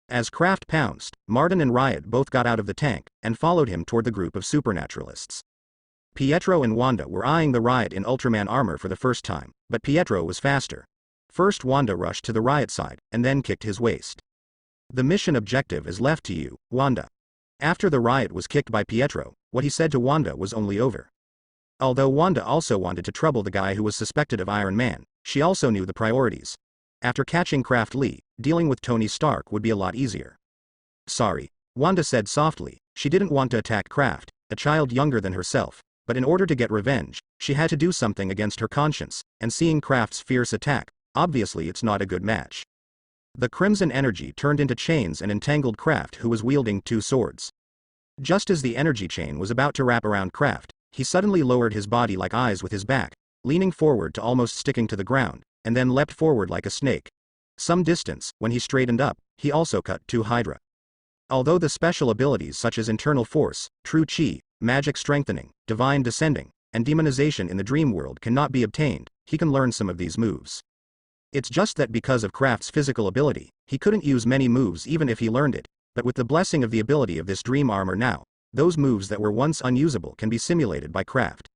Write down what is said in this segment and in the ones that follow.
As Kraft pounced, Martin and Riot both got out of the tank, and followed him toward the group of supernaturalists. Pietro and Wanda were eyeing the Riot in Ultraman armor for the first time, but Pietro was faster. First Wanda rushed to the Riot side, and then kicked his waist. The mission objective is left to you, Wanda. After the Riot was kicked by Pietro, what he said to Wanda was only over. Although Wanda also wanted to trouble the guy who was suspected of Iron Man, she also knew the priorities. After catching Kraft Lee, dealing with Tony Stark would be a lot easier. Sorry, Wanda said softly. She didn't want to attack Kraft, a child younger than herself, but in order to get revenge, she had to do something against her conscience, and seeing Kraft's fierce attack, obviously it's not a good match. The crimson energy turned into chains and entangled Kraft, who was wielding two swords. Just as the energy chain was about to wrap around Kraft, he suddenly lowered his body like eyes with his back, leaning forward to almost sticking to the ground, and then leapt forward like a snake. Some distance, when he straightened up, he also cut two Hydra. Although the special abilities such as internal force, true chi, magic strengthening, divine descending, and demonization in the dream world cannot be obtained, he can learn some of these moves. It's just that because of Kraft's physical ability, he couldn't use many moves even if he learned it, but with the blessing of the ability of this dream armor now, those moves that were once unusable can be simulated by Kraft.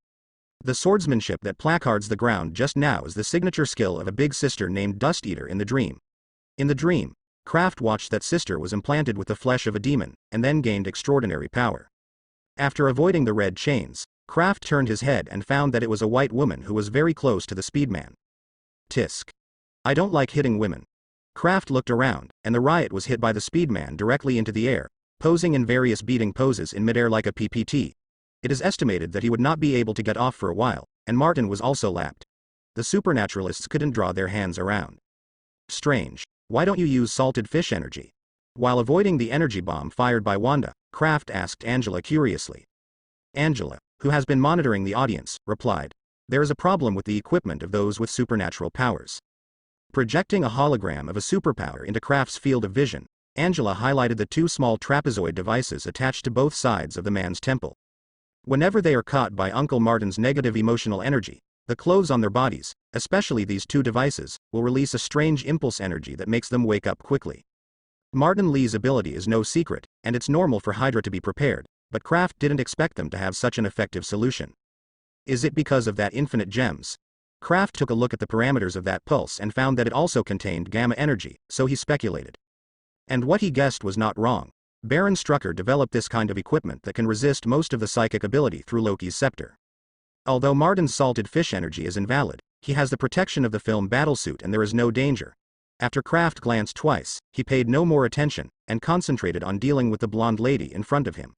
The swordsmanship that placards the ground just now is the signature skill of a big sister named Dust Eater in the dream. In the dream, Kraft watched that sister was implanted with the flesh of a demon, and then gained extraordinary power. After avoiding the red chains, Kraft turned his head and found that it was a white woman who was very close to the Speedman. Tisk. I don't like hitting women. Kraft looked around, and the Riot was hit by the Speedman directly into the air, posing in various beating poses in midair like a PPT. It is estimated that he would not be able to get off for a while, and Martin was also lapped. The supernaturalists couldn't draw their hands around. Strange. Why don't you use salted fish energy? While avoiding the energy bomb fired by Wanda, Kraft asked Angela curiously. Angela, who has been monitoring the audience, replied, "There is a problem with the equipment of those with supernatural powers." Projecting a hologram of a superpower into Kraft's field of vision, Angela highlighted the two small trapezoid devices attached to both sides of the man's temple. Whenever they are caught by Uncle Martin's negative emotional energy, the clothes on their bodies, especially these two devices, will release a strange impulse energy that makes them wake up quickly. Martin Lee's ability is no secret, and it's normal for Hydra to be prepared, but Kraft didn't expect them to have such an effective solution. Is it because of that infinite gems? Kraft took a look at the parameters of that pulse and found that it also contained gamma energy, so he speculated. And what he guessed was not wrong. Baron Strucker developed this kind of equipment that can resist most of the psychic ability through Loki's scepter. Although Martin's salted fish energy is invalid, he has the protection of the film battlesuit and there is no danger. After Kraft glanced twice, he paid no more attention, and concentrated on dealing with the blonde lady in front of him.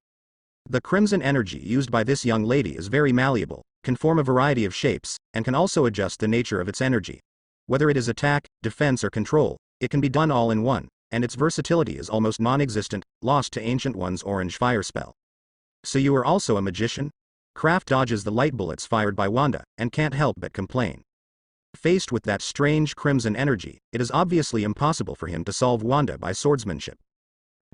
The crimson energy used by this young lady is very malleable, can form a variety of shapes, and can also adjust the nature of its energy. Whether it is attack, defense or control, it can be done all in one, and its versatility is almost non-existent, lost to Ancient One's orange fire spell. So you are also a magician? Kraft dodges the light bullets fired by Wanda, and can't help but complain. Faced with that strange crimson energy, it is obviously impossible for him to solve Wanda by swordsmanship.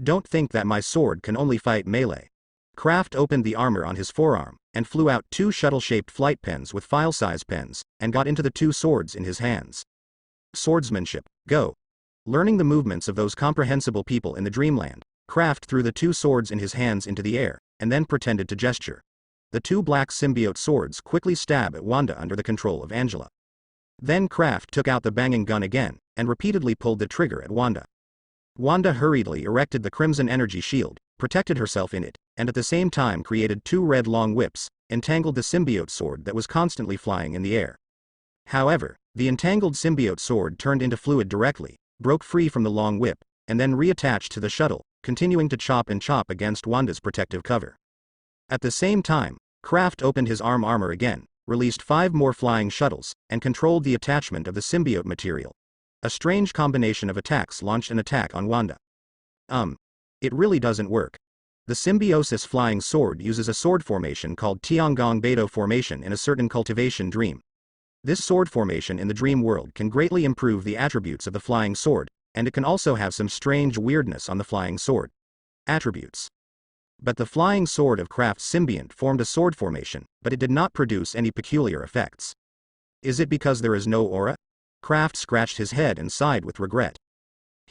Don't think that my sword can only fight melee. Kraft opened the armor on his forearm, and flew out two shuttle-shaped flight pens with file-size pens, and got into the two swords in his hands. Swordsmanship, go. Learning the movements of those comprehensible people in the dreamland, Kraft threw the two swords in his hands into the air, and then pretended to gesture. The two black symbiote swords quickly stab at Wanda under the control of Angela. Then Kraft took out the banging gun again, and repeatedly pulled the trigger at Wanda. Wanda hurriedly erected the crimson energy shield, protected herself in it, and at the same time created two red long whips, entangled the symbiote sword that was constantly flying in the air. However, the entangled symbiote sword turned into fluid directly, broke free from the long whip, and then reattached to the shuttle, continuing to chop and chop against Wanda's protective cover. At the same time, Kraft opened his armor again, released 5 more flying shuttles, and controlled the attachment of the symbiote material. A strange combination of attacks launched an attack on Wanda. It really doesn't work. The symbiosis flying sword uses a sword formation called Tiangong Beidou formation in a certain cultivation dream. This sword formation in the dream world can greatly improve the attributes of the flying sword, and it can also have some strange weirdness on the flying sword. Attributes. But the flying sword of Kraft's symbiont formed a sword formation, but it did not produce any peculiar effects. Is it because there is no aura? Kraft scratched his head and sighed with regret.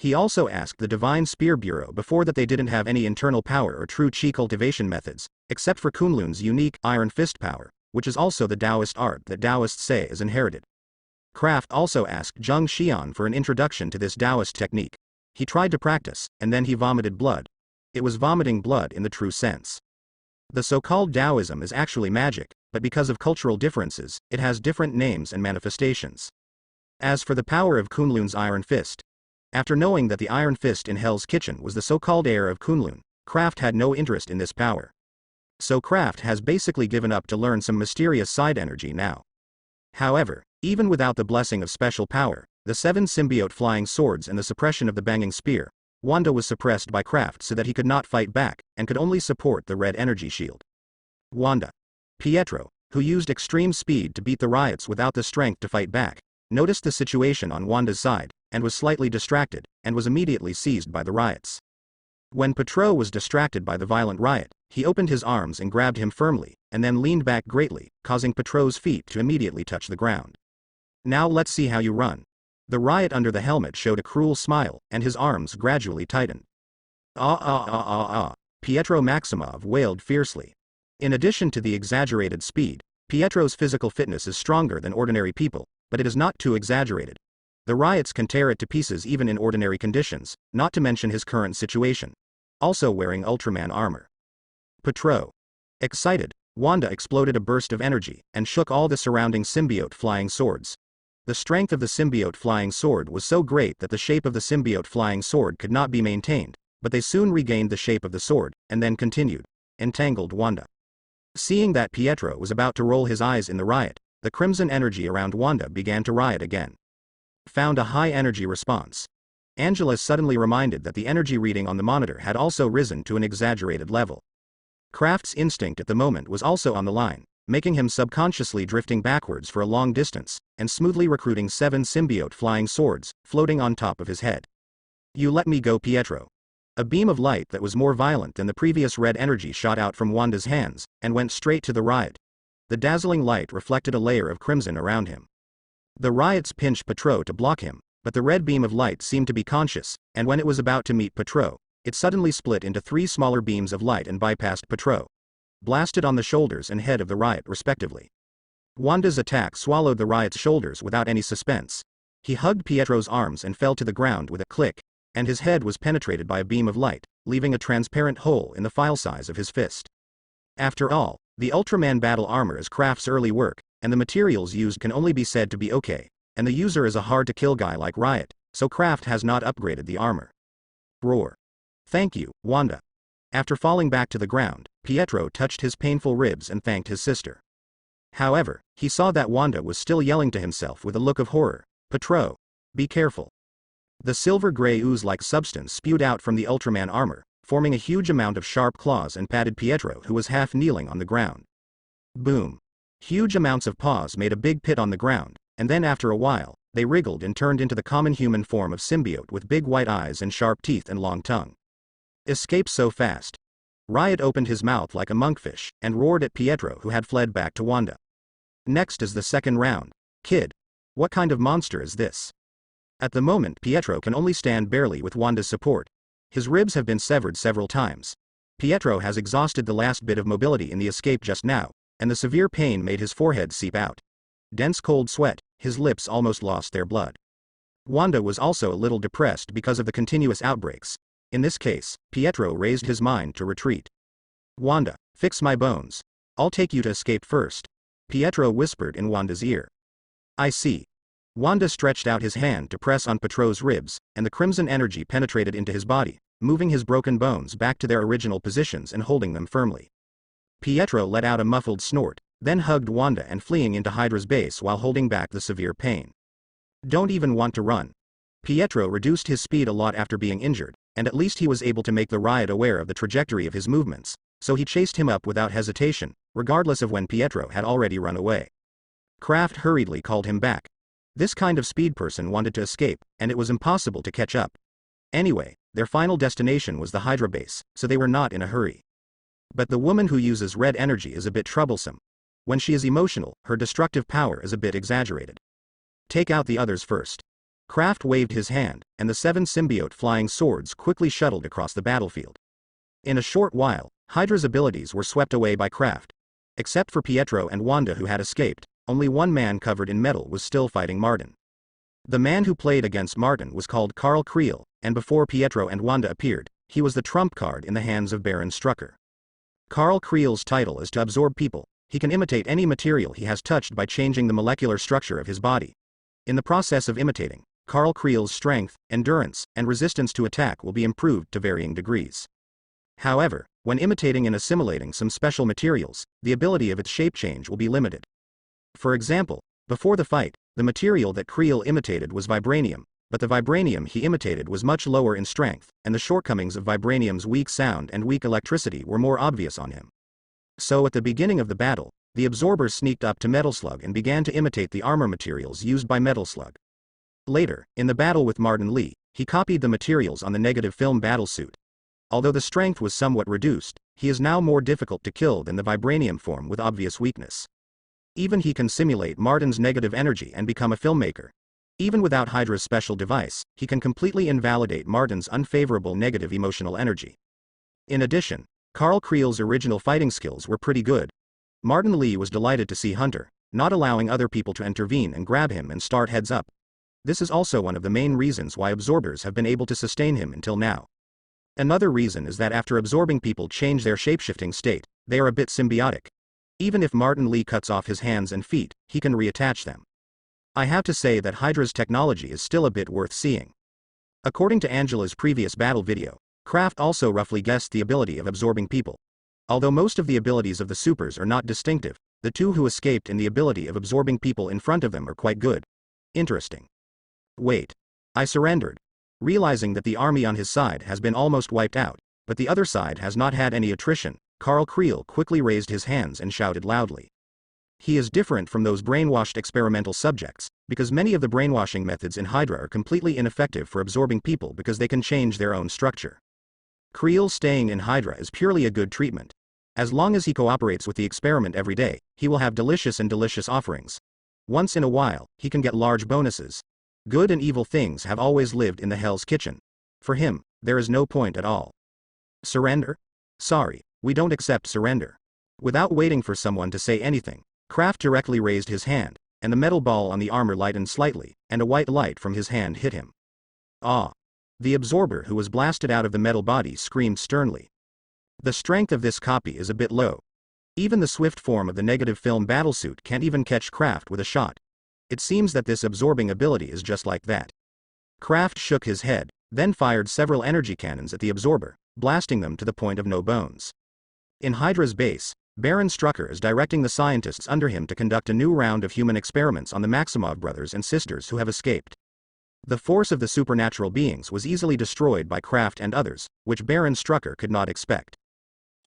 He also asked the Divine Spear Bureau before that they didn't have any internal power or true chi cultivation methods, except for Kunlun's unique Iron Fist power, which is also the Taoist art that Taoists say is inherited. Kraft also asked Zheng Xian for an introduction to this Taoist technique. He tried to practice, and then he vomited blood. It was vomiting blood in the true sense. The so-called Taoism is actually magic, but because of cultural differences, it has different names and manifestations. As for the power of Kunlun's Iron Fist, after knowing that the Iron Fist in Hell's Kitchen was the so-called heir of Kunlun, Kraft had no interest in this power. So Kraft has basically given up to learn some mysterious side energy now. However, even without the blessing of special power, the 7 symbiote flying swords and the suppression of the banging spear, Wanda was suppressed by Kraft so that he could not fight back, and could only support the red energy shield. Wanda. Pietro, who used extreme speed to beat the riots without the strength to fight back, noticed the situation on Wanda's side, and was slightly distracted, and was immediately seized by the riots. When Pietro was distracted by the violent riot, he opened his arms and grabbed him firmly, and then leaned back greatly, causing Pietro's feet to immediately touch the ground. Now let's see how you run. The riot under the helmet showed a cruel smile, and his arms gradually tightened. Pietro Maximoff wailed fiercely. In addition to the exaggerated speed, Pietro's physical fitness is stronger than ordinary people, but it is not too exaggerated. The riots can tear it to pieces even in ordinary conditions, not to mention his current situation. Also wearing Ultraman armor. Pietro. Excited, Wanda exploded a burst of energy, and shook all the surrounding symbiote flying swords. The strength of the symbiote flying sword was so great that the shape of the symbiote flying sword could not be maintained, but they soon regained the shape of the sword, and then continued. Entangled Wanda. Seeing that Pietro was about to roll his eyes in the riot, the crimson energy around Wanda began to riot again. Found a high energy response. Angela suddenly reminded that the energy reading on the monitor had also risen to an exaggerated level. Kraft's instinct at the moment was also on the line, making him subconsciously drifting backwards for a long distance, and smoothly recruiting 7 symbiote flying swords, floating on top of his head. You let me go, Pietro. A beam of light that was more violent than the previous red energy shot out from Wanda's hands, and went straight to the riot. The dazzling light reflected a layer of crimson around him. The riots pinched Pietro to block him, but the red beam of light seemed to be conscious, and when it was about to meet Pietro, it suddenly split into 3 smaller beams of light and bypassed Pietro. Blasted on the shoulders and head of the riot respectively. Wanda's attack swallowed the riot's shoulders without any suspense. He hugged Pietro's arms and fell to the ground with a click, and his head was penetrated by a beam of light, leaving a transparent hole in the file size of his fist. After all, the Ultraman battle armor is Kraft's early work, and the materials used can only be said to be okay, and the user is a hard-to-kill guy like Riot, so Kraft has not upgraded the armor. Roar. Thank you, Wanda. After falling back to the ground, Pietro touched his painful ribs and thanked his sister. However, he saw that Wanda was still yelling to himself with a look of horror. Pietro, be careful. The silver-gray ooze-like substance spewed out from the Ultraman armor, forming a huge amount of sharp claws and patted Pietro, who was half kneeling on the ground. Boom. Huge amounts of paws made a big pit on the ground, and then after a while, they wriggled and turned into the common human form of symbiote with big white eyes and sharp teeth and long tongue. Escape so fast. Riot opened his mouth like a monkfish, and roared at Pietro, who had fled back to Wanda. Next is the second round. Kid. What kind of monster is this? At the moment Pietro can only stand barely with Wanda's support. His ribs have been severed several times. Pietro has exhausted the last bit of mobility in the escape just now, and the severe pain made his forehead seep out. Dense cold sweat, his lips almost lost their blood. Wanda was also a little depressed because of the continuous outbreaks. In this case, Pietro raised his mind to retreat. Wanda, fix my bones. I'll take you to escape first. Pietro whispered in Wanda's ear. I see. Wanda stretched out his hand to press on Pietro's ribs, and the crimson energy penetrated into his body, moving his broken bones back to their original positions and holding them firmly. Pietro let out a muffled snort, then hugged Wanda and fleeing into Hydra's base while holding back the severe pain. Don't even want to run. Pietro reduced his speed a lot after being injured, and at least he was able to make the riot aware of the trajectory of his movements, so he chased him up without hesitation, regardless of when Pietro had already run away. Kraft hurriedly called him back. This kind of speed person wanted to escape, and it was impossible to catch up. Anyway, their final destination was the Hydra base, so they were not in a hurry. But the woman who uses red energy is a bit troublesome. When she is emotional, her destructive power is a bit exaggerated. Take out the others first. Kraft waved his hand, and the 7 symbiote flying swords quickly shuttled across the battlefield. In a short while, Hydra's abilities were swept away by Kraft. Except for Pietro and Wanda who had escaped, only one man covered in metal was still fighting Martin. The man who played against Martin was called Karl Creel, and before Pietro and Wanda appeared, he was the trump card in the hands of Baron Strucker. Karl Creel's title is to absorb people. He can imitate any material he has touched by changing the molecular structure of his body. In the process of imitating, Karl Creel's strength, endurance, and resistance to attack will be improved to varying degrees. However, when imitating and assimilating some special materials, the ability of its shape change will be limited. For example, before the fight, the material that Creel imitated was vibranium, but the vibranium he imitated was much lower in strength, and the shortcomings of vibranium's weak sound and weak electricity were more obvious on him. So at the beginning of the battle, the absorber sneaked up to Metal Slug and began to imitate the armor materials used by Metal Slug. Later, in the battle with Martin Lee, he copied the materials on the negative film battlesuit. Although the strength was somewhat reduced, he is now more difficult to kill than the vibranium form with obvious weakness. Even he can simulate Martin's negative energy and become a filmmaker. Even without Hydra's special device, he can completely invalidate Martin's unfavorable negative emotional energy. In addition, Karl Creel's original fighting skills were pretty good. Martin Lee was delighted to see Hunter, not allowing other people to intervene and grab him and start heads up. This is also one of the main reasons why absorbers have been able to sustain him until now. Another reason is that after absorbing people change their shapeshifting state, they are a bit symbiotic. Even if Martin Lee cuts off his hands and feet, he can reattach them. I have to say that Hydra's technology is still a bit worth seeing. According to Angela's previous battle video, Kraft also roughly guessed the ability of absorbing people. Although most of the abilities of the supers are not distinctive, the two who escaped in the ability of absorbing people in front of them are quite good. Interesting. Wait. I surrendered. Realizing that the army on his side has been almost wiped out, but the other side has not had any attrition, Karl Creel quickly raised his hands and shouted loudly. He is different from those brainwashed experimental subjects, because many of the brainwashing methods in Hydra are completely ineffective for absorbing people because they can change their own structure. Creel staying in Hydra is purely a good treatment. As long as he cooperates with the experiment every day, he will have delicious offerings. Once in a while, he can get large bonuses. Good and evil things have always lived in the Hell's Kitchen. For him, there is no point at all. Surrender? Sorry, we don't accept surrender. Without waiting for someone to say anything, Kraft directly raised his hand, and the metal ball on the armor lightened slightly, and a white light from his hand hit him. Ah! The absorber who was blasted out of the metal body screamed sternly. The strength of this copy is a bit low. Even the swift form of the negative film battlesuit can't even catch Kraft with a shot. It seems that this absorbing ability is just like that. Kraft shook his head, then fired several energy cannons at the absorber, blasting them to the point of no bones. In Hydra's base, Baron Strucker is directing the scientists under him to conduct a new round of human experiments on the Maximoff brothers and sisters who have escaped. The force of the supernatural beings was easily destroyed by Kraft and others, which Baron Strucker could not expect.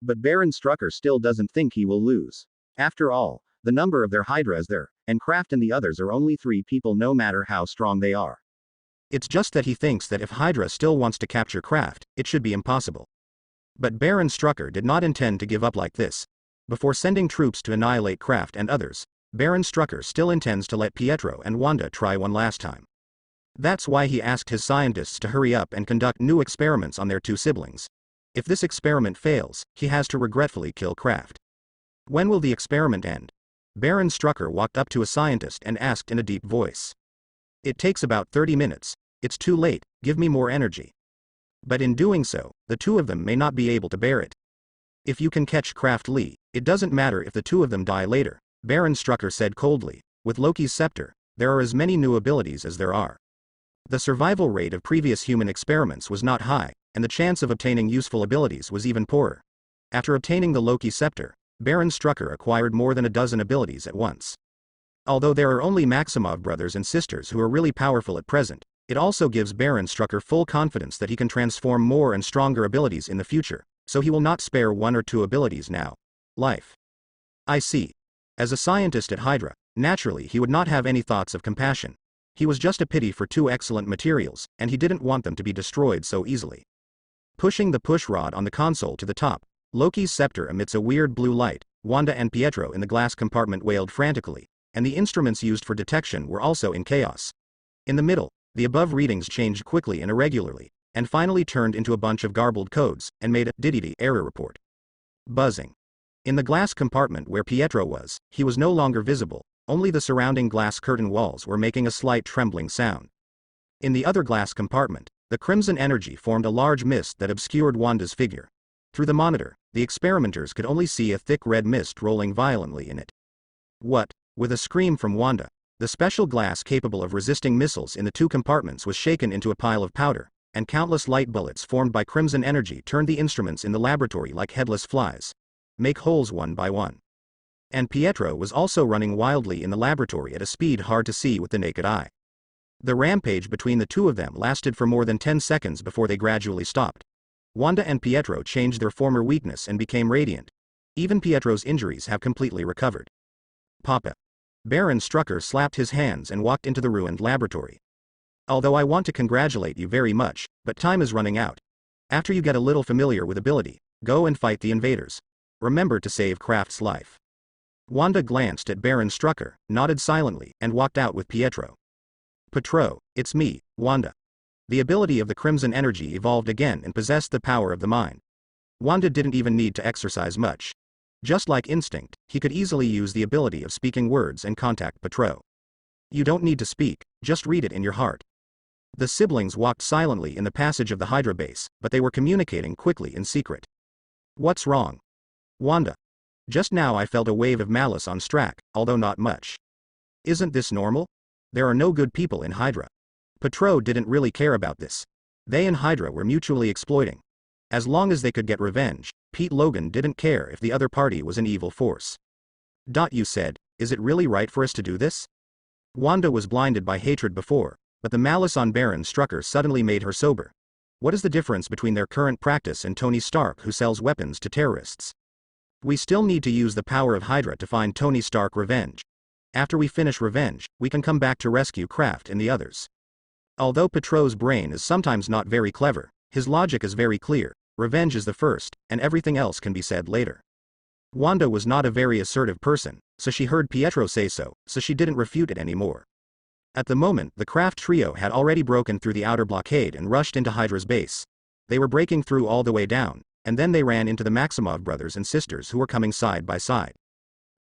But Baron Strucker still doesn't think he will lose. After all, the number of their Hydra is there, and Kraft and the others are only 3 people no matter how strong they are. It's just that he thinks that if Hydra still wants to capture Kraft, it should be impossible. But Baron Strucker did not intend to give up like this. Before sending troops to annihilate Kraft and others, Baron Strucker still intends to let Pietro and Wanda try one last time. That's why he asked his scientists to hurry up and conduct new experiments on their 2 siblings. If this experiment fails, he has to regretfully kill Kraft. When will the experiment end? Baron Strucker walked up to a scientist and asked in a deep voice. It takes about 30 minutes. It's too late, give me more energy. But in doing so, the 2 of them may not be able to bear it. If you can catch Kraft Lee, it doesn't matter if the 2 of them die later, Baron Strucker said coldly. With Loki's scepter, there are as many new abilities as there are. The survival rate of previous human experiments was not high, and the chance of obtaining useful abilities was even poorer. After obtaining the Loki scepter, Baron Strucker acquired more than a dozen abilities at once. Although there are only Maximoff brothers and sisters who are really powerful at present, it also gives Baron Strucker full confidence that he can transform more and stronger abilities in the future, so he will not spare 1 or 2 abilities now. Life. I see. As a scientist at Hydra, naturally he would not have any thoughts of compassion. He was just a pity for 2 excellent materials, and he didn't want them to be destroyed so easily. Pushing the push rod on the console to the top, Loki's scepter emits a weird blue light. Wanda and Pietro in the glass compartment wailed frantically, and the instruments used for detection were also in chaos. In the middle, The above readings changed quickly and irregularly, and finally turned into a bunch of garbled codes, and made a DDD error report. Buzzing. In the glass compartment where Pietro was, he was no longer visible, only the surrounding glass curtain walls were making a slight trembling sound. In the other glass compartment, the crimson energy formed a large mist that obscured Wanda's figure. Through the monitor, the experimenters could only see a thick red mist rolling violently in it. What? With a scream from Wanda, the special glass capable of resisting missiles in the two compartments was shaken into a pile of powder, and countless light bullets formed by crimson energy turned the instruments in the laboratory like headless flies. Make holes one by one. And Pietro was also running wildly in the laboratory at a speed hard to see with the naked eye. The rampage between the two of them lasted for more than 10 seconds before they gradually stopped. Wanda and Pietro changed their former weakness and became radiant. Even Pietro's injuries have completely recovered. Papa. Baron Strucker slapped his hands and walked into the ruined laboratory. Although I want to congratulate you very much, but time is running out. After you get a little familiar with ability, go and fight the invaders. Remember to save Kraft's life. Wanda glanced at Baron Strucker, nodded silently, and walked out with Pietro. Pietro, it's me, Wanda. The ability of the crimson energy evolved again and possessed the power of the mind. Wanda didn't even need to exercise much. Just like instinct, he could easily use the ability of speaking words and contact Pietro. You don't need to speak, just read it in your heart. The siblings walked silently in the passage of the Hydra base, but they were communicating quickly in secret. What's wrong? Wanda. Just now I felt a wave of malice on Strack, although not much. Isn't this normal? There are no good people in Hydra. Pietro didn't really care about this. They and Hydra were mutually exploiting. As long as they could get revenge, Pete Logan didn't care if the other party was an evil force. You said, is it really right for us to do this? Wanda was blinded by hatred before, but the malice on Baron Strucker suddenly made her sober. What is the difference between their current practice and Tony Stark who sells weapons to terrorists? We still need to use the power of Hydra to find Tony Stark revenge. After we finish revenge, we can come back to rescue Kraft and the others. Although Pietro's brain is sometimes not very clever, his logic is very clear. Revenge is the first, and everything else can be said later. Wanda was not a very assertive person, so she heard Pietro say so she didn't refute it anymore. At the moment, the Kraft trio had already broken through the outer blockade and rushed into Hydra's base. They were breaking through all the way down, and then they ran into the Maximoff brothers and sisters who were coming side by side.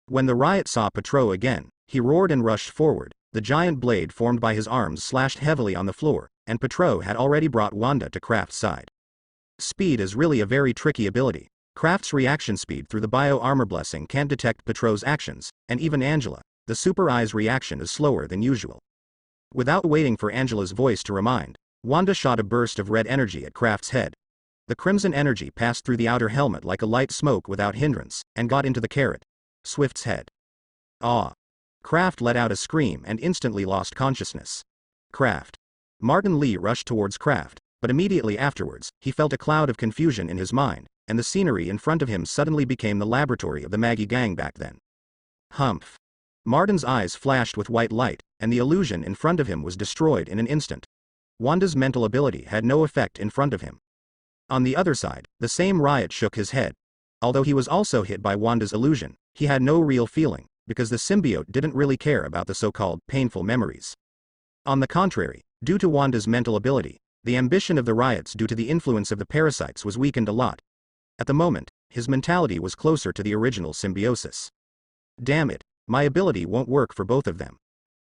When the riot saw Pietro again, he roared and rushed forward. The giant blade formed by his arms slashed heavily on the floor, and Pietro had already brought Wanda to Kraft's side. Speed is really a very tricky ability. Kraft's reaction speed through the bio-armor blessing can't detect Pietro's actions, and even Angela, the Super Eye's reaction is slower than usual. Without waiting for Angela's voice to remind, Wanda shot a burst of red energy at Kraft's head. The crimson energy passed through the outer helmet like a light smoke without hindrance, and got into the carrot. Swift's head. Ah! Kraft let out a scream and instantly lost consciousness. Kraft. Martin Lee rushed towards Kraft, but immediately afterwards, he felt a cloud of confusion in his mind, and the scenery in front of him suddenly became the laboratory of the Maggie gang back then. Humph. Martin's eyes flashed with white light, and the illusion in front of him was destroyed in an instant. Wanda's mental ability had no effect in front of him. On the other side, the same riot shook his head. Although he was also hit by Wanda's illusion, he had no real feeling, because the symbiote didn't really care about the so-called painful memories. On the contrary, due to Wanda's mental ability, the ambition of the riots due to the influence of the parasites was weakened a lot. At the moment, his mentality was closer to the original symbiosis. Damn it, my ability won't work for both of them.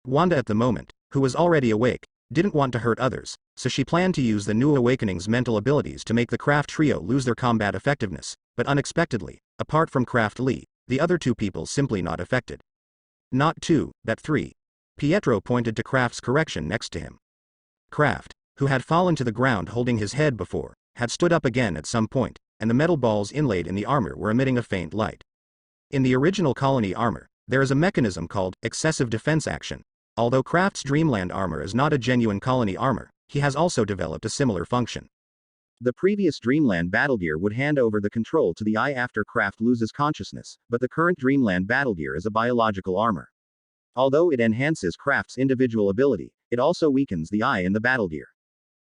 Wanda at the moment, who was already awake, didn't want to hurt others, so she planned to use the new awakening's mental abilities to make the Kraft trio lose their combat effectiveness, but unexpectedly, apart from Kraft Lee, the other two people simply not affected. Not two, but three. Pietro pointed to Kraft's correction next to him. Kraft, who had fallen to the ground holding his head before, had stood up again at some point, and the metal balls inlaid in the armor were emitting a faint light. In the original colony armor, there is a mechanism called excessive defense action. Although Kraft's Dreamland armor is not a genuine colony armor, he has also developed a similar function. The previous Dreamland battle gear would hand over the control to the eye after Kraft loses consciousness, but the current Dreamland battle gear is a biological armor. Although it enhances Kraft's individual ability, it also weakens the eye in the battle gear.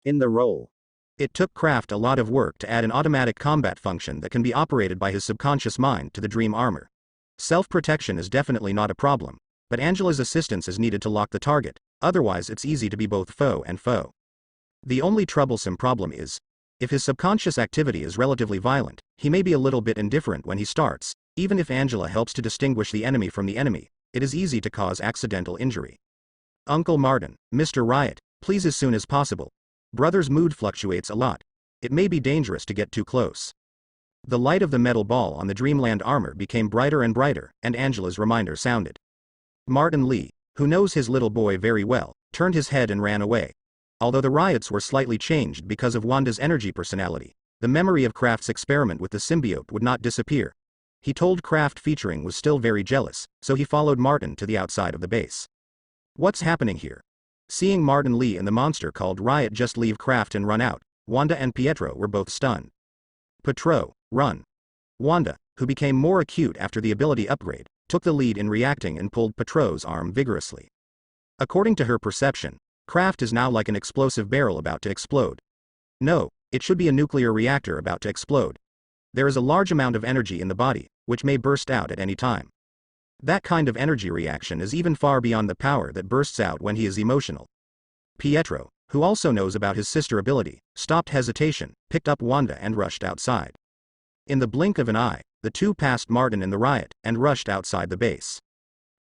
In the role, it took Kraft a lot of work to add an automatic combat function that can be operated by his subconscious mind to the Dream armor. Self-protection is definitely not a problem, but Angela's assistance is needed to lock the target, otherwise it's easy to be both foe and foe. The only troublesome problem is, if his subconscious activity is relatively violent, he may be a little bit indifferent when he starts. Even if Angela helps to distinguish the enemy from the enemy, it is easy to cause accidental injury. Uncle Martin, Mr. Riot, please as soon as possible. Brother's mood fluctuates a lot. It may be dangerous to get too close. The light of the metal ball on the Dreamland armor became brighter and brighter, and Angela's reminder sounded. Martin Lee, who knows his little boy very well, turned his head and ran away. Although the riots were slightly changed because of Wanda's energy personality, the memory of Kraft's experiment with the symbiote would not disappear. He told Kraft featuring was still very jealous, so he followed Martin to the outside of the base. What's happening here? Seeing Martin Lee and the monster called Riot just leave Kraft and run out, Wanda and Pietro were both stunned. Pietro, run. Wanda, who became more acute after the ability upgrade, took the lead in reacting and pulled Pietro's arm vigorously. According to her perception, Kraft is now like an explosive barrel about to explode. No, it should be a nuclear reactor about to explode. There is a large amount of energy in the body, which may burst out at any time. That kind of energy reaction is even far beyond the power that bursts out when he is emotional. Pietro, who also knows about his sister ability, stopped hesitation, picked up Wanda and rushed outside. In the blink of an eye, the two passed Martin and the Riot, and rushed outside the base.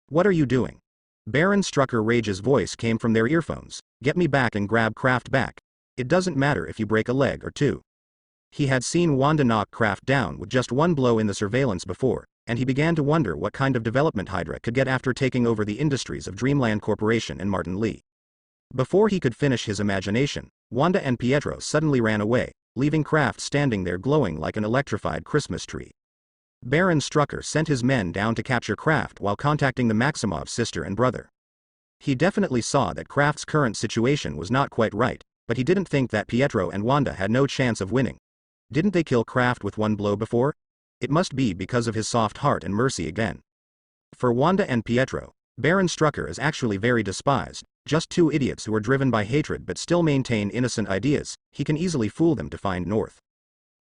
What are you doing? Baron Strucker Rage's voice came from their earphones. Get me back and grab Kraft back. It doesn't matter if you break a leg or two. He had seen Wanda knock Kraft down with just one blow in the surveillance before, and he began to wonder what kind of development Hydra could get after taking over the industries of Dreamland Corporation and Martin Lee. Before he could finish his imagination, Wanda and Pietro suddenly ran away, leaving Kraft standing there glowing like an electrified Christmas tree. Baron Strucker sent his men down to capture Kraft while contacting the Maximoff sister and brother. He definitely saw that Kraft's current situation was not quite right, but he didn't think that Pietro and Wanda had no chance of winning. Didn't they kill Kraft with one blow before? It must be because of his soft heart and mercy again. For Wanda and Pietro, Baron Strucker is actually very despised, just two idiots who are driven by hatred but still maintain innocent ideas. He can easily fool them to find North.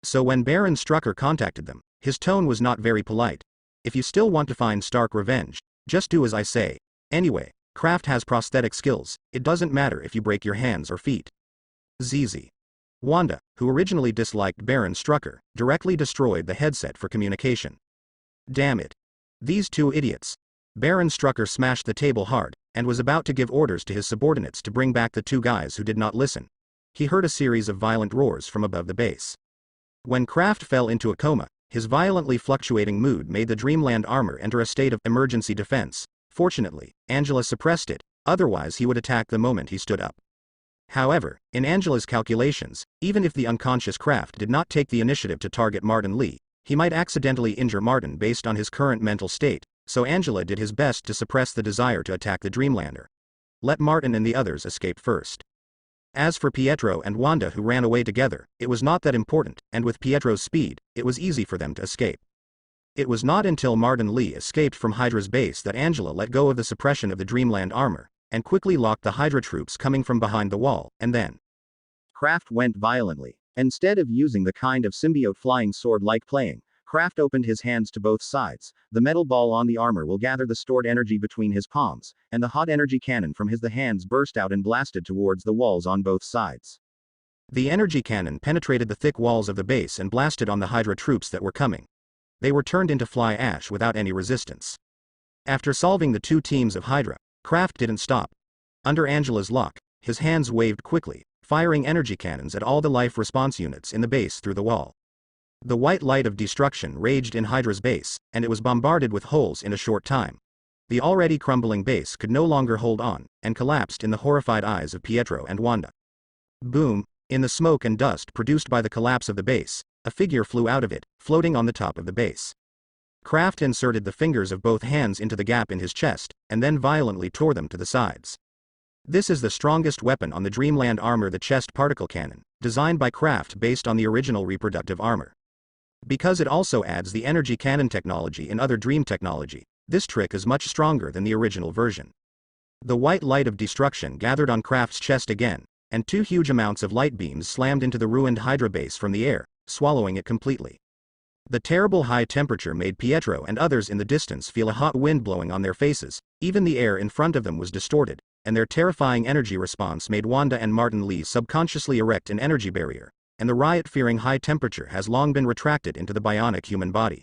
So when Baron Strucker contacted them, his tone was not very polite. If you still want to find stark revenge, just do as I say. Anyway, Kraft has prosthetic skills, it doesn't matter if you break your hands or feet. ZZ. Wanda, who originally disliked Baron Strucker, directly destroyed the headset for communication. Damn it. These two idiots. Baron Strucker smashed the table hard, and was about to give orders to his subordinates to bring back the two guys who did not listen. He heard a series of violent roars from above the base. When Kraft fell into a coma, his violently fluctuating mood made the Dreamland armor enter a state of emergency defense. Fortunately, Angela suppressed it, otherwise he would attack the moment he stood up. However, in Angela's calculations, even if the unconscious Kraft did not take the initiative to target Martin Lee, he might accidentally injure Martin based on his current mental state, so Angela did his best to suppress the desire to attack the Dreamlander. Let Martin and the others escape first. As for Pietro and Wanda who ran away together, it was not that important, and with Pietro's speed, it was easy for them to escape. It was not until Martin Lee escaped from Hydra's base that Angela let go of the suppression of the Dreamland armor, and quickly locked the Hydra troops coming from behind the wall, and then Kraft went violently. Instead of using the kind of symbiote flying sword-like playing, Kraft opened his hands to both sides. The metal ball on the armor will gather the stored energy between his palms, and the hot energy cannon from his hands burst out and blasted towards the walls on both sides. The energy cannon penetrated the thick walls of the base and blasted on the Hydra troops that were coming. They were turned into fly ash without any resistance. After solving the two teams of Hydra, Kraft didn't stop. Under Angela's lock, his hands waved quickly, firing energy cannons at all the life response units in the base through the wall. The white light of destruction raged in Hydra's base, and it was bombarded with holes in a short time. The already crumbling base could no longer hold on, and collapsed in the horrified eyes of Pietro and Wanda. Boom! In the smoke and dust produced by the collapse of the base, a figure flew out of it, floating on the top of the base. Kraft inserted the fingers of both hands into the gap in his chest, and then violently tore them to the sides. This is the strongest weapon on the Dreamland armor, the chest particle cannon, designed by Kraft based on the original reproductive armor. Because it also adds the energy cannon technology in other Dream technology, this trick is much stronger than the original version. The white light of destruction gathered on Kraft's chest again, and two huge amounts of light beams slammed into the ruined Hydra base from the air, swallowing it completely. The terrible high temperature made Pietro and others in the distance feel a hot wind blowing on their faces. Even the air in front of them was distorted, and their terrifying energy response made Wanda and Martin Li subconsciously erect an energy barrier, and the riot-fearing high temperature has long been retracted into the bionic human body.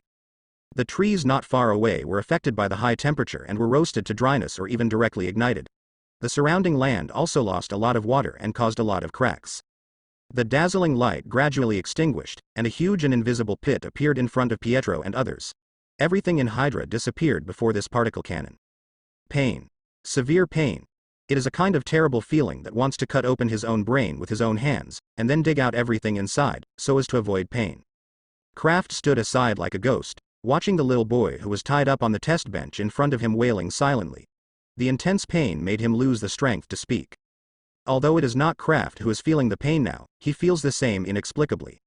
The trees not far away were affected by the high temperature and were roasted to dryness or even directly ignited. The surrounding land also lost a lot of water and caused a lot of cracks. The dazzling light gradually extinguished, and a huge and invisible pit appeared in front of Pietro and others. Everything in Hydra disappeared before this particle cannon. Pain. Severe pain. It is a kind of terrible feeling that wants to cut open his own brain with his own hands, and then dig out everything inside, so as to avoid pain. Kraft stood aside like a ghost, watching the little boy who was tied up on the test bench in front of him wailing silently. The intense pain made him lose the strength to speak. Although it is not Kraft who is feeling the pain now, he feels the same inexplicably.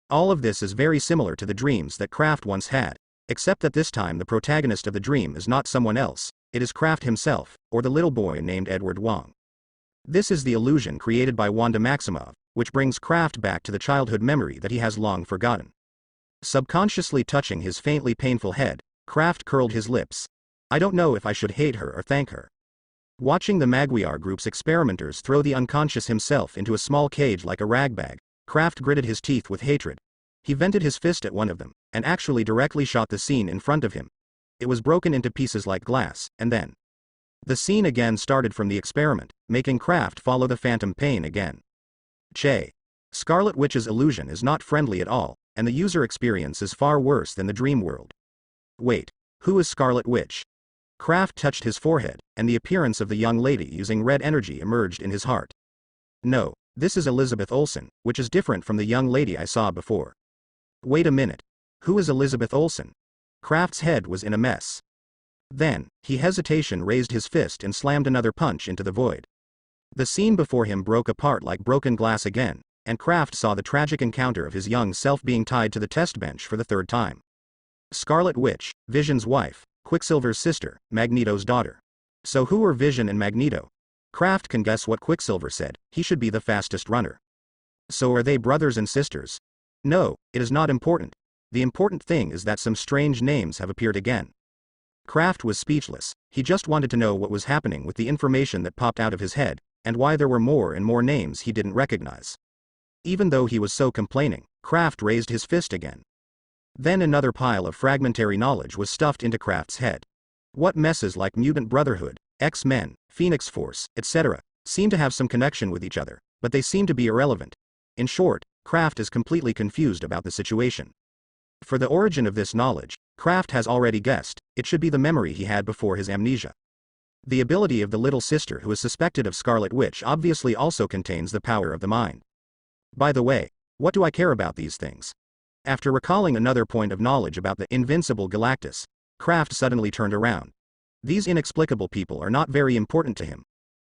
All of this is very similar to the dreams that Kraft once had, except that this time the protagonist of the dream is not someone else, it is Kraft himself, or the little boy named Edward Wong. This is the illusion created by Wanda Maximoff, which brings Kraft back to the childhood memory that he has long forgotten. Subconsciously touching his faintly painful head, Kraft curled his lips. I don't know if I should hate her or thank her. Watching the Maguire group's experimenters throw the unconscious himself into a small cage like a ragbag, Kraft gritted his teeth with hatred. He vented his fist at one of them, and actually directly shot the scene in front of him. It was broken into pieces like glass, and then the scene again started from the experiment, making Kraft follow the phantom pain again. Che. Scarlet Witch's illusion is not friendly at all, and the user experience is far worse than the dream world. Wait, who is Scarlet Witch? Kraft touched his forehead, and the appearance of the young lady using red energy emerged in his heart. No, this is Elizabeth Olsen, which is different from the young lady I saw before. Wait a minute. Who is Elizabeth Olsen? Kraft's head was in a mess. Then, he hesitation raised his fist and slammed another punch into the void. The scene before him broke apart like broken glass again, and Kraft saw the tragic encounter of his young self being tied to the test bench for the third time. Scarlet Witch, Vision's wife, Quicksilver's sister, Magneto's daughter. So who are Vision and Magneto? Kraft can guess what Quicksilver said, he should be the fastest runner. So are they brothers and sisters? No, it is not important. The important thing is that some strange names have appeared again. Kraft was speechless, he just wanted to know what was happening with the information that popped out of his head, and why there were more and more names he didn't recognize. Even though he was so complaining, Kraft raised his fist again. Then another pile of fragmentary knowledge was stuffed into Kraft's head. What messes like Mutant Brotherhood, X-Men, Phoenix Force, etc., seem to have some connection with each other, but they seem to be irrelevant. In short, Kraft is completely confused about the situation. For the origin of this knowledge, Kraft has already guessed, it should be the memory he had before his amnesia. The ability of the little sister who is suspected of Scarlet Witch obviously also contains the power of the mind. By the way, what do I care about these things? After recalling another point of knowledge about the invincible Galactus, Kraft suddenly turned around. These inexplicable people are not very important to him.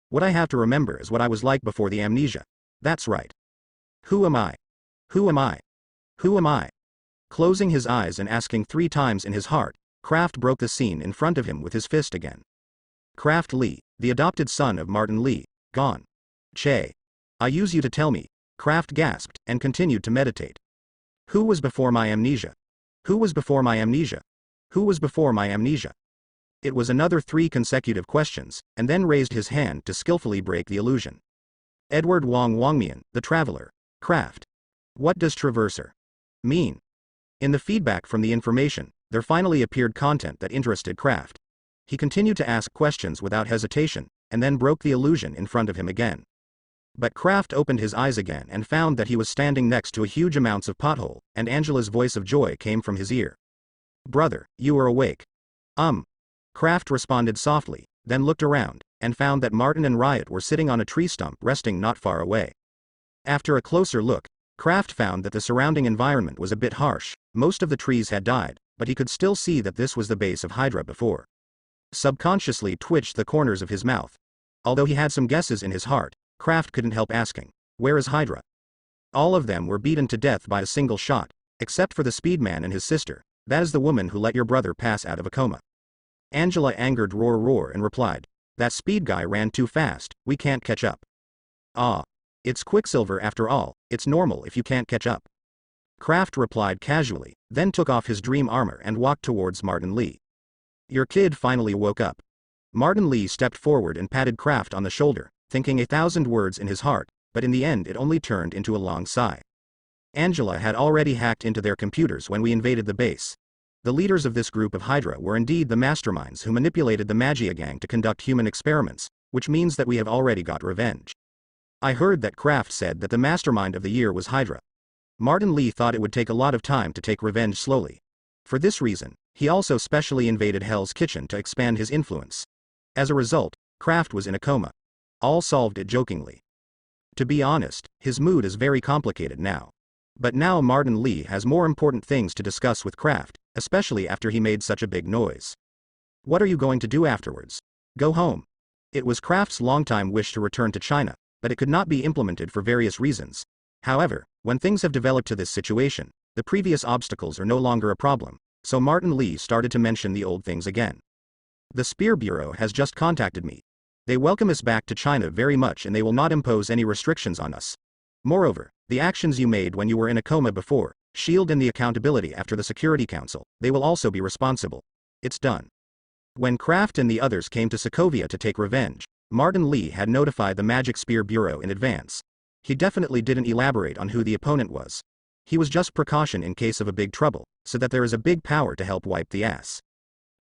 What I have to remember is what I was like before the amnesia. That's right. Who am I? Who am I? Who am I? Closing his eyes and asking 3 times in his heart, Kraft broke the scene in front of him with his fist again. Kraft Lee, the adopted son of Martin Lee, gone. Che. I use you to tell me, Kraft gasped, and continued to meditate. Who was before my amnesia? Who was before my amnesia? Who was before my amnesia? It was another 3 consecutive questions, and then raised his hand to skillfully break the illusion. Edward Wongmian, the Traveler. Kraft. What does Traverser mean? In the feedback from the information, there finally appeared content that interested Kraft. He continued to ask questions without hesitation, and then broke the illusion in front of him again. But Kraft opened his eyes again and found that he was standing next to a huge amounts of pothole, and Angela's voice of joy came from his ear. Brother, you are awake. Kraft responded softly, then looked around, and found that Martin and Riot were sitting on a tree stump resting not far away. After a closer look, Kraft found that the surrounding environment was a bit harsh, most of the trees had died, but he could still see that this was the base of Hydra before. Subconsciously twitched the corners of his mouth. Although he had some guesses in his heart, Kraft couldn't help asking, where is Hydra? All of them were beaten to death by a single shot, except for the Speedman and his sister, that is the woman who let your brother pass out of a coma. Angela angered roar and replied, that speed guy ran too fast, we can't catch up. It's Quicksilver after all, it's normal if you can't catch up. Kraft replied casually, then took off his dream armor and walked towards Martin Lee. Your kid finally woke up. Martin Lee stepped forward and patted Kraft on the shoulder, thinking 1,000 words in his heart, but in the end it only turned into a long sigh. Angela had already hacked into their computers when we invaded the base. The leaders of this group of Hydra were indeed the masterminds who manipulated the Magia gang to conduct human experiments, which means that we have already got revenge. I heard that Kraft said that the mastermind of the year was Hydra. Martin Lee thought it would take a lot of time to take revenge slowly. For this reason, he also specially invaded Hell's Kitchen to expand his influence. As a result, Kraft was in a coma. All solved it jokingly. To be honest, his mood is very complicated now. But now Martin Lee has more important things to discuss with Kraft, especially after he made such a big noise. What are you going to do afterwards? Go home. It was Kraft's longtime wish to return to China, but it could not be implemented for various reasons. However, when things have developed to this situation, the previous obstacles are no longer a problem, so Martin Lee started to mention the old things again. The S.H.I.E.L.D. Bureau has just contacted me. They welcome us back to China very much and they will not impose any restrictions on us. Moreover, the actions you made when you were in a coma before, S.H.I.E.L.D. and the accountability after the Security Council, they will also be responsible. It's done. When Kraft and the others came to Sokovia to take revenge, Martin Lee had notified the Magic Spear Bureau in advance. He definitely didn't elaborate on who the opponent was. He was just precaution in case of a big trouble, so that there is a big power to help wipe the ass.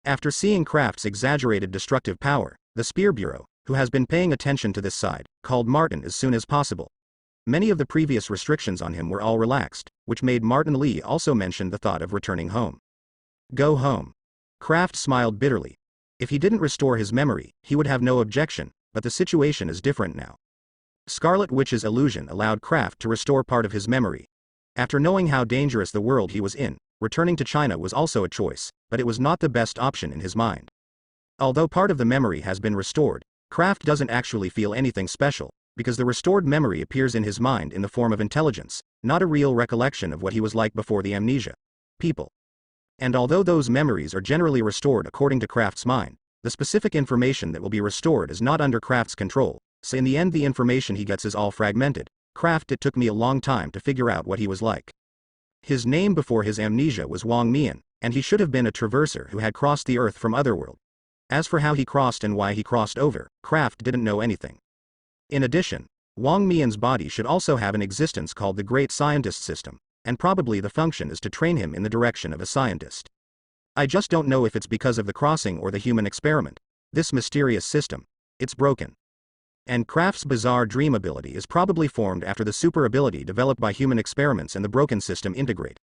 After seeing Kraft's exaggerated destructive power, the Spear Bureau, who has been paying attention to this side, called Martin as soon as possible. Many of the previous restrictions on him were all relaxed, which made Martin Lee also mention the thought of returning home. Go home. Kraft smiled bitterly. If he didn't restore his memory, he would have no objection, but the situation is different now. Scarlet Witch's illusion allowed Kraft to restore part of his memory. After knowing how dangerous the world he was in, returning to China was also a choice, but it was not the best option in his mind. Although part of the memory has been restored, Kraft doesn't actually feel anything special, because the restored memory appears in his mind in the form of intelligence, not a real recollection of what he was like before the amnesia. People. And although those memories are generally restored according to Kraft's mind, the specific information that will be restored is not under Kraft's control, so in the end the information he gets is all fragmented. Kraft, it took me a long time to figure out what he was like. His name before his amnesia was Wang Mian, and he should have been a traverser who had crossed the earth from Otherworld. As for how he crossed and why he crossed over, Kraft didn't know anything. In addition, Wang Mian's body should also have an existence called the Great Scientist System, and probably the function is to train him in the direction of a scientist. I just don't know if it's because of the crossing or the human experiment. This mysterious system, it's broken. And Kraft's bizarre dream ability is probably formed after the super ability developed by human experiments and the broken system integrate.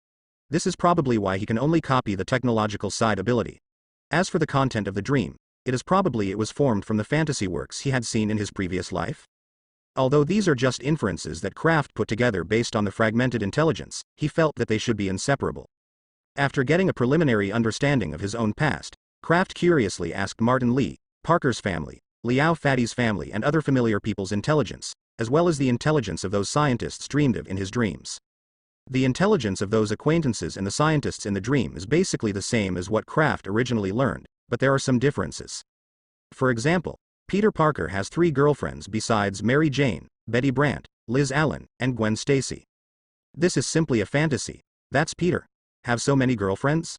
This is probably why he can only copy the technological side ability. As for the content of the dream, it is probably it was formed from the fantasy works he had seen in his previous life. Although these are just inferences that Kraft put together based on the fragmented intelligence, he felt that they should be inseparable. After getting a preliminary understanding of his own past, Kraft curiously asked Martin Lee, Parker's family, Liao Fatty's family and other familiar people's intelligence, as well as the intelligence of those scientists dreamed of in his dreams. The intelligence of those acquaintances and the scientists in the dream is basically the same as what Kraft originally learned, but there are some differences. For example, Peter Parker has 3 girlfriends besides Mary Jane, Betty Brant, Liz Allen, and Gwen Stacy. This is simply a fantasy. That's Peter. Have so many girlfriends?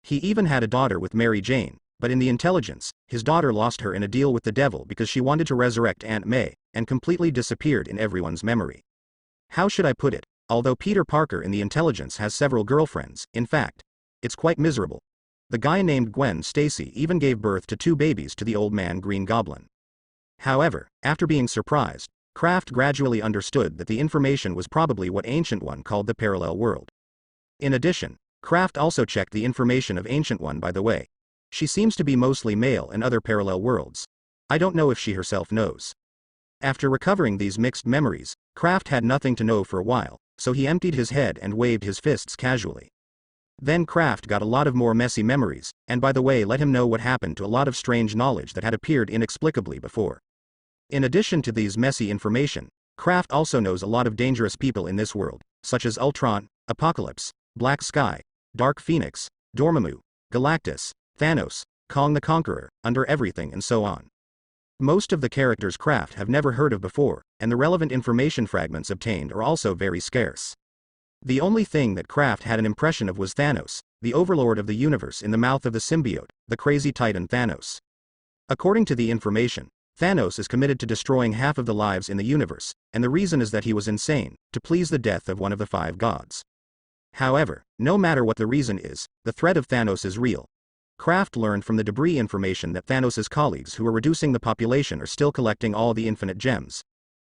He even had a daughter with Mary Jane, but in the intelligence, his daughter lost her in a deal with the devil because she wanted to resurrect Aunt May, and completely disappeared in everyone's memory. How should I put it? Although Peter Parker in the intelligence has several girlfriends, in fact, it's quite miserable. The guy named Gwen Stacy even gave birth to 2 babies to the old man Green Goblin. However, after being surprised, Kraft gradually understood that the information was probably what Ancient One called the parallel world. In addition, Kraft also checked the information of Ancient One by the way. She seems to be mostly male in other parallel worlds. I don't know if she herself knows. After recovering these mixed memories, Kraft had nothing to know for a while, so he emptied his head and waved his fists casually. Then Kraft got a lot of more messy memories, and by the way let him know what happened to a lot of strange knowledge that had appeared inexplicably before. In addition to these messy information, Kraft also knows a lot of dangerous people in this world, such as Ultron, Apocalypse, Black Sky, Dark Phoenix, Dormammu, Galactus, Thanos, Kong the Conqueror, Under Everything and so on. Most of the characters Kraft have never heard of before, and the relevant information fragments obtained are also very scarce. The only thing that Kraft had an impression of was Thanos, the overlord of the universe in the mouth of the symbiote, the crazy titan Thanos. According to the information, Thanos is committed to destroying half of the lives in the universe, and the reason is that he was insane, to please the death of one of the 5 gods. However, no matter what the reason is, the threat of Thanos is real. Kraft learned from the debris information that Thanos' colleagues who are reducing the population are still collecting all the infinite gems.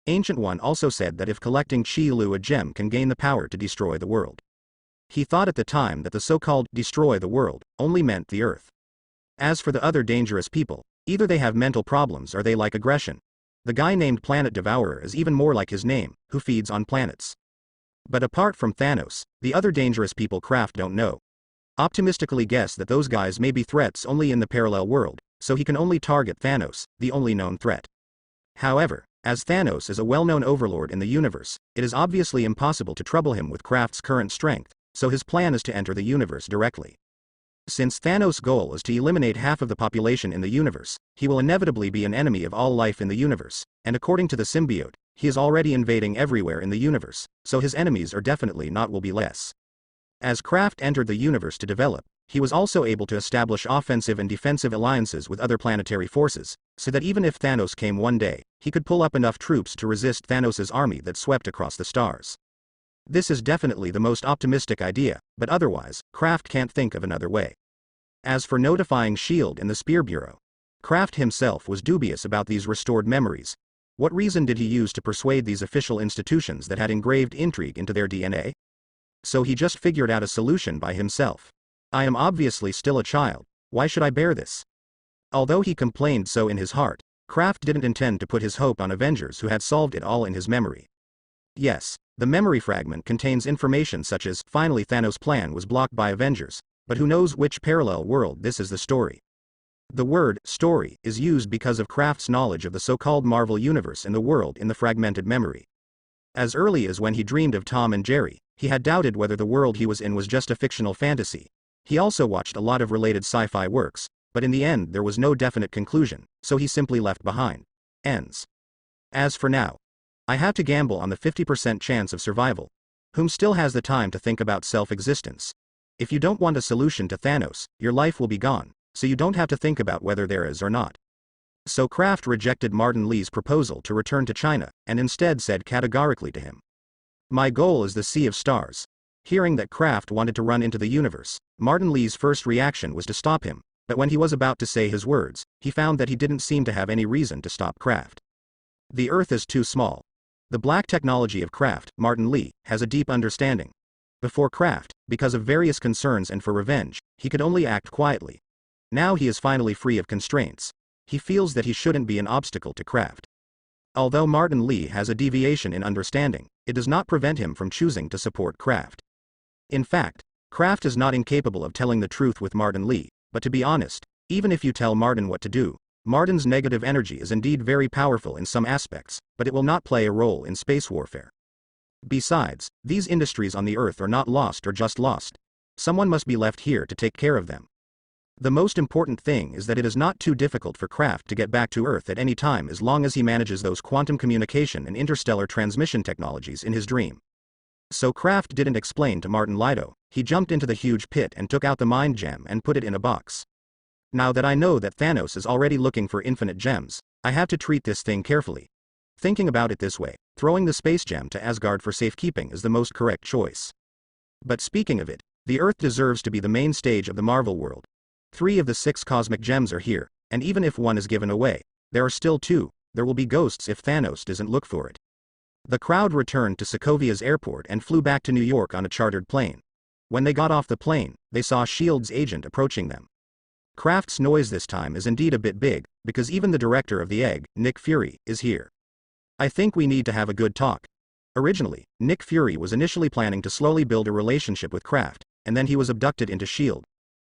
Ancient One also said that if collecting S.H.I.E.L.D a gem can gain the power to destroy the world. He thought at the time that the so-called destroy the world only meant the Earth. As for the other dangerous people, either they have mental problems or they like aggression. The guy named Planet Devourer is even more like his name, who feeds on planets. But apart from Thanos, the other dangerous people Kraft don't know. Optimistically guess that those guys may be threats only in the parallel world, so he can only target Thanos, the only known threat. However, as Thanos is a well-known overlord in the universe, it is obviously impossible to trouble him with Kraft's current strength, so his plan is to enter the universe directly. Since Thanos' goal is to eliminate half of the population in the universe, he will inevitably be an enemy of all life in the universe, and according to the symbiote, he is already invading everywhere in the universe, so his enemies are definitely not will be less. As Kraft entered the universe to develop, he was also able to establish offensive and defensive alliances with other planetary forces, so that even if Thanos came one day, he could pull up enough troops to resist Thanos' army that swept across the stars. This is definitely the most optimistic idea, but otherwise, Kraft can't think of another way. As for notifying S.H.I.E.L.D and the Spear Bureau, Kraft himself was dubious about these restored memories. What reason did he use to persuade these official institutions that had engraved intrigue into their DNA? So he just figured out a solution by himself. I am obviously still a child, why should I bear this? Although he complained so in his heart, Kraft didn't intend to put his hope on Avengers who had solved it all in his memory. Yes, the memory fragment contains information such as, finally Thanos' plan was blocked by Avengers, but who knows which parallel world this is the story. The word, story, is used because of Kraft's knowledge of the so-called Marvel Universe and the world in the fragmented memory. As early as when he dreamed of Tom and Jerry, he had doubted whether the world he was in was just a fictional fantasy. He also watched a lot of related sci-fi works, but in the end there was no definite conclusion, so he simply left behind. Ends. As for now, I have to gamble on the 50% chance of survival. Whom still has the time to think about self-existence? If you don't want a solution to Thanos, your life will be gone, so you don't have to think about whether there is or not. So Kraft rejected Martin Li's proposal to return to China, and instead said categorically to him, "My goal is the Sea of Stars." Hearing that Kraft wanted to run into the universe, Martin Li's first reaction was to stop him, but when he was about to say his words, he found that he didn't seem to have any reason to stop Kraft. The Earth is too small. The black technology of Kraft, Martin Li, has a deep understanding. Before Kraft, because of various concerns and for revenge, he could only act quietly. Now he is finally free of constraints. He feels that he shouldn't be an obstacle to Kraft. Although Martin Li has a deviation in understanding, it does not prevent him from choosing to support Kraft. In fact, Kraft is not incapable of telling the truth with Martin Li, but to be honest, even if you tell Martin what to do, Martin's negative energy is indeed very powerful in some aspects, but it will not play a role in space warfare. Besides, these industries on the Earth are not lost or just lost. Someone must be left here to take care of them. The most important thing is that it is not too difficult for Kraft to get back to Earth at any time as long as he manages those quantum communication and interstellar transmission technologies in his dream. So Kraft didn't explain to Martin Lido, he jumped into the huge pit and took out the mind gem and put it in a box. Now that I know that Thanos is already looking for infinite gems, I have to treat this thing carefully. Thinking about it this way, throwing the space gem to Asgard for safekeeping is the most correct choice. But speaking of it, the Earth deserves to be the main stage of the Marvel world. 3 of the 6 cosmic gems are here, and even if one is given away, there are still 2, there will be ghosts if Thanos doesn't look for it. The crowd returned to Sokovia's airport and flew back to New York on a chartered plane. When they got off the plane, they saw S.H.I.E.L.D's agent approaching them. Kraft's noise this time is indeed a bit big, because even the director of the Egg, Nick Fury, is here. I think we need to have a good talk. Originally, Nick Fury was initially planning to slowly build a relationship with Kraft, and then he was abducted into S.H.I.E.L.D.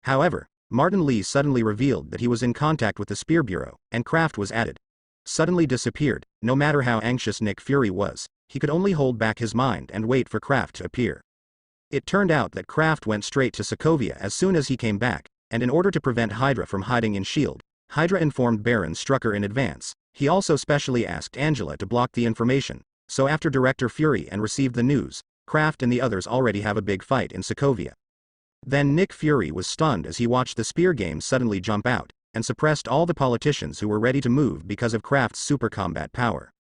However, Martin Li suddenly revealed that he was in contact with the Spear Bureau, and Kraft was added. Suddenly disappeared. No matter how anxious Nick Fury was, he could only hold back his mind and wait for Kraft to appear. It turned out that Kraft went straight to Sokovia as soon as he came back, and in order to prevent Hydra from hiding in S.H.I.E.L.D., Hydra informed Baron Strucker in advance. He also specially asked Angela to block the information, so after Director Fury and received the news, Kraft and the others already have a big fight in Sokovia. Then Nick Fury was stunned as he watched the spear game suddenly jump out. and suppressed all the politicians who were ready to move because of Kraft's super combat power.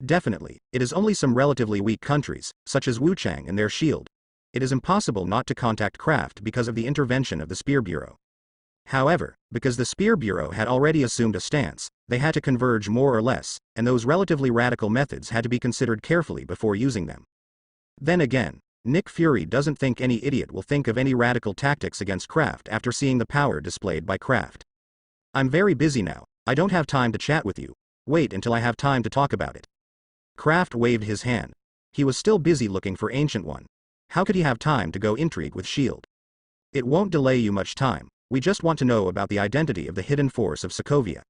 Definitely, it is only some relatively weak countries, such as Wuchang and their S.H.I.E.L.D. It is impossible not to contact Kraft because of the intervention of the Spear Bureau. However, because the Spear Bureau had already assumed a stance, they had to converge more or less, and those relatively radical methods had to be considered carefully before using them. Then again, Nick Fury doesn't think any idiot will think of any radical tactics against Kraft after seeing the power displayed by Kraft. I'm very busy now, I don't have time to chat with you. Wait until I have time to talk about it. Kraft waved his hand. He was still busy looking for Ancient One. How could he have time to go intrigue with S.H.I.E.L.D? It won't delay you much time, we just want to know about the identity of the hidden force of Sokovia.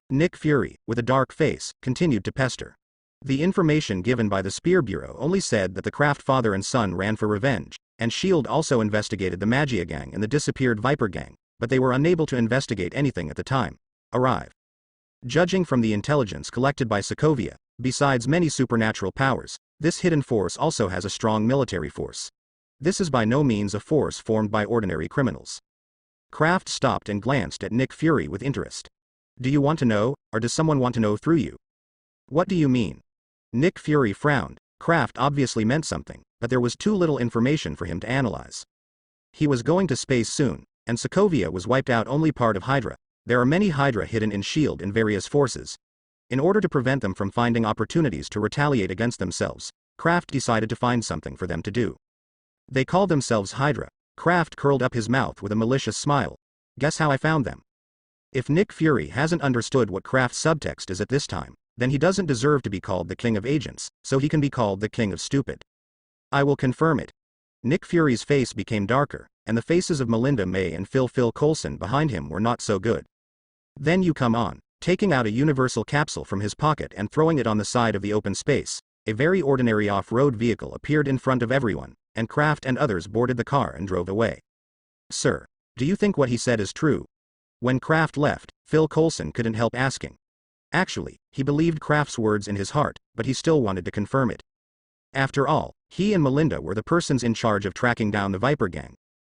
Nick Fury, with a dark face, continued to pester. The information given by the Spear Bureau only said that the Kraft father and son ran for revenge, and S.H.I.E.L.D. also investigated the Magia Gang and the disappeared Viper Gang, but they were unable to investigate anything at the time. Arrive. Judging from the intelligence collected by Sokovia, besides many supernatural powers, this hidden force also has a strong military force. This is by no means a force formed by ordinary criminals. Kraft stopped and glanced at Nick Fury with interest. Do you want to know, or does someone want to know through you? What do you mean? Nick Fury frowned. Kraft obviously meant something, but there was too little information for him to analyze. He was going to space soon, and Sokovia was wiped out only part of Hydra. There are many Hydra hidden in S.H.I.E.L.D. in various forces. In order to prevent them from finding opportunities to retaliate against themselves, Kraft decided to find something for them to do. They call themselves Hydra. Kraft curled up his mouth with a malicious smile. Guess how I found them? If Nick Fury hasn't understood what Kraft's subtext is at this time, then he doesn't deserve to be called the King of Agents, so he can be called the King of Stupid. I will confirm it. Nick Fury's face became darker, and the faces of Melinda May and Phil Coulson behind him were not so good. Then you come on. Taking out a universal capsule from his pocket and throwing it on the side of the open space, a very ordinary off-road vehicle appeared in front of everyone, and Kraft and others boarded the car and drove away. Sir, do you think what he said is true? When Kraft left, Phil Coulson couldn't help asking. Actually, he believed Kraft's words in his heart, but he still wanted to confirm it. After all, he and Melinda were the persons in charge of tracking down the Viper Gang.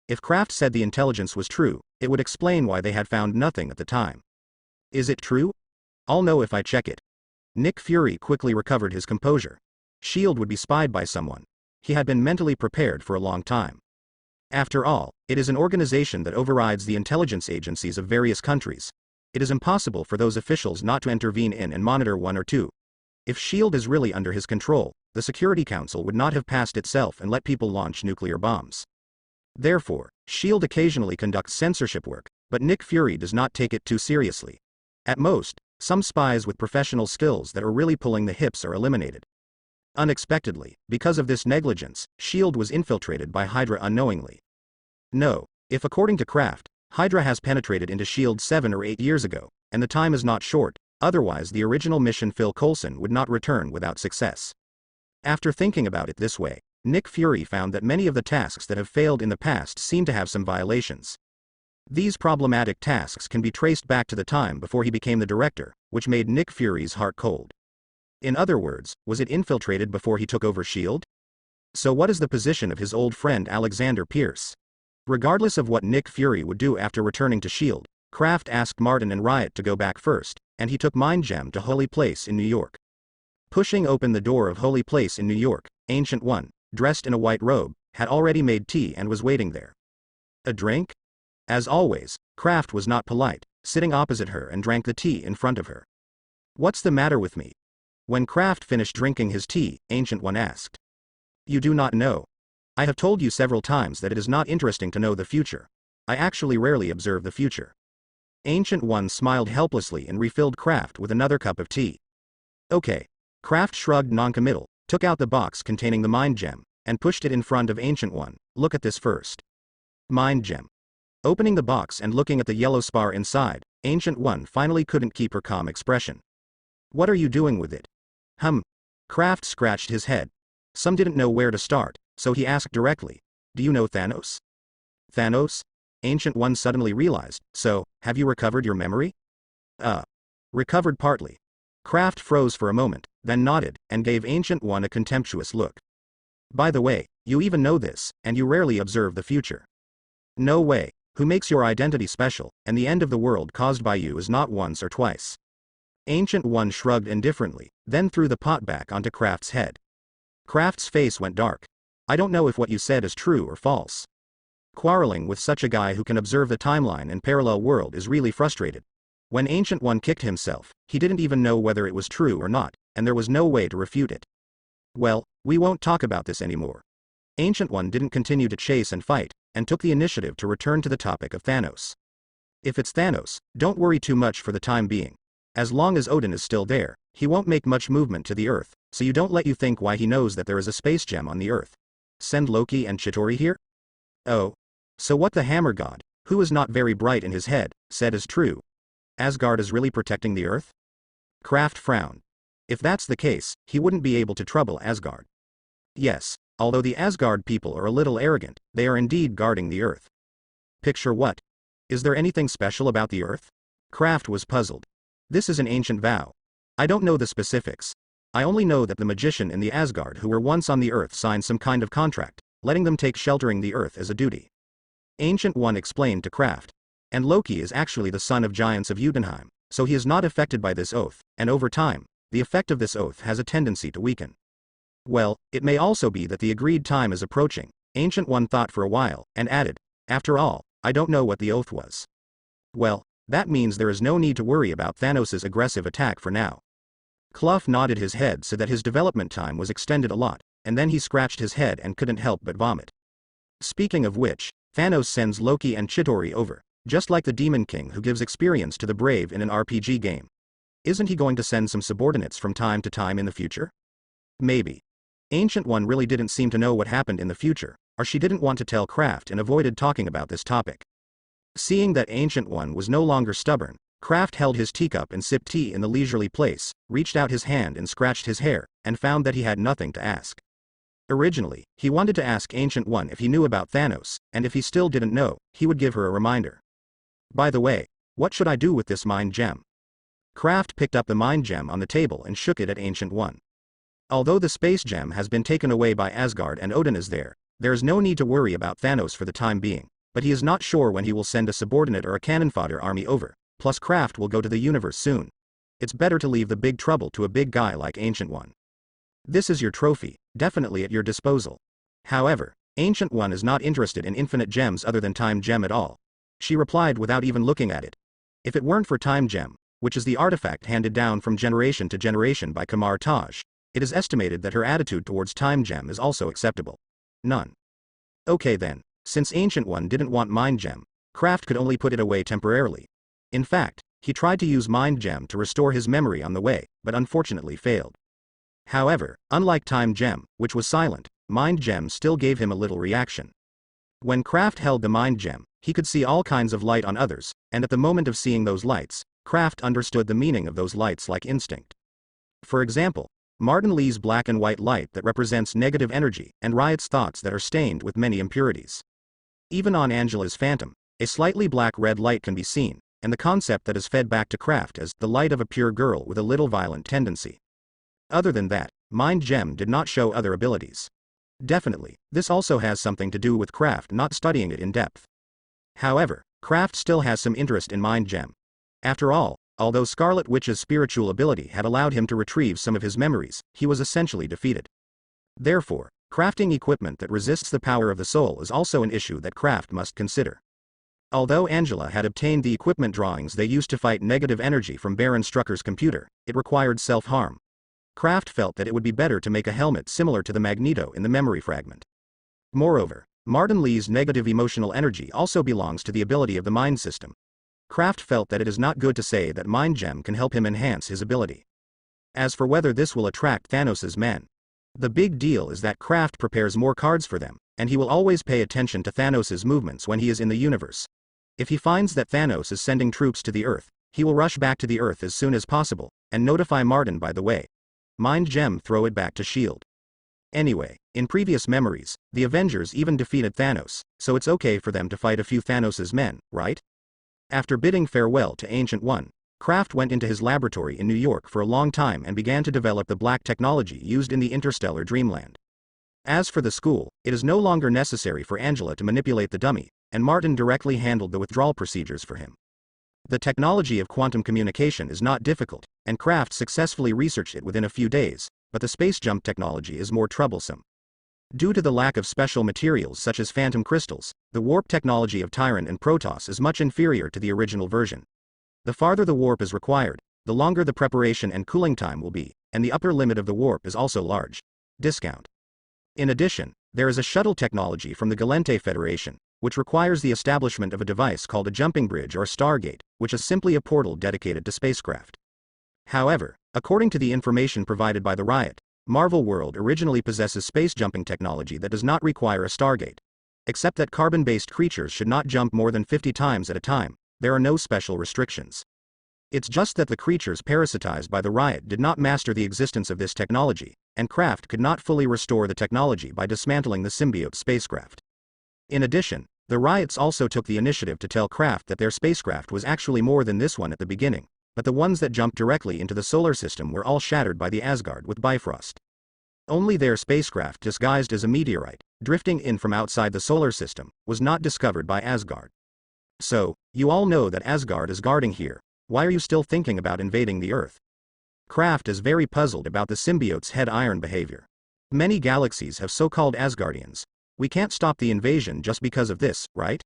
If Kraft said the intelligence was true, it would explain why they had found nothing at the time. Is it true? I'll know if I check it. Nick Fury quickly recovered his composure. S.H.I.E.L.D. would be spied by someone. He had been mentally prepared for a long time. After all, it is an organization that overrides the intelligence agencies of various countries. It is impossible for those officials not to intervene in and monitor one or two. If S.H.I.E.L.D. is really under his control, the Security Council would not have passed itself and let people launch nuclear bombs. Therefore, S.H.I.E.L.D. occasionally conducts censorship work, but Nick Fury does not take it too seriously. At most, some spies with professional skills that are really pulling the hips are eliminated. Unexpectedly, because of this negligence, S.H.I.E.L.D. was infiltrated by Hydra unknowingly. No, if according to Kraft, Hydra has penetrated into S.H.I.E.L.D. 7 or 8 years ago, and the time is not short, otherwise the original mission Phil Coulson would not return without success. After thinking about it this way, Nick Fury found that many of the tasks that have failed in the past seem to have some violations. These problematic tasks can be traced back to the time before he became the director, which made Nick Fury's heart cold. In other words, was it infiltrated before he took over S.H.I.E.L.D.? So what is the position of his old friend Alexander Pierce? Regardless of what Nick Fury would do after returning to S.H.I.E.L.D., Kraft asked Martin and Riot to go back first, and he took Mind Gem to Holy Place in New York. Pushing open the door of Holy Place in New York, Ancient One, dressed in a white robe, had already made tea and was waiting there. A drink? As always, Kraft was not polite, sitting opposite her and drank the tea in front of her. What's the matter with me? When Kraft finished drinking his tea, Ancient One asked. You do not know. I have told you several times that it is not interesting to know the future. I actually rarely observe the future. Ancient One smiled helplessly and refilled Kraft with another cup of tea. Okay. Kraft shrugged noncommittal, took out the box containing the Mind Gem, and pushed it in front of Ancient One. Look at this first. Mind Gem. Opening the box and looking at the yellow spar inside, Ancient One finally couldn't keep her calm expression. What are you doing with it? Kraft scratched his head. Some didn't know where to start, so he asked directly. Do you know Thanos? Thanos? Ancient One suddenly realized. So, have you recovered your memory? Recovered partly. Kraft froze for a moment, then nodded, and gave Ancient One a contemptuous look. By the way, you even know this, and you rarely observe the future. No way. Who makes your identity special, and the end of the world caused by you is not once or twice. Ancient One shrugged indifferently, then threw the pot back onto Kraft's head. Kraft's face went dark. I don't know if what you said is true or false. Quarreling with such a guy who can observe the timeline and parallel world is really frustrated. When Ancient One kicked himself, he didn't even know whether it was true or not, and there was no way to refute it. Well, we won't talk about this anymore. Ancient One didn't continue to chase and fight, and took the initiative to return to the topic of Thanos. If it's Thanos, don't worry too much for the time being. As long as Odin is still there, he won't make much movement to the Earth, so you don't let you think why he knows that there is a space gem on the Earth. Send Loki and Chitauri here? Oh. So what the Hammer God, who is not very bright in his head, said is true. Asgard is really protecting the Earth? Kraft frowned. If that's the case, he wouldn't be able to trouble Asgard. Yes, although the Asgard people are a little arrogant, they are indeed guarding the Earth. Picture what? Is there anything special about the Earth? Kraft was puzzled. This is an ancient vow. I don't know the specifics. I only know that the magician in the Asgard who were once on the Earth signed some kind of contract, letting them take sheltering the Earth as a duty. Ancient One explained to Kraft. And Loki is actually the son of giants of Jotunheim, so he is not affected by this oath, and over time, the effect of this oath has a tendency to weaken. Well, it may also be that the agreed time is approaching. Ancient One thought for a while, and added, after all, I don't know what the oath was. Well, that means there is no need to worry about Thanos' aggressive attack for now. Clough nodded his head so that his development time was extended a lot, and then he scratched his head and couldn't help but vomit. Speaking of which, Thanos sends Loki and Chitauri over, just like the Demon King who gives experience to the brave in an RPG game. Isn't he going to send some subordinates from time to time in the future? Maybe. Ancient One really didn't seem to know what happened in the future, or she didn't want to tell Kraft and avoided talking about this topic. Seeing that Ancient One was no longer stubborn, Kraft held his teacup and sipped tea in the leisurely place, reached out his hand and scratched his hair, and found that he had nothing to ask. Originally, he wanted to ask Ancient One if he knew about Thanos, and if he still didn't know, he would give her a reminder. By the way, what should I do with this mind gem? Kraft picked up the mind gem on the table and shook it at Ancient One. Although the space gem has been taken away by Asgard and Odin is there is no need to worry about Thanos for the time being, but he is not sure when he will send a subordinate or a cannon fodder army over, plus Kraft will go to the universe soon. It's better to leave the big trouble to a big guy like Ancient One. This is your trophy, definitely at your disposal. However, Ancient One is not interested in infinite gems other than Time Gem at all. She replied without even looking at it. If it weren't for Time Gem, which is the artifact handed down from generation to generation by Kamar Taj, it is estimated that her attitude towards Time Gem is also acceptable. None. Okay then, since Ancient One didn't want Mind Gem, Kraft could only put it away temporarily. In fact, he tried to use Mind Gem to restore his memory on the way, but unfortunately failed. However, unlike Time Gem, which was silent, Mind Gem still gave him a little reaction. When Kraft held the Mind Gem, he could see all kinds of light on others, and at the moment of seeing those lights, Kraft understood the meaning of those lights like instinct. For example, Martin Lee's black and white light that represents negative energy, and Riot's thoughts that are stained with many impurities. Even on Angela's phantom, a slightly black-red light can be seen, and the concept that is fed back to Kraft as the light of a pure girl with a little violent tendency. Other than that, Mind Gem did not show other abilities. Definitely, this also has something to do with Kraft not studying it in depth. However, Kraft still has some interest in Mind Gem. After all, although Scarlet Witch's spiritual ability had allowed him to retrieve some of his memories, he was essentially defeated. Therefore, crafting equipment that resists the power of the soul is also an issue that Kraft must consider. Although Angela had obtained the equipment drawings they used to fight negative energy from Baron Strucker's computer, it required self-harm. Kraft felt that it would be better to make a helmet similar to the Magneto in the memory fragment. Moreover, Martin Lee's negative emotional energy also belongs to the ability of the mind system. Kraft felt that it is not good to say that Mind Gem can help him enhance his ability. As for whether this will attract Thanos' men, the big deal is that Kraft prepares more cards for them, and he will always pay attention to Thanos' movements when he is in the universe. If he finds that Thanos is sending troops to the Earth, he will rush back to the Earth as soon as possible, and notify Martin by the way. Mind Gem throw it back to S.H.I.E.L.D. Anyway, in previous memories, the Avengers even defeated Thanos, so it's okay for them to fight a few Thanos' men, right? After bidding farewell to Ancient One, Kraft went into his laboratory in New York for a long time and began to develop the black technology used in the interstellar dreamland. As for the school, it is no longer necessary for Angela to manipulate the dummy, and Martin directly handled the withdrawal procedures for him. The technology of quantum communication is not difficult, and Kraft successfully researched it within a few days, but the space jump technology is more troublesome. Due to the lack of special materials such as phantom crystals, the warp technology of Tyron and Protoss is much inferior to the original version. The farther the warp is required, the longer the preparation and cooling time will be, and the upper limit of the warp is also large. Discount. In addition, there is a shuttle technology from the Gallente Federation, which requires the establishment of a device called a jumping bridge or stargate, which is simply a portal dedicated to spacecraft. However, according to the information provided by the Riot, Marvel World originally possesses space jumping technology that does not require a stargate. Except that carbon-based creatures should not jump more than 50 times at a time, there are no special restrictions. It's just that the creatures parasitized by the Riot did not master the existence of this technology, and Kraft could not fully restore the technology by dismantling the symbiote spacecraft. In addition, the Riots also took the initiative to tell Kraft that their spacecraft was actually more than this one at the beginning, but the ones that jumped directly into the solar system were all shattered by the Asgard with Bifrost. Only their spacecraft, disguised as a meteorite, drifting in from outside the solar system, was not discovered by Asgard. So, you all know that Asgard is guarding here. Why are you still thinking about invading the Earth? Kraft is very puzzled about the symbiote's head iron behavior. Many galaxies have so-called Asgardians. We can't stop the invasion just because of this, right?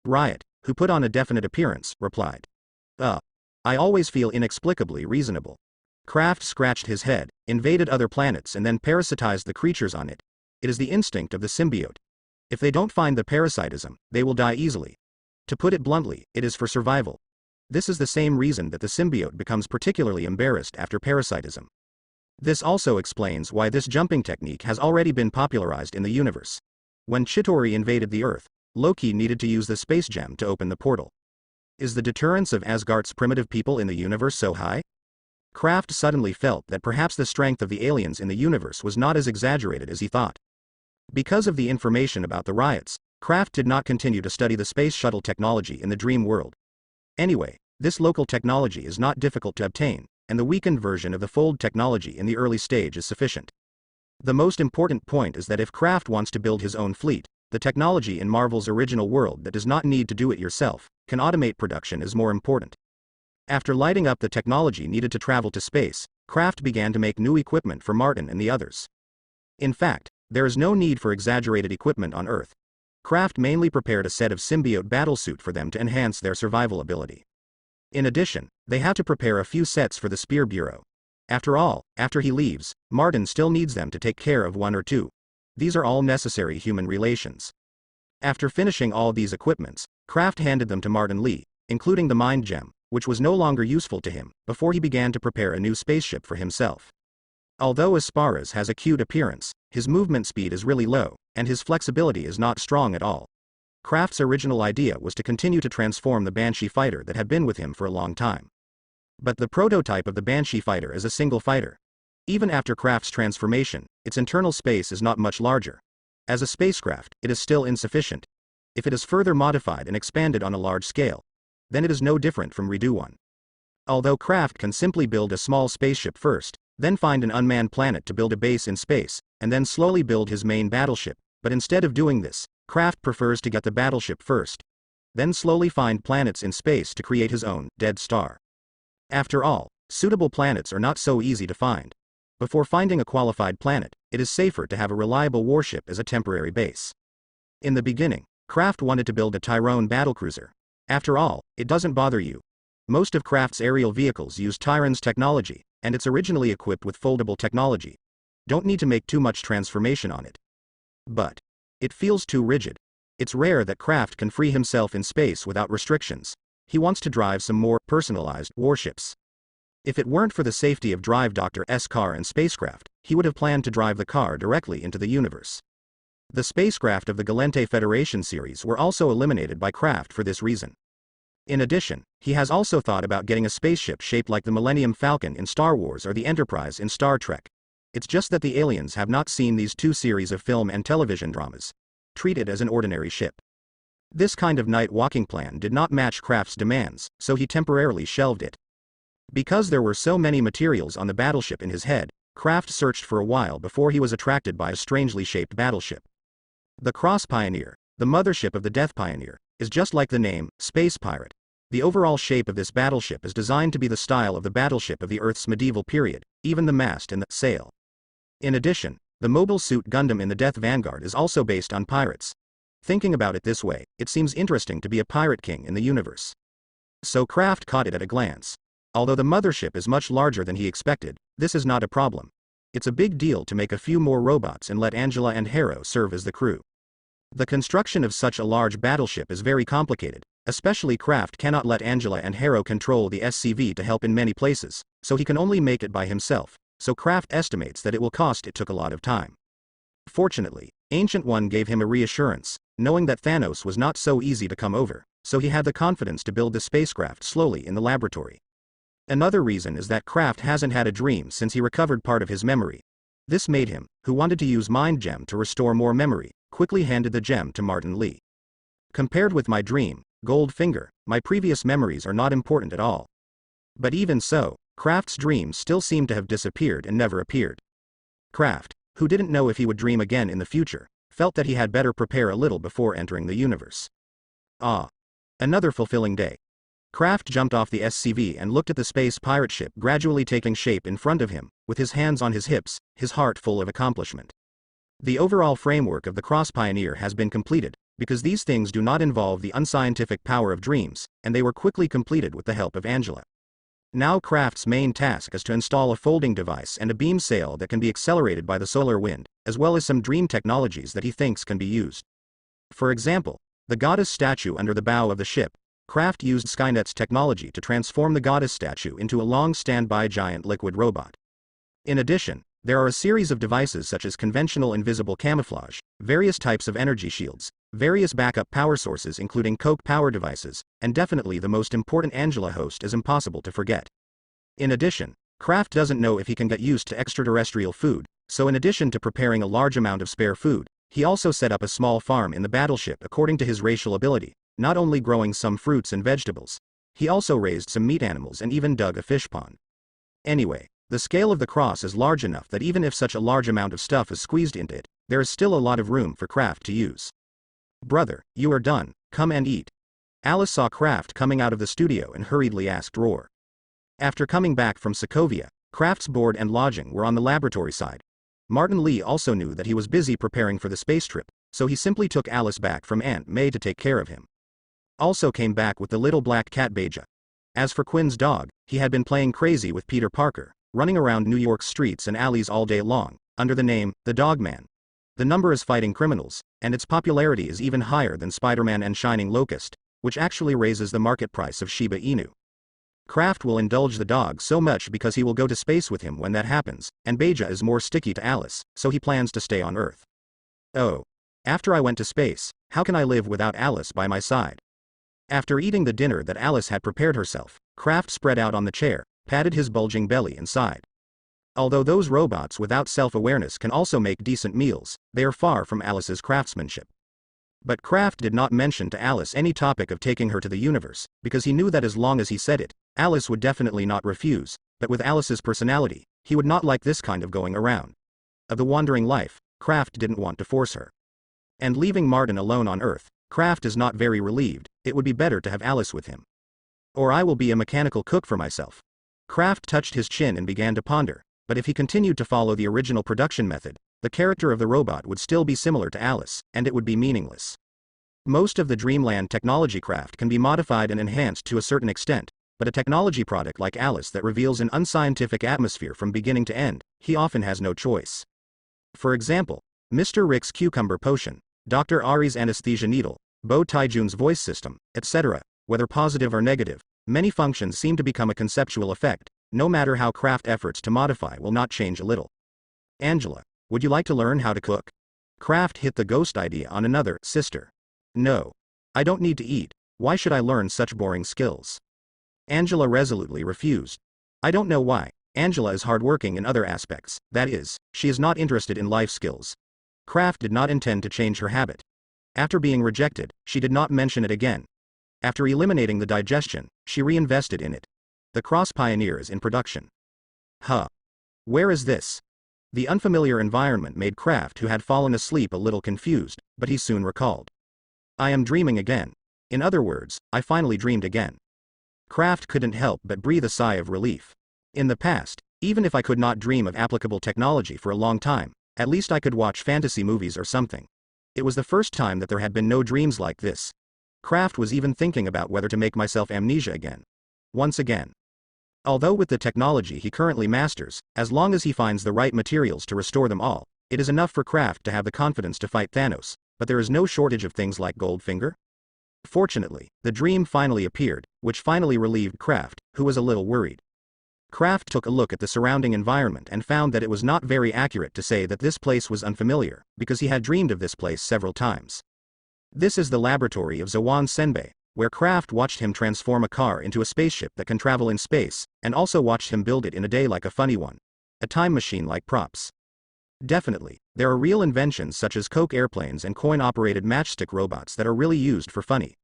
Riot, who put on a definite appearance, replied. I always feel inexplicably reasonable. Kraft scratched his head, invaded other planets and then parasitized the creatures on it. It is the instinct of the symbiote. If they don't find the parasitism, they will die easily. To put it bluntly, it is for survival. This is the same reason that the symbiote becomes particularly embarrassed after parasitism. This also explains why this jumping technique has already been popularized in the universe. When Chitauri invaded the Earth, Loki needed to use the space gem to open the portal. Is the deterrence of Asgard's primitive people in the universe so high? Kraft suddenly felt that perhaps the strength of the aliens in the universe was not as exaggerated as he thought. Because of the information about the Riots, Kraft did not continue to study the space shuttle technology in the dream world. Anyway, this local technology is not difficult to obtain, and the weakened version of the fold technology in the early stage is sufficient. The most important point is that if Kraft wants to build his own fleet, the technology in Marvel's original world that does not need to do it yourself, can automate production is more important. After lighting up the technology needed to travel to space, Kraft began to make new equipment for Martin and the others. In fact, there is no need for exaggerated equipment on Earth. Kraft mainly prepared a set of symbiote battlesuit for them to enhance their survival ability. In addition, they have to prepare a few sets for the Spear Bureau. After all, after he leaves, Martin still needs them to take care of one or two. These are all necessary human relations. After finishing all these equipments, Kraft handed them to Martin Lee, including the Mind Gem, which was no longer useful to him, before he began to prepare a new spaceship for himself. Although Asparas has a cute appearance, his movement speed is really low, and his flexibility is not strong at all. Kraft's original idea was to continue to transform the Banshee fighter that had been with him for a long time. But the prototype of the Banshee fighter is a single fighter. Even after Kraft's transformation, its internal space is not much larger. As a spacecraft, it is still insufficient. If it is further modified and expanded on a large scale, then it is no different from Redo 1. Although Kraft can simply build a small spaceship first, then find an unmanned planet to build a base in space, and then slowly build his main battleship, but instead of doing this, Kraft prefers to get the battleship first, then slowly find planets in space to create his own dead star. After all, suitable planets are not so easy to find. Before finding a qualified planet, it is safer to have a reliable warship as a temporary base. In the beginning, Kraft wanted to build a Tyrone battlecruiser. After all, it doesn't bother you. Most of Kraft's aerial vehicles use Tyron's technology, and it's originally equipped with foldable technology. Don't need to make too much transformation on it. But it feels too rigid. It's rare that Kraft can free himself in space without restrictions. He wants to drive some more personalized warships. If it weren't for the safety of Drive Dr. S. car and spacecraft, he would have planned to drive the car directly into the universe. The spacecraft of the Gallente Federation series were also eliminated by Kraft for this reason. In addition, he has also thought about getting a spaceship shaped like the Millennium Falcon in Star Wars or the Enterprise in Star Trek. It's just that the aliens have not seen these two series of film and television dramas. Treat it as an ordinary ship. This kind of night walking plan did not match Kraft's demands, so he temporarily shelved it. Because there were so many materials on the battleship in his head, Kraft searched for a while before he was attracted by a strangely shaped battleship. The Cross Pioneer, The mothership of the Death Pioneer is just like the name, Space Pirate. The overall shape of this battleship is designed to be the style of the battleship of the Earth's medieval period, even the mast and the sail. In addition, the Mobile Suit Gundam in the Death Vanguard is also based on pirates. Thinking about it this way, it seems interesting to be a pirate king in the universe. So Kraft caught it at a glance. Although the mothership is much larger than he expected, this is not a problem. It's a big deal to make a few more robots and let Angela and Harrow serve as the crew. The construction of such a large battleship is very complicated, especially Kraft cannot let Angela and Harrow control the SCV to help in many places, so he can only make it by himself, so Kraft estimates that it took a lot of time. Fortunately, Ancient One gave him a reassurance, knowing that Thanos was not so easy to come over, so he had the confidence to build the spacecraft slowly in the laboratory. Another reason is that Kraft hasn't had a dream since he recovered part of his memory. This made him, who wanted to use Mind Gem to restore more memory, quickly handed the gem to Martin Lee. Compared with my dream, Goldfinger, my previous memories are not important at all. But even so, Kraft's dreams still seem to have disappeared and never appeared. Kraft, who didn't know if he would dream again in the future, felt that he had better prepare a little before entering the universe. Another fulfilling day. Kraft jumped off the SCV and looked at the space pirate ship gradually taking shape in front of him, with his hands on his hips, his heart full of accomplishment. The overall framework of the Cross Pioneer has been completed, because these things do not involve the unscientific power of dreams, and they were quickly completed with the help of Angela. Now Kraft's main task is to install a folding device and a beam sail that can be accelerated by the solar wind, as well as some dream technologies that he thinks can be used. For example, the goddess statue under the bow of the ship. Kraft used Skynet's technology to transform the goddess statue into a long standby giant liquid robot. In addition, there are a series of devices such as conventional invisible camouflage, various types of energy shields, various backup power sources including coke power devices, and definitely the most important Angela host is impossible to forget. In addition, Kraft doesn't know if he can get used to extraterrestrial food, so in addition to preparing a large amount of spare food, he also set up a small farm in the battleship according to his racial ability, not only growing some fruits and vegetables. He also raised some meat animals and even dug a fish pond. Anyway, the scale of the cross is large enough that even if such a large amount of stuff is squeezed into it, there is still a lot of room for Kraft to use. "Brother, you are done, come and eat." Alice saw Kraft coming out of the studio and hurriedly asked Roar. After coming back from Sokovia, Kraft's board and lodging were on the laboratory side. Martin Lee also knew that he was busy preparing for the space trip, so he simply took Alice back from Aunt May to take care of him. Also came back with the little black cat Beja. As for Quinn's dog, he had been playing crazy with Peter Parker, running around New York's streets and alleys all day long, under the name, the Dogman. The number is fighting criminals, and its popularity is even higher than Spider-Man and Shining Locust, which actually raises the market price of Shiba Inu. Kraft will indulge the dog so much because he will go to space with him when that happens, and Beja is more sticky to Alice, so he plans to stay on Earth. "Oh. After I went to space, how can I live without Alice by my side?" After eating the dinner that Alice had prepared herself, Kraft spread out on the chair, patted his bulging belly and sighed. Although those robots without self-awareness can also make decent meals, they are far from Alice's craftsmanship. But Kraft did not mention to Alice any topic of taking her to the universe, because he knew that as long as he said it, Alice would definitely not refuse, but with Alice's personality, he would not like this kind of going around. Of the wandering life, Kraft didn't want to force her. And leaving Martin alone on Earth, Kraft is not very relieved. It would be better to have Alice with him. "Or I will be a mechanical cook for myself." Kraft touched his chin and began to ponder, but if he continued to follow the original production method, the character of the robot would still be similar to Alice, and it would be meaningless. Most of the Dreamland technology craft can be modified and enhanced to a certain extent, but a technology product like Alice that reveals an unscientific atmosphere from beginning to end, he often has no choice. For example, Mr. Rick's cucumber potion, Dr. Ari's anesthesia needle, Bo Taijun's voice system, etc., whether positive or negative, many functions seem to become a conceptual effect, no matter how Kraft efforts to modify will not change a little. "Angela, would you like to learn how to cook?" Kraft hit the ghost idea on another sister. "No. I don't need to eat, why should I learn such boring skills?" Angela resolutely refused. "I don't know why. Angela is hardworking in other aspects, that is, she is not interested in life skills." Kraft did not intend to change her habit. After being rejected, she did not mention it again. After eliminating the digestion, she reinvested in it. The Cross Pioneer is in production. Where is this? The unfamiliar environment made Kraft, who had fallen asleep, a little confused, but he soon recalled. I am dreaming again. In other words, I finally dreamed again. Kraft couldn't help but breathe a sigh of relief. In the past, even if I could not dream of applicable technology for a long time, at least I could watch fantasy movies or something. It was the first time that there had been no dreams like this. Kraft was even thinking about whether to make myself amnesia again. Once again. Although with the technology he currently masters, as long as he finds the right materials to restore them all, it is enough for Kraft to have the confidence to fight Thanos, but there is no shortage of things like Goldfinger. Fortunately, the dream finally appeared, which finally relieved Kraft, who was a little worried. Kraft took a look at the surrounding environment and found that it was not very accurate to say that this place was unfamiliar, because he had dreamed of this place several times. This is the laboratory of Zawan Senbei, where Kraft watched him transform a car into a spaceship that can travel in space, and also watched him build it in a day like a funny one. A time machine like props. Definitely, there are real inventions such as Coke airplanes and coin-operated matchstick robots that are really used for funny.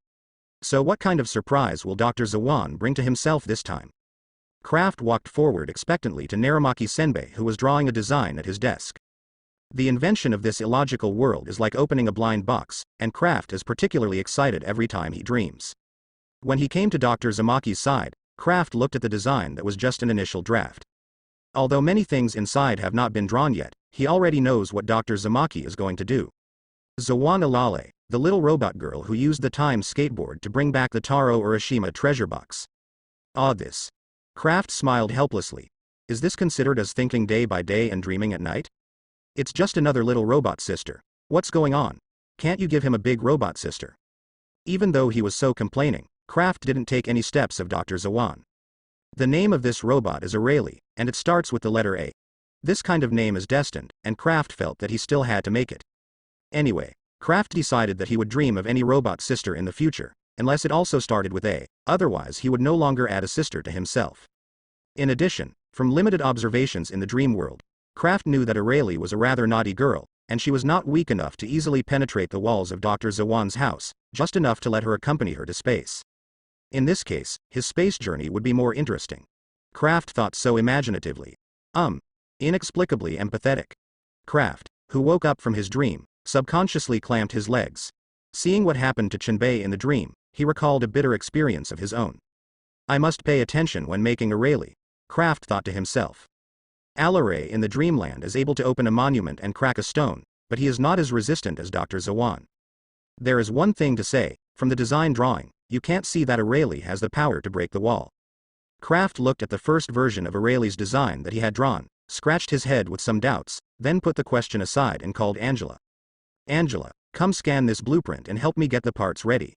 So what kind of surprise will Dr. Zawan bring to himself this time? Kraft walked forward expectantly to Naramaki Senbei, who was drawing a design at his desk. The invention of this illogical world is like opening a blind box, and Kraft is particularly excited every time he dreams. When he came to Dr. Zamaki's side, Kraft looked at the design that was just an initial draft. Although many things inside have not been drawn yet, he already knows what Dr. Zamaki is going to do. Zawan Alale, the little robot girl who used the time skateboard to bring back the Taro Urashima treasure box. This. Kraft smiled helplessly. Is this considered as thinking day by day and dreaming at night? It's just another little robot sister. What's going on? Can't you give him a big robot sister? Even though he was so complaining, Kraft didn't take any steps of Dr. Zawan. The name of this robot is Aeli, and it starts with the letter A. This kind of name is destined, and Kraft felt that he still had to make it. Anyway, Kraft decided that he would dream of any robot sister in the future, unless it also started with A, otherwise he would no longer add a sister to himself. In addition, from limited observations in the dream world, Kraft knew that Aeli was a rather naughty girl, and she was not weak enough to easily penetrate the walls of Dr. Zawan's house, just enough to let her accompany her to space. In this case, his space journey would be more interesting. Kraft thought so imaginatively. Inexplicably empathetic. Kraft, who woke up from his dream, subconsciously clamped his legs. Seeing what happened to Chinbei in the dream, he recalled a bitter experience of his own. I must pay attention when making Aeli, Kraft thought to himself. Alare in the dreamland is able to open a monument and crack a stone, but he is not as resistant as Dr. Zawan. There is one thing to say, from the design drawing, you can't see that Aeli has the power to break the wall. Kraft looked at the first version of Aeli's design that he had drawn, scratched his head with some doubts, then put the question aside and called Angela. Angela, come scan this blueprint and help me get the parts ready.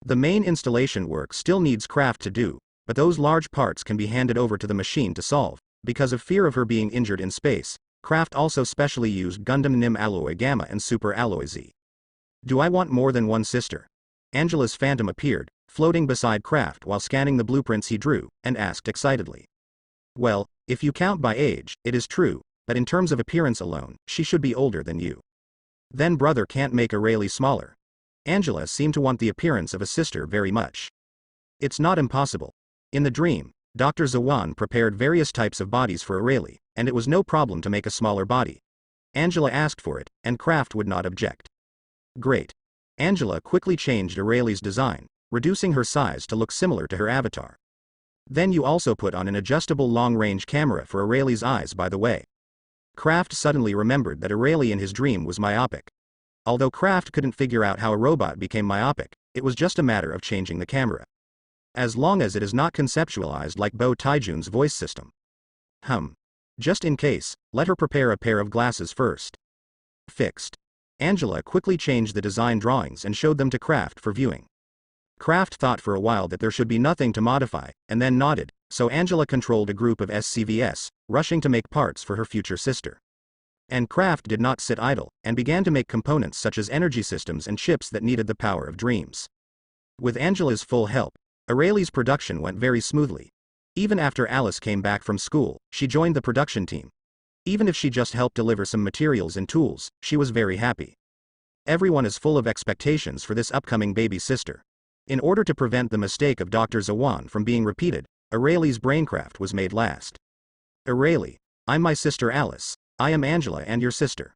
The main installation work still needs Kraft to do, but those large parts can be handed over to the machine to solve. Because of fear of her being injured in space, Kraft also specially used Gundam Nim Alloy Gamma and Super Alloy Z. Do I want more than one sister? Angela's phantom appeared, floating beside Kraft while scanning the blueprints he drew, and asked excitedly. Well, if you count by age, it is true, but in terms of appearance alone, she should be older than you. Then brother can't make Aeli smaller. Angela seemed to want the appearance of a sister very much. It's not impossible. In the dream, Dr. Zawan prepared various types of bodies for Aeli, and it was no problem to make a smaller body. Angela asked for it, and Kraft would not object. Great. Angela quickly changed Aeli's design, reducing her size to look similar to her avatar. Then you also put on an adjustable long-range camera for Aeli's eyes, by the way. Kraft suddenly remembered that Aeli in his dream was myopic. Although Kraft couldn't figure out how a robot became myopic, it was just a matter of changing the camera. As long as it is not conceptualized like Bo Taijun's voice system. Just in case, let her prepare a pair of glasses first. Fixed. Angela quickly changed the design drawings and showed them to Kraft for viewing. Kraft thought for a while that there should be nothing to modify, and then nodded, so Angela controlled a group of SCVs, rushing to make parts for her future sister. And Kraft did not sit idle, and began to make components such as energy systems and chips that needed the power of dreams. With Angela's full help, Aeli's production went very smoothly. Even after Alice came back from school, she joined the production team. Even if she just helped deliver some materials and tools, she was very happy. Everyone is full of expectations for this upcoming baby sister. In order to prevent the mistake of Dr. Zawan from being repeated, Aeli's braincraft was made last. Aeli, I'm my sister Alice. I am Angela and your sister.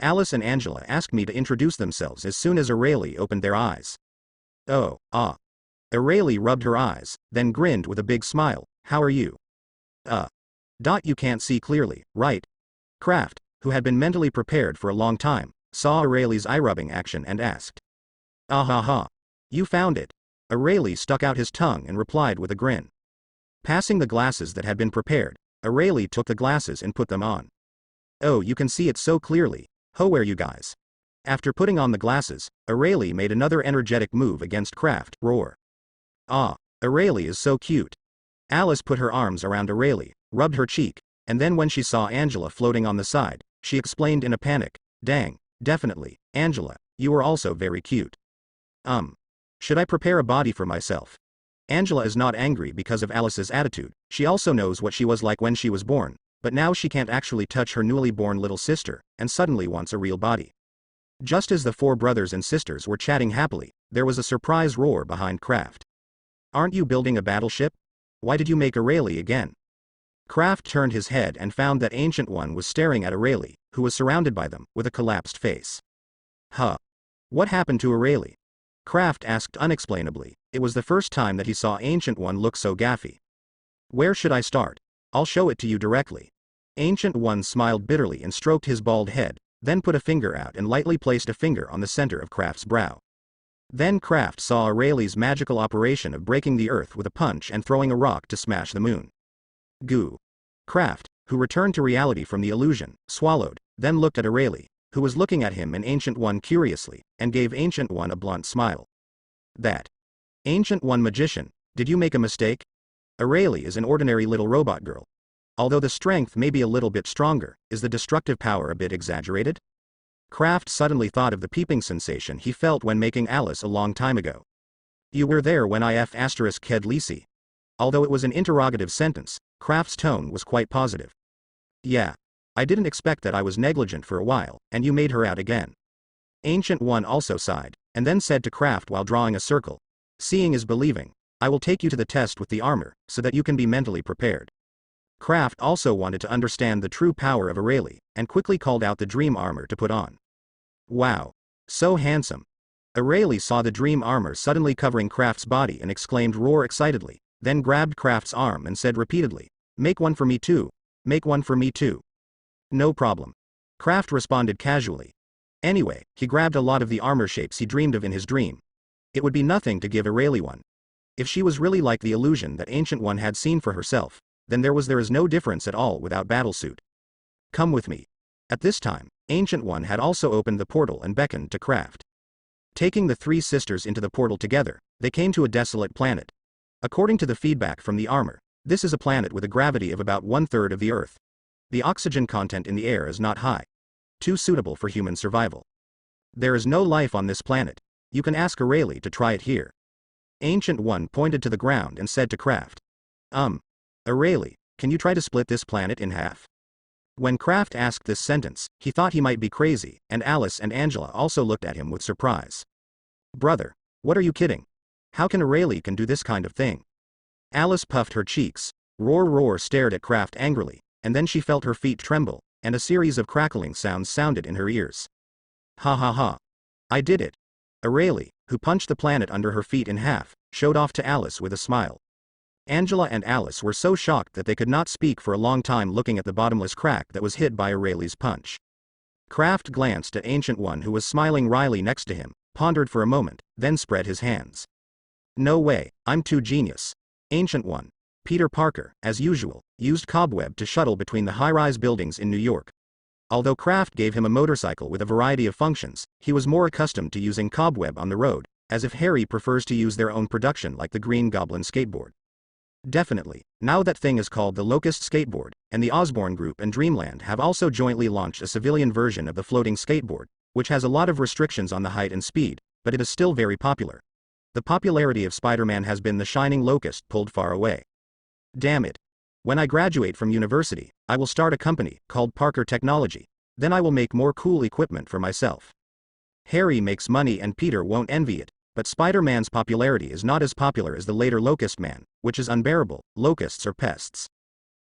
Alice and Angela asked me to introduce themselves as soon as Aeli opened their eyes. Oh, ah. Aeli rubbed her eyes, then grinned with a big smile. How are you? You can't see clearly, right? Kraft, who had been mentally prepared for a long time, saw Aeli's eye-rubbing action and asked. Ah ha ha. You found it. Aeli stuck out his tongue and replied with a grin. Passing the glasses that had been prepared, Aeli took the glasses and put them on. Oh, you can see it so clearly. Ho, where you guys? After putting on the glasses, Aeli made another energetic move against Kraft. Roar. Ah, Aeli is so cute. Alice put her arms around Aeli, rubbed her cheek, and then when she saw Angela floating on the side, she explained in a panic. Dang, definitely, Angela, you are also very cute. Should I prepare a body for myself? Angela is not angry because of Alice's attitude. She also knows what she was like when she was born, but now she can't actually touch her newly born little sister, and suddenly wants a real body. Just as the four brothers and sisters were chatting happily, there was a surprise roar behind Kraft. Aren't you building a battleship? Why did you make Aeli again? Kraft turned his head and found that Ancient One was staring at Aeli, who was surrounded by them, with a collapsed face. Huh. What happened to Aeli? Kraft asked unexplainably. It was the first time that he saw Ancient One look so gaffy. Where should I start? I'll show it to you directly. Ancient One smiled bitterly and stroked his bald head, then put a finger out and lightly placed a finger on the center of Kraft's brow. Then Kraft saw Aeli's magical operation of breaking the earth with a punch and throwing a rock to smash the moon. Goo. Kraft, who returned to reality from the illusion, swallowed, then looked at Aeli, who was looking at him and Ancient One curiously, and gave Ancient One a blunt smile. That. Ancient One magician, did you make a mistake? Aeli is an ordinary little robot girl. Although the strength may be a little bit stronger, is the destructive power a bit exaggerated? Kraft suddenly thought of the peeping sensation he felt when making Alice a long time ago. You were there when I **ked Lisi. Although it was an interrogative sentence, Kraft's tone was quite positive. Yeah. I didn't expect that. I was negligent for a while, and you made her out again. Ancient One also sighed, and then said to Kraft while drawing a circle. Seeing is believing. I will take you to the test with the armor, so that you can be mentally prepared. Kraft also wanted to understand the true power of Aeli, and quickly called out the dream armor to put on. Wow. So handsome. Aeli saw the dream armor suddenly covering Kraft's body and exclaimed roar excitedly, then grabbed Kraft's arm and said repeatedly, make one for me too. Make one for me too. No problem. Kraft responded casually. Anyway, he grabbed a lot of the armor shapes he dreamed of in his dream. It would be nothing to give Aeli one. If she was really like the illusion that Ancient One had seen for herself, then there is no difference at all without battlesuit. Come with me. At this time, Ancient One had also opened the portal and beckoned to Kraft. Taking the three sisters into the portal together, they came to a desolate planet. According to the feedback from the armor, this is a planet with a gravity of about 1/3 of the Earth. The oxygen content in the air is not high. Too suitable for human survival. There is no life on this planet. You can ask Aeli to try it here. Ancient One pointed to the ground and said to Kraft. Aeli, can you try to split this planet in half? When Kraft asked this sentence, he thought he might be crazy, and Alice and Angela also looked at him with surprise. Brother, what are you kidding? How can Aeli can do this kind of thing? Alice puffed her cheeks. Roar stared at Kraft angrily, and then she felt her feet tremble, and a series of crackling sounds sounded in her ears. Ha ha ha. I did it. Aeli, who punched the planet under her feet in half, showed off to Alice with a smile. Angela and Alice were so shocked that they could not speak for a long time, looking at the bottomless crack that was hit by Aeli's punch. Kraft glanced at Ancient One, who was smiling wryly next to him, pondered for a moment, then spread his hands. No way, I'm too genius. Ancient One, Peter Parker, as usual, used cobweb to shuttle between the high-rise buildings in New York. Although Kraft gave him a motorcycle with a variety of functions, he was more accustomed to using cobweb on the road, as if Harry prefers to use their own production like the Green Goblin skateboard. Definitely, now that thing is called the Locust Skateboard, and the Osborne Group and Dreamland have also jointly launched a civilian version of the floating skateboard, which has a lot of restrictions on the height and speed, but it is still very popular. The popularity of Spider-Man has been the shining locust pulled far away. Damn it. When I graduate from university, I will start a company called Parker Technology, then I will make more cool equipment for myself. Harry makes money and Peter won't envy it. But Spider-Man's popularity is not as popular as the later Locust Man, which is unbearable. Locusts are pests.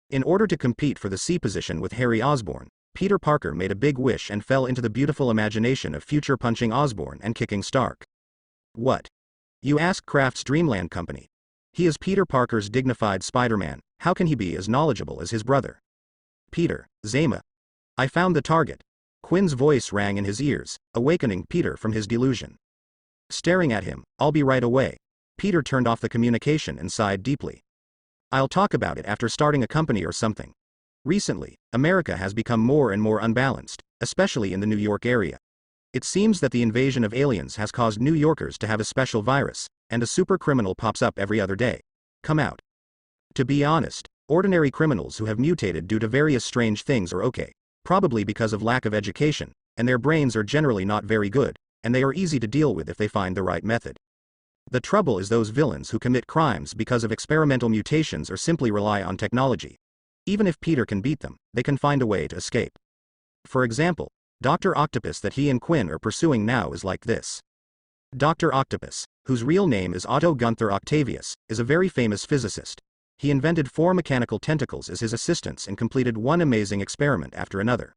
In order to compete for the C position with Harry Osborn, Peter Parker made a big wish and fell into the beautiful imagination of future punching Osborn and kicking Stark. What? You ask? Kraft's Dreamland Company. He is Peter Parker's dignified Spider-Man, how can he be as knowledgeable as his brother? Peter, Zema. I found the target. Quinn's voice rang in his ears, awakening Peter from his delusion. Staring at him, I'll be right away. Peter turned off the communication and sighed deeply. I'll talk about it after starting a company or something. Recently, America has become more and more unbalanced, especially in the New York area. It seems that the invasion of aliens has caused New Yorkers to have a special virus, and a super criminal pops up every other day. Come out. To be honest, ordinary criminals who have mutated due to various strange things are okay, probably because of lack of education, and their brains are generally not very good, and they are easy to deal with if they find the right method. The trouble is those villains who commit crimes because of experimental mutations or simply rely on technology. Even if Peter can beat them, they can find a way to escape. For example, Dr. Octopus that he and Quinn are pursuing now is like this. Dr. Octopus, whose real name is Otto Gunther Octavius, is a very famous physicist. He invented 4 mechanical tentacles as his assistants and completed one amazing experiment after another.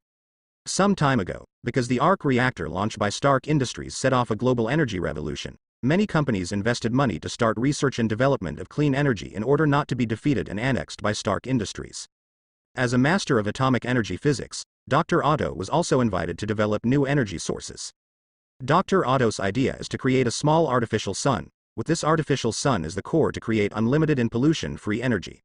Some time ago, because the arc reactor launched by Stark Industries set off a global energy revolution, many companies invested money to start research and development of clean energy in order not to be defeated and annexed by Stark Industries. As a master of atomic energy physics, Dr. Otto was also invited to develop new energy sources. Dr. Otto's idea is to create a small artificial sun, with this artificial sun as the core to create unlimited and pollution-free energy.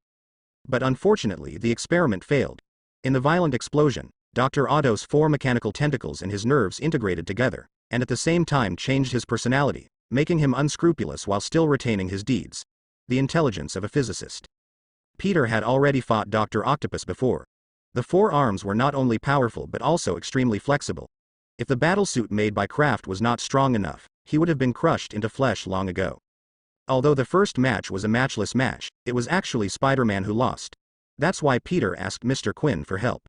But unfortunately the experiment failed. In the violent explosion, Dr. Otto's 4 mechanical tentacles and his nerves integrated together, and at the same time changed his personality, making him unscrupulous while still retaining his deeds. The intelligence of a physicist. Peter had already fought Dr. Octopus before. The 4 arms were not only powerful but also extremely flexible. If the battlesuit made by Kraft was not strong enough, he would have been crushed into flesh long ago. Although the first match was a matchless match, it was actually Spider-Man who lost. That's why Peter asked Mr. Quinn for help.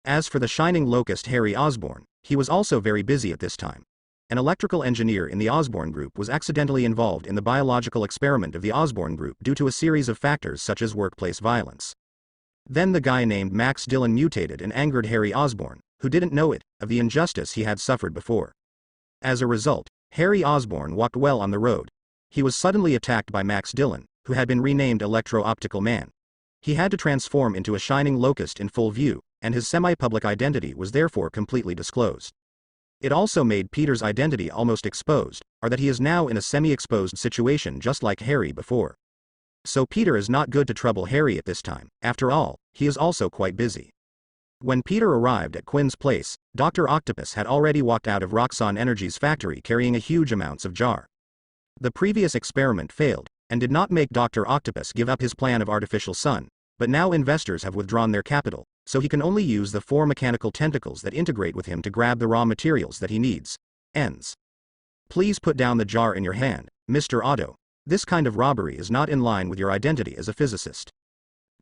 As for the shining locust Harry Osborn, he was also very busy at this time. An electrical engineer in the Osborn Group was accidentally involved in the biological experiment of the Osborn Group due to a series of factors such as workplace violence. Then the guy named Max Dillon mutated and angered Harry Osborn, who didn't know it, of the injustice he had suffered before. As a result, Harry Osborn walked well on the road. He was suddenly attacked by Max Dillon, who had been renamed Electro-Optical Man. He had to transform into a shining locust in full view, and his semi-public identity was therefore completely disclosed. It also made Peter's identity almost exposed, or that he is now in a semi-exposed situation just like Harry before. So Peter is not good to trouble Harry at this time. After all, he is also quite busy. When Peter arrived at Quinn's place, Dr. Octopus had already walked out of Roxxon Energy's factory carrying a huge amounts of jar. The previous experiment failed, and did not make Dr. Octopus give up his plan of artificial sun, but now investors have withdrawn their capital, so he can only use the 4 mechanical tentacles that integrate with him to grab the raw materials that he needs. Ends. Please put down the jar in your hand, Mr. Otto. This kind of robbery is not in line with your identity as a physicist.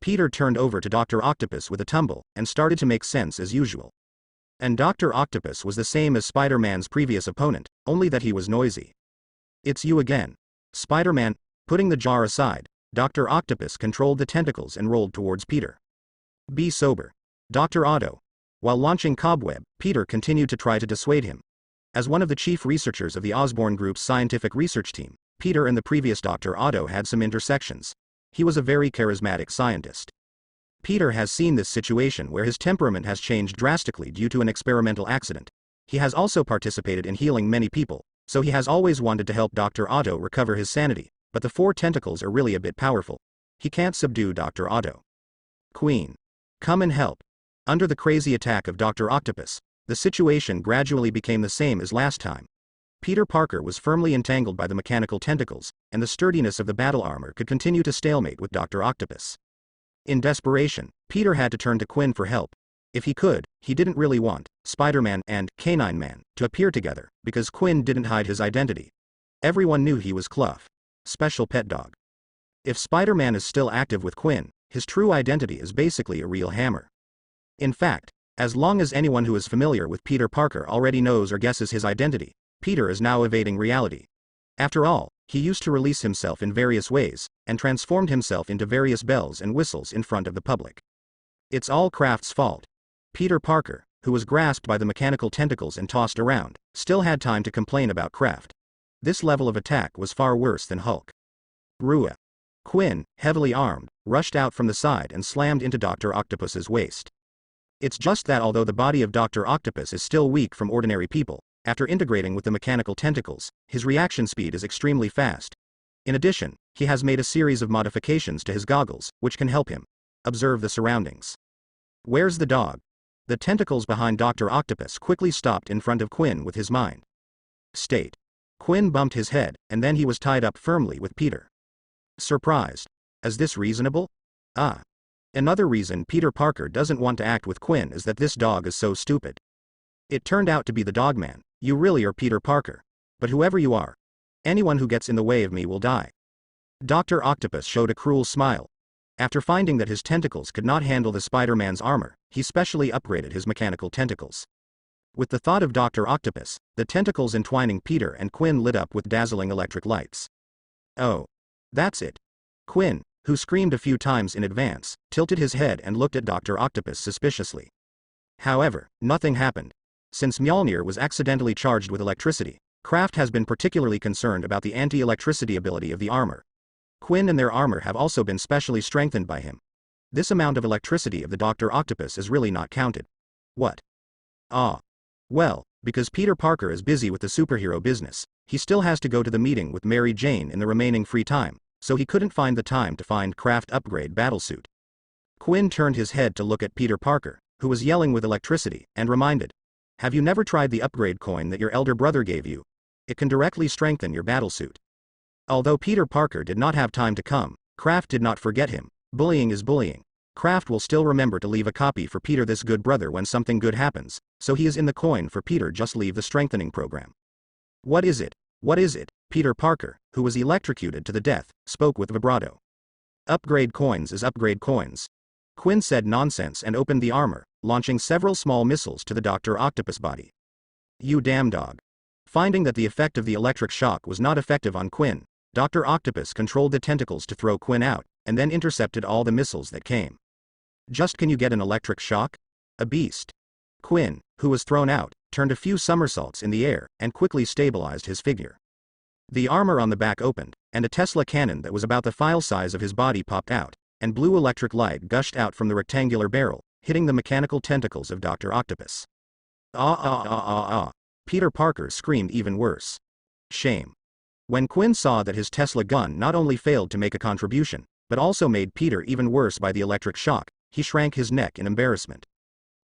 Peter turned over to Dr. Octopus with a tumble, and started to make sense as usual. And Dr. Octopus was the same as Spider-Man's previous opponent, only that he was noisy. It's you again. Spider-Man. Putting the jar aside, Dr. Octopus controlled the tentacles and rolled towards Peter. Be sober. Dr. Otto. While launching Cobweb, Peter continued to try to dissuade him. As one of the chief researchers of the Osborn Group's scientific research team, Peter and the previous Dr. Otto had some intersections. He was a very charismatic scientist. Peter has seen this situation where his temperament has changed drastically due to an experimental accident. He has also participated in healing many people, so he has always wanted to help Dr. Otto recover his sanity, but the 4 tentacles are really a bit powerful. He can't subdue Dr. Otto. Queen. Come and help. Under the crazy attack of Dr. Octopus, the situation gradually became the same as last time. Peter Parker was firmly entangled by the mechanical tentacles, and the sturdiness of the battle armor could continue to stalemate with Dr. Octopus. In desperation, Peter had to turn to Quinn for help. If he could, he didn't really want Spider-Man and Canine Man to appear together, because Quinn didn't hide his identity. Everyone knew he was Clough, special pet dog. If Spider-Man is still active with Quinn, his true identity is basically a real hammer. In fact, as long as anyone who is familiar with Peter Parker already knows or guesses his identity, Peter is now evading reality. After all, he used to release himself in various ways, and transformed himself into various bells and whistles in front of the public. It's all Kraft's fault. Peter Parker, who was grasped by the mechanical tentacles and tossed around, still had time to complain about Kraft. This level of attack was far worse than Hulk. Rua. Quinn, heavily armed, rushed out from the side and slammed into Dr. Octopus's waist. It's just that although the body of Dr. Octopus is still weak from ordinary people, after integrating with the mechanical tentacles, his reaction speed is extremely fast. In addition, he has made a series of modifications to his goggles, which can help him observe the surroundings. Where's the dog? The tentacles behind Dr. Octopus quickly stopped in front of Quinn with his mind state. Quinn bumped his head, and then he was tied up firmly with Peter. Surprised. Is this reasonable? Ah. Another reason Peter Parker doesn't want to act with Quinn is that this dog is so stupid. It turned out to be the Dogman. You really are Peter Parker. But whoever you are, anyone who gets in the way of me will die. Dr. Octopus showed a cruel smile. After finding that his tentacles could not handle the Spider-Man's armor, he specially upgraded his mechanical tentacles. With the thought of Dr. Octopus, the tentacles entwining Peter and Quinn lit up with dazzling electric lights. Oh. That's it. Quinn, who screamed a few times in advance, tilted his head and looked at Dr. Octopus suspiciously. However, nothing happened. Since Mjolnir was accidentally charged with electricity, Kraft has been particularly concerned about the anti-electricity ability of the armor. Quinn and their armor have also been specially strengthened by him. This amount of electricity of the Dr. Octopus is really not counted. What? Ah. Well, because Peter Parker is busy with the superhero business, he still has to go to the meeting with Mary Jane in the remaining free time, so he couldn't find the time to find Kraft upgrade battlesuit. Quinn turned his head to look at Peter Parker, who was yelling with electricity, and reminded, "Have you never tried the upgrade coin that your elder brother gave you? It can directly strengthen your battlesuit." Although Peter Parker did not have time to come, Kraft did not forget him. Bullying is bullying. Kraft will still remember to leave a copy for Peter, this good brother, when something good happens, so he is in the coin for Peter. Just leave the strengthening program. What is it? What is it? Peter Parker, who was electrocuted to the death, spoke with vibrato. Upgrade coins is upgrade coins. Quinn said nonsense and opened the armor, launching several small missiles to the Dr. Octopus body. You damn dog. Finding that the effect of the electric shock was not effective on Quinn, Dr. Octopus controlled the tentacles to throw Quinn out, and then intercepted all the missiles that came. Just can you get an electric shock? A beast. Quinn, who was thrown out, turned a few somersaults in the air, and quickly stabilized his figure. The armor on the back opened, and a Tesla cannon that was about the file size of his body popped out, and blue electric light gushed out from the rectangular barrel, hitting the mechanical tentacles of Dr. Octopus. Ah ah ah ah ah. Peter Parker screamed even worse. Shame. When Quinn saw that his Tesla gun not only failed to make a contribution, but also made Peter even worse by the electric shock, he shrank his neck in embarrassment.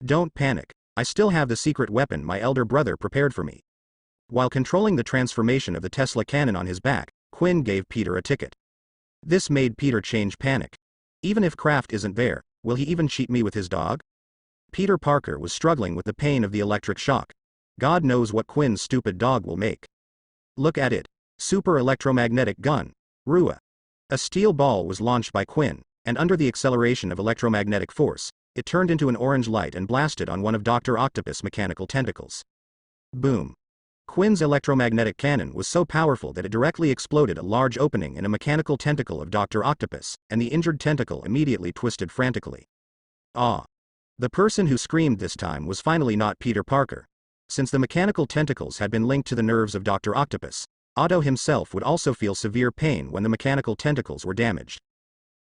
Don't panic. I still have the secret weapon my elder brother prepared for me. While controlling the transformation of the Tesla cannon on his back, Quinn gave Peter a ticket. This made Peter change panic. Even if Kraft isn't there, will he even cheat me with his dog? Peter Parker was struggling with the pain of the electric shock. God knows what Quinn's stupid dog will make. Look at it. Super electromagnetic gun. Rua. A steel ball was launched by Quinn, and under the acceleration of electromagnetic force, it turned into an orange light and blasted on one of Dr. Octopus' mechanical tentacles. Boom. Quinn's electromagnetic cannon was so powerful that it directly exploded a large opening in a mechanical tentacle of Dr. Octopus, and the injured tentacle immediately twisted frantically. Ah. The person who screamed this time was finally not Peter Parker. Since the mechanical tentacles had been linked to the nerves of Dr. Octopus, Otto himself would also feel severe pain when the mechanical tentacles were damaged.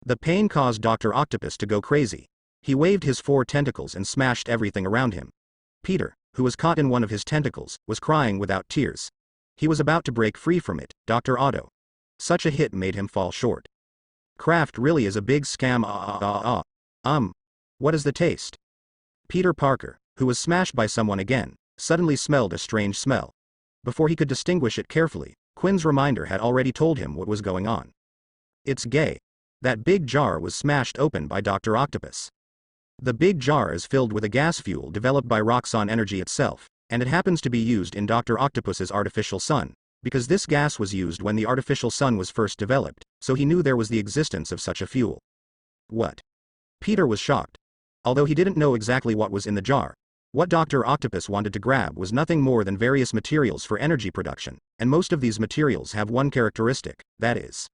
The pain caused Dr. Octopus to go crazy. He waved his 4 tentacles and smashed everything around him. Peter, who was caught in one of his tentacles, was crying without tears. He was about to break free from it. Dr. Otto. Such a hit made him fall short. Kraft really is a big scam. What is the taste? Peter Parker, who was smashed by someone again, suddenly smelled a strange smell. Before he could distinguish it carefully, Quinn's reminder had already told him what was going on. It's gay. That big jar was smashed open by Dr. Octopus. The big jar is filled with a gas fuel developed by Roxxon Energy itself, and it happens to be used in Dr. Octopus's artificial sun, because this gas was used when the artificial sun was first developed, so he knew there was the existence of such a fuel. What? Peter was shocked. Although he didn't know exactly what was in the jar, what Dr. Octopus wanted to grab was nothing more than various materials for energy production, and most of these materials have one characteristic, that is,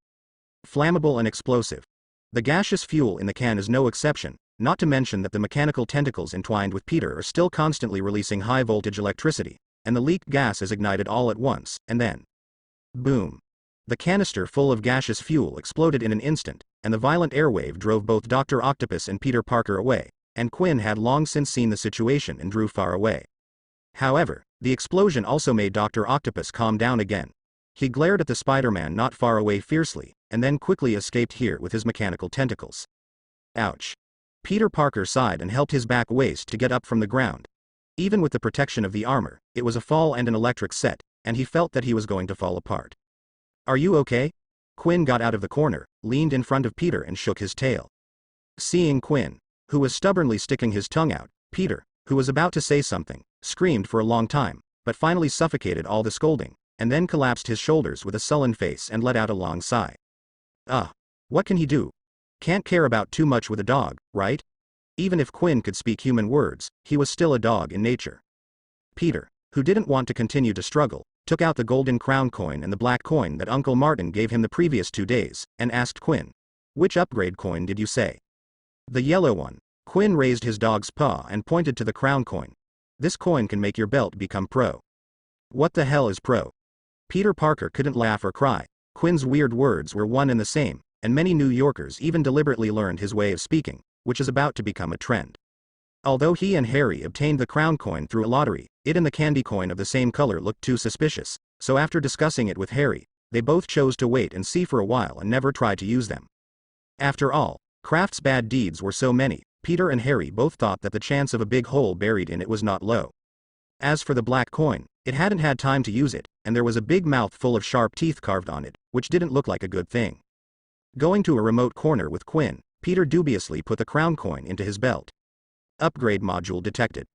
flammable and explosive. The gaseous fuel in the can is no exception. not to mention that the mechanical tentacles entwined with Peter are still constantly releasing high-voltage electricity, and the leaked gas is ignited all at once, and then... boom. The canister full of gaseous fuel exploded in an instant, and the violent airwave drove both Dr. Octopus and Peter Parker away, and Quinn had long since seen the situation and drew far away. However, the explosion also made Dr. Octopus calm down again. He glared at the Spider-Man not far away fiercely, and then quickly escaped here with his mechanical tentacles. Ouch. Peter Parker sighed and helped his back waist to get up from the ground. Even with the protection of the armor, it was a fall and an electric set, and he felt that he was going to fall apart. Are you okay? Quinn got out of the corner, leaned in front of Peter and shook his tail. Seeing Quinn, who was stubbornly sticking his tongue out, Peter, who was about to say something, screamed for a long time, but finally suffocated all the scolding, and then collapsed his shoulders with a sullen face and let out a long sigh. What can he do? Can't care about too much with a dog, right? Even if Quinn could speak human words, he was still a dog in nature. Peter, who didn't want to continue to struggle, took out the golden crown coin and the black coin that Uncle Martin gave him the previous 2 days, and asked Quinn, "Which upgrade coin did you say?" "The yellow one." Quinn raised his dog's paw and pointed to the crown coin. "This coin can make your belt become pro." "What the hell is pro?" Peter Parker couldn't laugh or cry. Quinn's weird words were one and the same, and many New Yorkers even deliberately learned his way of speaking, which is about to become a trend. Although he and Harry obtained the crown coin through a lottery, it and the candy coin of the same color looked too suspicious, so after discussing it with Harry, they both chose to wait and see for a while and never try to use them. After all, Kraft's bad deeds were so many, Peter and Harry both thought that the chance of a big hole buried in it was not low. As for the black coin, it hadn't had time to use it, and there was a big mouth full of sharp teeth carved on it, which didn't look like a good thing. Going to a remote corner with Quinn, Peter dubiously put the crown coin into his belt. Upgrade module detected.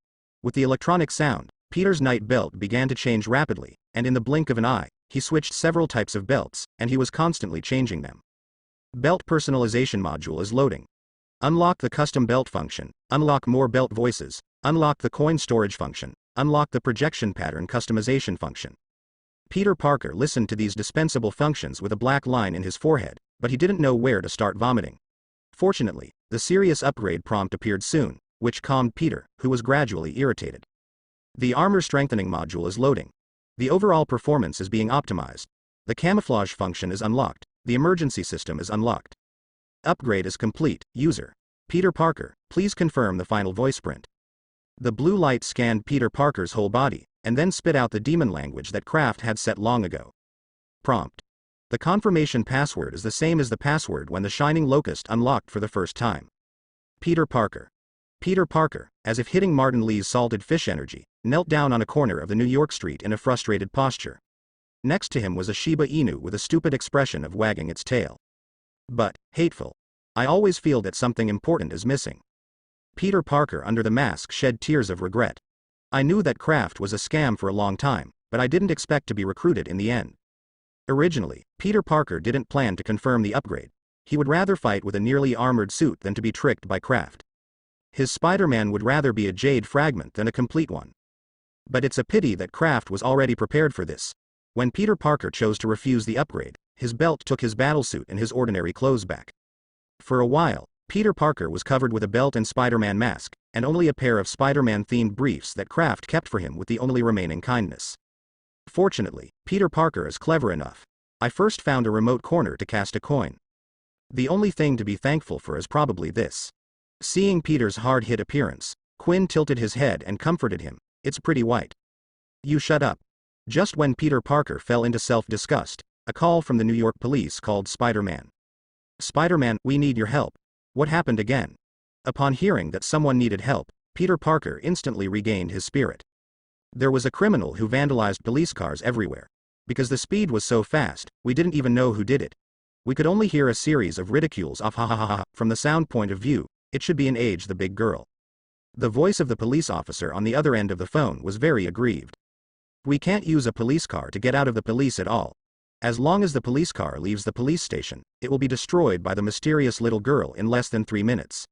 With the electronic sound, Peter's night belt began to change rapidly, and in the blink of an eye, he switched several types of belts, and he was constantly changing them. Belt personalization module is loading. Unlock the custom belt function, unlock more belt voices, unlock the coin storage function, unlock the projection pattern customization function. Peter Parker listened to these dispensable functions with a black line in his forehead, but he didn't know where to start vomiting. Fortunately, the serious upgrade prompt appeared soon, which calmed Peter, who was gradually irritated. The armor strengthening module is loading. The overall performance is being optimized. The camouflage function is unlocked. The emergency system is unlocked. Upgrade is complete, user. Peter Parker, please confirm the final voice print. The blue light scanned Peter Parker's whole body, and then spit out the demon language that Kraft had set long ago. Prompt. The confirmation password is the same as the password when the Shining Locust unlocked for the first time. Peter Parker. Peter Parker, as if hitting Martin Lee's salted fish energy, knelt down on a corner of the New York street in a frustrated posture. Next to him was a Shiba Inu with a stupid expression of wagging its tail. But, hateful. I always feel that something important is missing. Peter Parker under the mask shed tears of regret. I knew that Kraft was a scam for a long time, but I didn't expect to be recruited in the end. Originally, Peter Parker didn't plan to confirm the upgrade. He would rather fight with a nearly armored suit than to be tricked by Kraft. His Spider-Man would rather be a jade fragment than a complete one. But it's a pity that Kraft was already prepared for this. When Peter Parker chose to refuse the upgrade, his belt took his battlesuit and his ordinary clothes back. For a while, Peter Parker was covered with a belt and Spider-Man mask, and only a pair of Spider-Man-themed briefs that Kraft kept for him with the only remaining kindness. Fortunately, Peter Parker is clever enough. I first found a remote corner to cast a coin. The only thing to be thankful for is probably this. Seeing Peter's hard-hit appearance, Quinn tilted his head and comforted him. It's pretty white. You shut up. Just when Peter Parker fell into self-disgust, a call from the New York police called Spider-Man. Spider-Man, we need your help. What happened again? Upon hearing that someone needed help, Peter Parker instantly regained his spirit. There was a criminal who vandalized police cars everywhere. Because the speed was so fast, we didn't even know who did it. We could only hear a series of ridicules off ha ha ha ha. From the sound point of view, it should be an age the big girl. The voice of the police officer on the other end of the phone was very aggrieved. We can't use a police car to get out of the police at all. As long as the police car leaves the police station, it will be destroyed by the mysterious little girl in less than 3 minutes.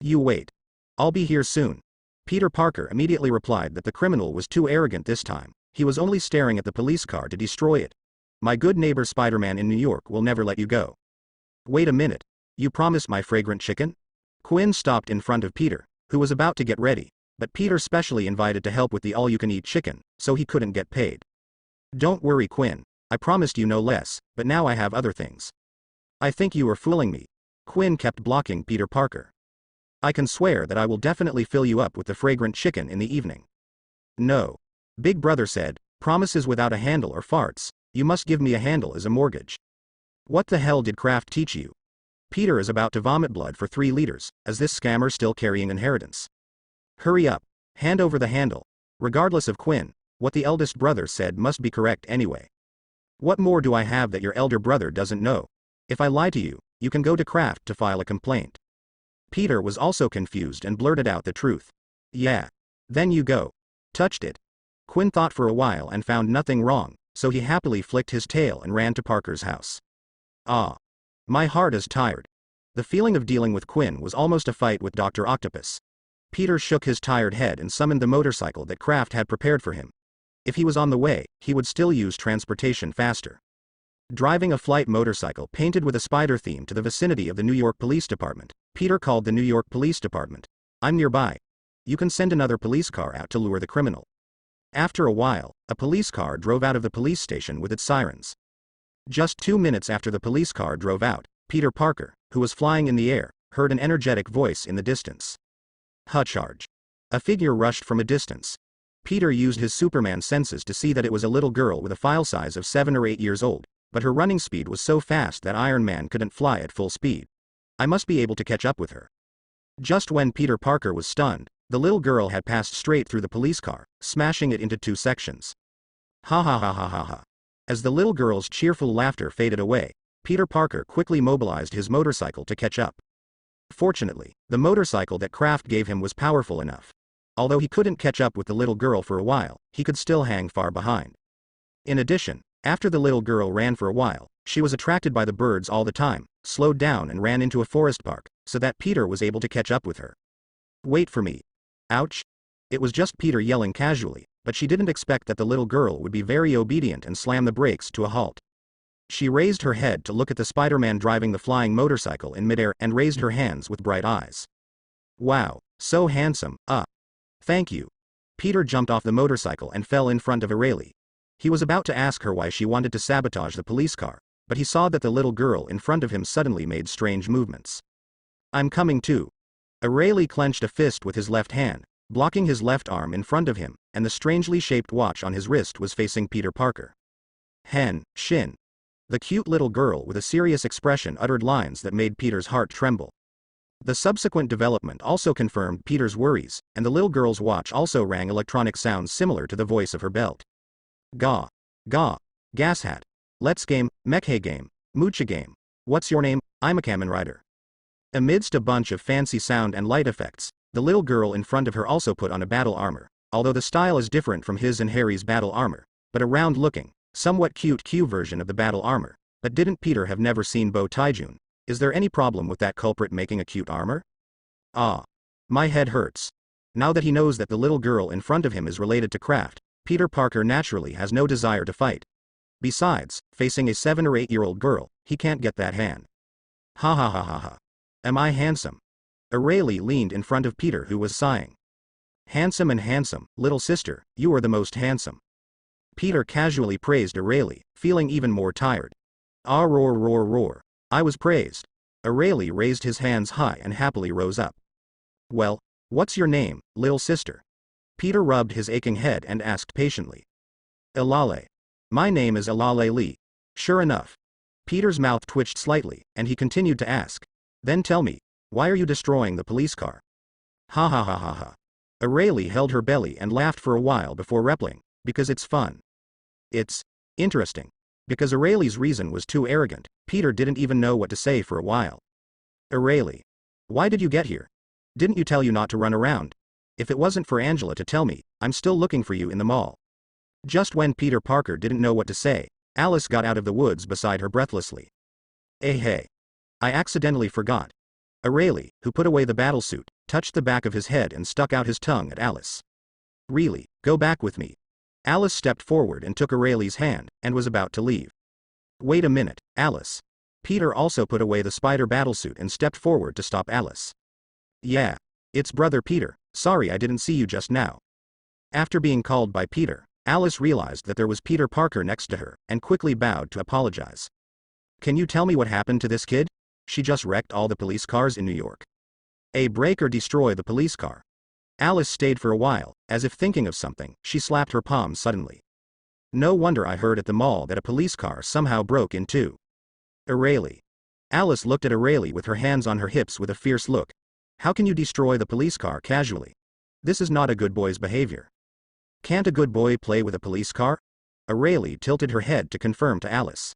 You wait. I'll be here soon. Peter Parker immediately replied that the criminal was too arrogant this time. He was only staring at the police car to destroy it. My good neighbor Spider-Man in New York will never let you go. Wait a minute. You promised my fragrant chicken? Quinn stopped in front of Peter, who was about to get ready, but Peter specially invited to help with the all-you-can-eat chicken, so he couldn't get paid. Don't worry, Quinn, I promised you no less, but now I have other things. I think you were fooling me. Quinn kept blocking Peter Parker. I can swear that I will definitely fill you up with the fragrant chicken in the evening. No. Big Brother said, promises without a handle are farts, you must give me a handle as a mortgage. What the hell did Kraft teach you? Peter is about to vomit blood for 3 liters, as this scammer still carrying inheritance. Hurry up. Hand over the handle. Regardless of Quinn, what the eldest brother said must be correct anyway. What more do I have that your elder brother doesn't know? If I lie to you, you can go to Kraft to file a complaint. Peter was also confused and blurted out the truth. Yeah. Then you go. Touched it. Quinn thought for a while and found nothing wrong, so he happily flicked his tail and ran to Parker's house. Ah. My heart is tired. The feeling of dealing with Quinn was almost a fight with Dr. Octopus. Peter shook his tired head and summoned the motorcycle that Kraft had prepared for him. If he was on the way, he would still use transportation faster. Driving a flight motorcycle painted with a spider theme to the vicinity of the New York Police Department, Peter called the New York Police Department. I'm nearby. You can send another police car out to lure the criminal. After a while, a police car drove out of the police station with its sirens. Just 2 minutes after the police car drove out, Peter Parker, who was flying in the air, heard an energetic voice in the distance. Charge. A figure rushed from a distance. Peter used his Superman senses to see that it was a little girl with a file size of 7 or 8 years old, but her running speed was so fast that Iron Man couldn't fly at full speed. I must be able to catch up with her. Just when Peter Parker was stunned, the little girl had passed straight through the police car, smashing it into 2 sections. Ha ha ha ha ha ha. As the little girl's cheerful laughter faded away, Peter Parker quickly mobilized his motorcycle to catch up. Fortunately, the motorcycle that Kraft gave him was powerful enough. Although he couldn't catch up with the little girl for a while, he could still hang far behind. In addition, after the little girl ran for a while, she was attracted by the birds all the time, slowed down and ran into a forest park, so that Peter was able to catch up with her. Wait for me. Ouch. It was just Peter yelling casually, but she didn't expect that the little girl would be very obedient and slam the brakes to a halt. She raised her head to look at the Spider-Man driving the flying motorcycle in midair and raised her hands with bright eyes. Wow, so handsome, Thank you. Peter jumped off the motorcycle and fell in front of Aeli. He was about to ask her why she wanted to sabotage the police car, but he saw that the little girl in front of him suddenly made strange movements. I'm coming too. Aeli clenched a fist with his left hand, blocking his left arm in front of him, and the strangely shaped watch on his wrist was facing Peter Parker. Shin. The cute little girl with a serious expression uttered lines that made Peter's heart tremble. The subsequent development also confirmed Peter's worries, and the little girl's watch also rang electronic sounds similar to the voice of her belt. Gah. Gas hat. Let's game, mekhe game, moocha game. What's your name? I'm a Kamen Rider. Amidst a bunch of fancy sound and light effects, the little girl in front of her also put on a battle armor, although the style is different from his and Harry's battle armor, but a round-looking, somewhat cute Q version of the battle armor. But didn't Peter have never seen Bo Taijun? Is there any problem with that culprit making a cute armor? My head hurts. Now that he knows that the little girl in front of him is related to Kraft, Peter Parker naturally has no desire to fight. Besides, facing a 7 or 8-year-old girl, he can't get that hand. Ha ha ha ha ha. Am I handsome? Aeli leaned in front of Peter, who was sighing. Handsome and handsome, little sister, you are the most handsome. Peter casually praised Aeli, feeling even more tired. Ah, roar. I was praised. Aeli raised his hands high and happily rose up. Well, what's your name, little sister? Peter rubbed his aching head and asked patiently. Elale. My name is Elale Lee. Sure enough. Peter's mouth twitched slightly, and he continued to ask. Then tell me, why are you destroying the police car? Ha ha ha ha ha. Aeli held her belly and laughed for a while before replying, because it's fun. It's interesting. Because Aeli's reason was too arrogant, Peter didn't even know what to say for a while. Aeli. Why did you get here? Didn't you tell you not to run around? If it wasn't for Angela to tell me, I'm still looking for you in the mall. Just when Peter Parker didn't know what to say, Alice got out of the woods beside her breathlessly. Hey. I accidentally forgot. Aeli, who put away the battlesuit, touched the back of his head and stuck out his tongue at Alice. Really, go back with me. Alice stepped forward and took Aeli's hand, and was about to leave. Wait a minute, Alice. Peter also put away the spider battlesuit and stepped forward to stop Alice. Yeah. It's brother Peter, sorry I didn't see you just now. After being called by Peter, Alice realized that there was Peter Parker next to her, and quickly bowed to apologize. Can you tell me what happened to this kid? She just wrecked all the police cars in New York. Break or destroy the police car. Alice stayed for a while, as if thinking of something. She slapped her palm suddenly. No wonder I heard at the mall that a police car somehow broke in two. Aeli. Alice looked at Aeli with her hands on her hips with a fierce look. How can you destroy the police car casually? This is not a good boy's behavior. Can't a good boy play with a police car? Aeli tilted her head to confirm to Alice.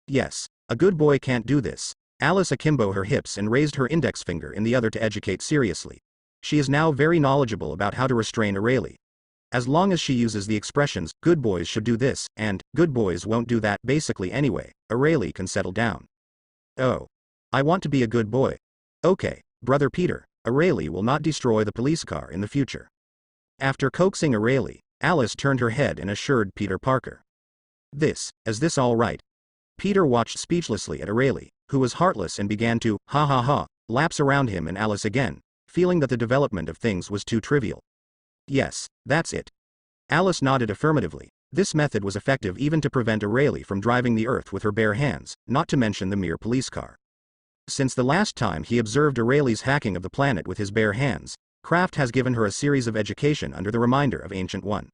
Yes, a good boy can't do this. Alice akimbo her hips and raised her index finger in the other to educate seriously. She is now very knowledgeable about how to restrain Aeli. As long as she uses the expressions, good boys should do this, and, good boys won't do that basically anyway, Aeli can settle down. Oh. I want to be a good boy. Okay, brother Peter, Aeli will not destroy the police car in the future. After coaxing Aeli, Alice turned her head and assured Peter Parker. Is this all right? Peter watched speechlessly at Aeli, who was heartless and began to, ha ha ha, lapse around him and Alice again, feeling that the development of things was too trivial. Yes, that's it. Alice nodded affirmatively. This method was effective even to prevent Aeli from driving the earth with her bare hands, not to mention the mere police car. Since the last time he observed Aeli's hacking of the planet with his bare hands, Kraft has given her a series of education under the reminder of Ancient One.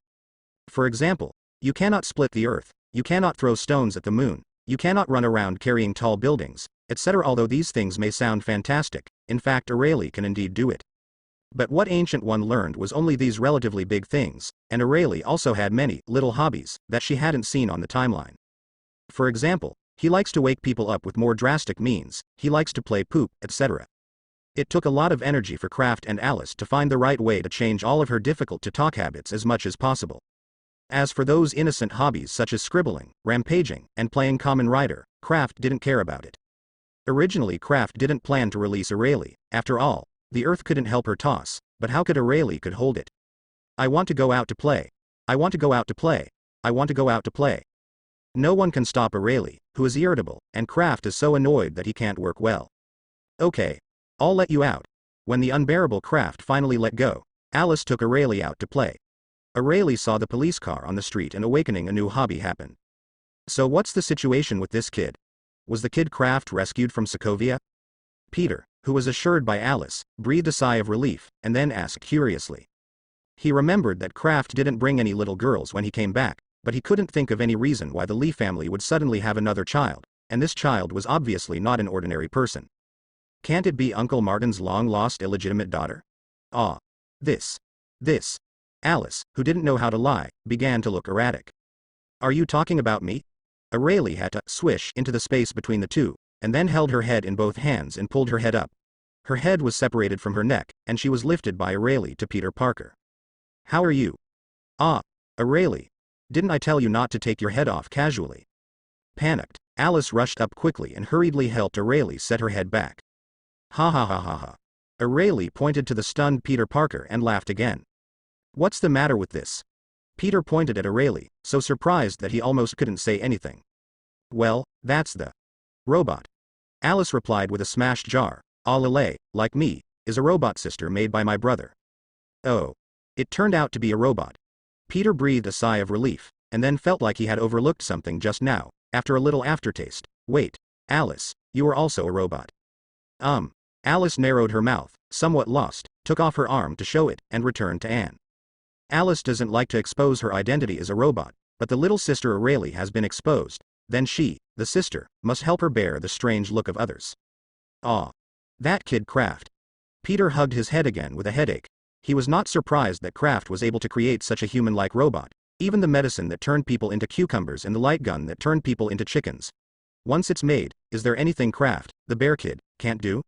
For example, you cannot split the earth, you cannot throw stones at the moon, you cannot run around carrying tall buildings, etc. Although these things may sound fantastic, in fact Aeli can indeed do it. But what Ancient One learned was only these relatively big things, and Aeli also had many little hobbies that she hadn't seen on the timeline. For example, he likes to wake people up with more drastic means, he likes to play poop, etc. It took a lot of energy for Kraft and Alice to find the right way to change all of her difficult-to-talk habits as much as possible. As for those innocent hobbies such as scribbling, rampaging, and playing Kamen Rider, Kraft didn't care about it. Originally Kraft didn't plan to release Aeli, after all, the earth couldn't help her toss, but how could Aeli could hold it? I want to go out to play. I want to go out to play. I want to go out to play. No one can stop Aeli, who is irritable, and Kraft is so annoyed that he can't work well. Okay. I'll let you out. When the unbearable Kraft finally let go, Alice took Aeli out to play. Aeli saw the police car on the street and awakening a new hobby happened. So what's the situation with this kid? Was the kid Kraft rescued from Sokovia? Peter, who was assured by Alice, breathed a sigh of relief, and then asked curiously. He remembered that Kraft didn't bring any little girls when he came back, but he couldn't think of any reason why the Lee family would suddenly have another child, and this child was obviously not an ordinary person. Can't it be Uncle Martin's long-lost illegitimate daughter? Ah. This. Alice, who didn't know how to lie, began to look erratic. Are you talking about me? Aeli had to swish into the space between the two, and then held her head in both hands and pulled her head up. Her head was separated from her neck, and she was lifted by Aeli to Peter Parker. How are you? Ah. Aeli. Didn't I tell you not to take your head off casually? Panicked, Alice rushed up quickly and hurriedly helped Aeli set her head back. Ha ha ha ha ha. Aeli pointed to the stunned Peter Parker and laughed again. What's the matter with this? Peter pointed at Aeli, so surprised that he almost couldn't say anything. Well, that's the robot. Alice replied with a smashed jar. Aeli, like me, is a robot sister made by my brother. Oh. It turned out to be a robot. Peter breathed a sigh of relief, and then felt like he had overlooked something just now, after a little aftertaste. Wait, Alice, you are also a robot. Alice narrowed her mouth, somewhat lost, took off her arm to show it, and returned to Anne. Alice doesn't like to expose her identity as a robot, but the little sister Aeli has been exposed, then she, the sister, must help her bear the strange look of others. Ah. That kid Kraft. Peter hugged his head again with a headache. He was not surprised that Kraft was able to create such a human-like robot, even the medicine that turned people into cucumbers and the light gun that turned people into chickens. Once it's made, is there anything Kraft, the bear kid, can't do?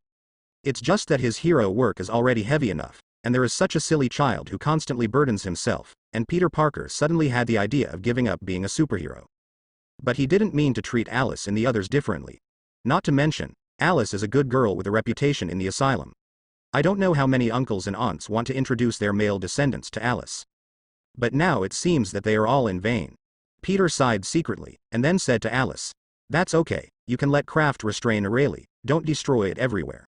It's just that his hero work is already heavy enough, and there is such a silly child who constantly burdens himself, and Peter Parker suddenly had the idea of giving up being a superhero. But he didn't mean to treat Alice and the others differently. Not to mention, Alice is a good girl with a reputation in the asylum. I don't know how many uncles and aunts want to introduce their male descendants to Alice. But now it seems that they are all in vain. Peter sighed secretly, and then said to Alice, "That's okay, you can let Kraft restrain Aeli, don't destroy it everywhere."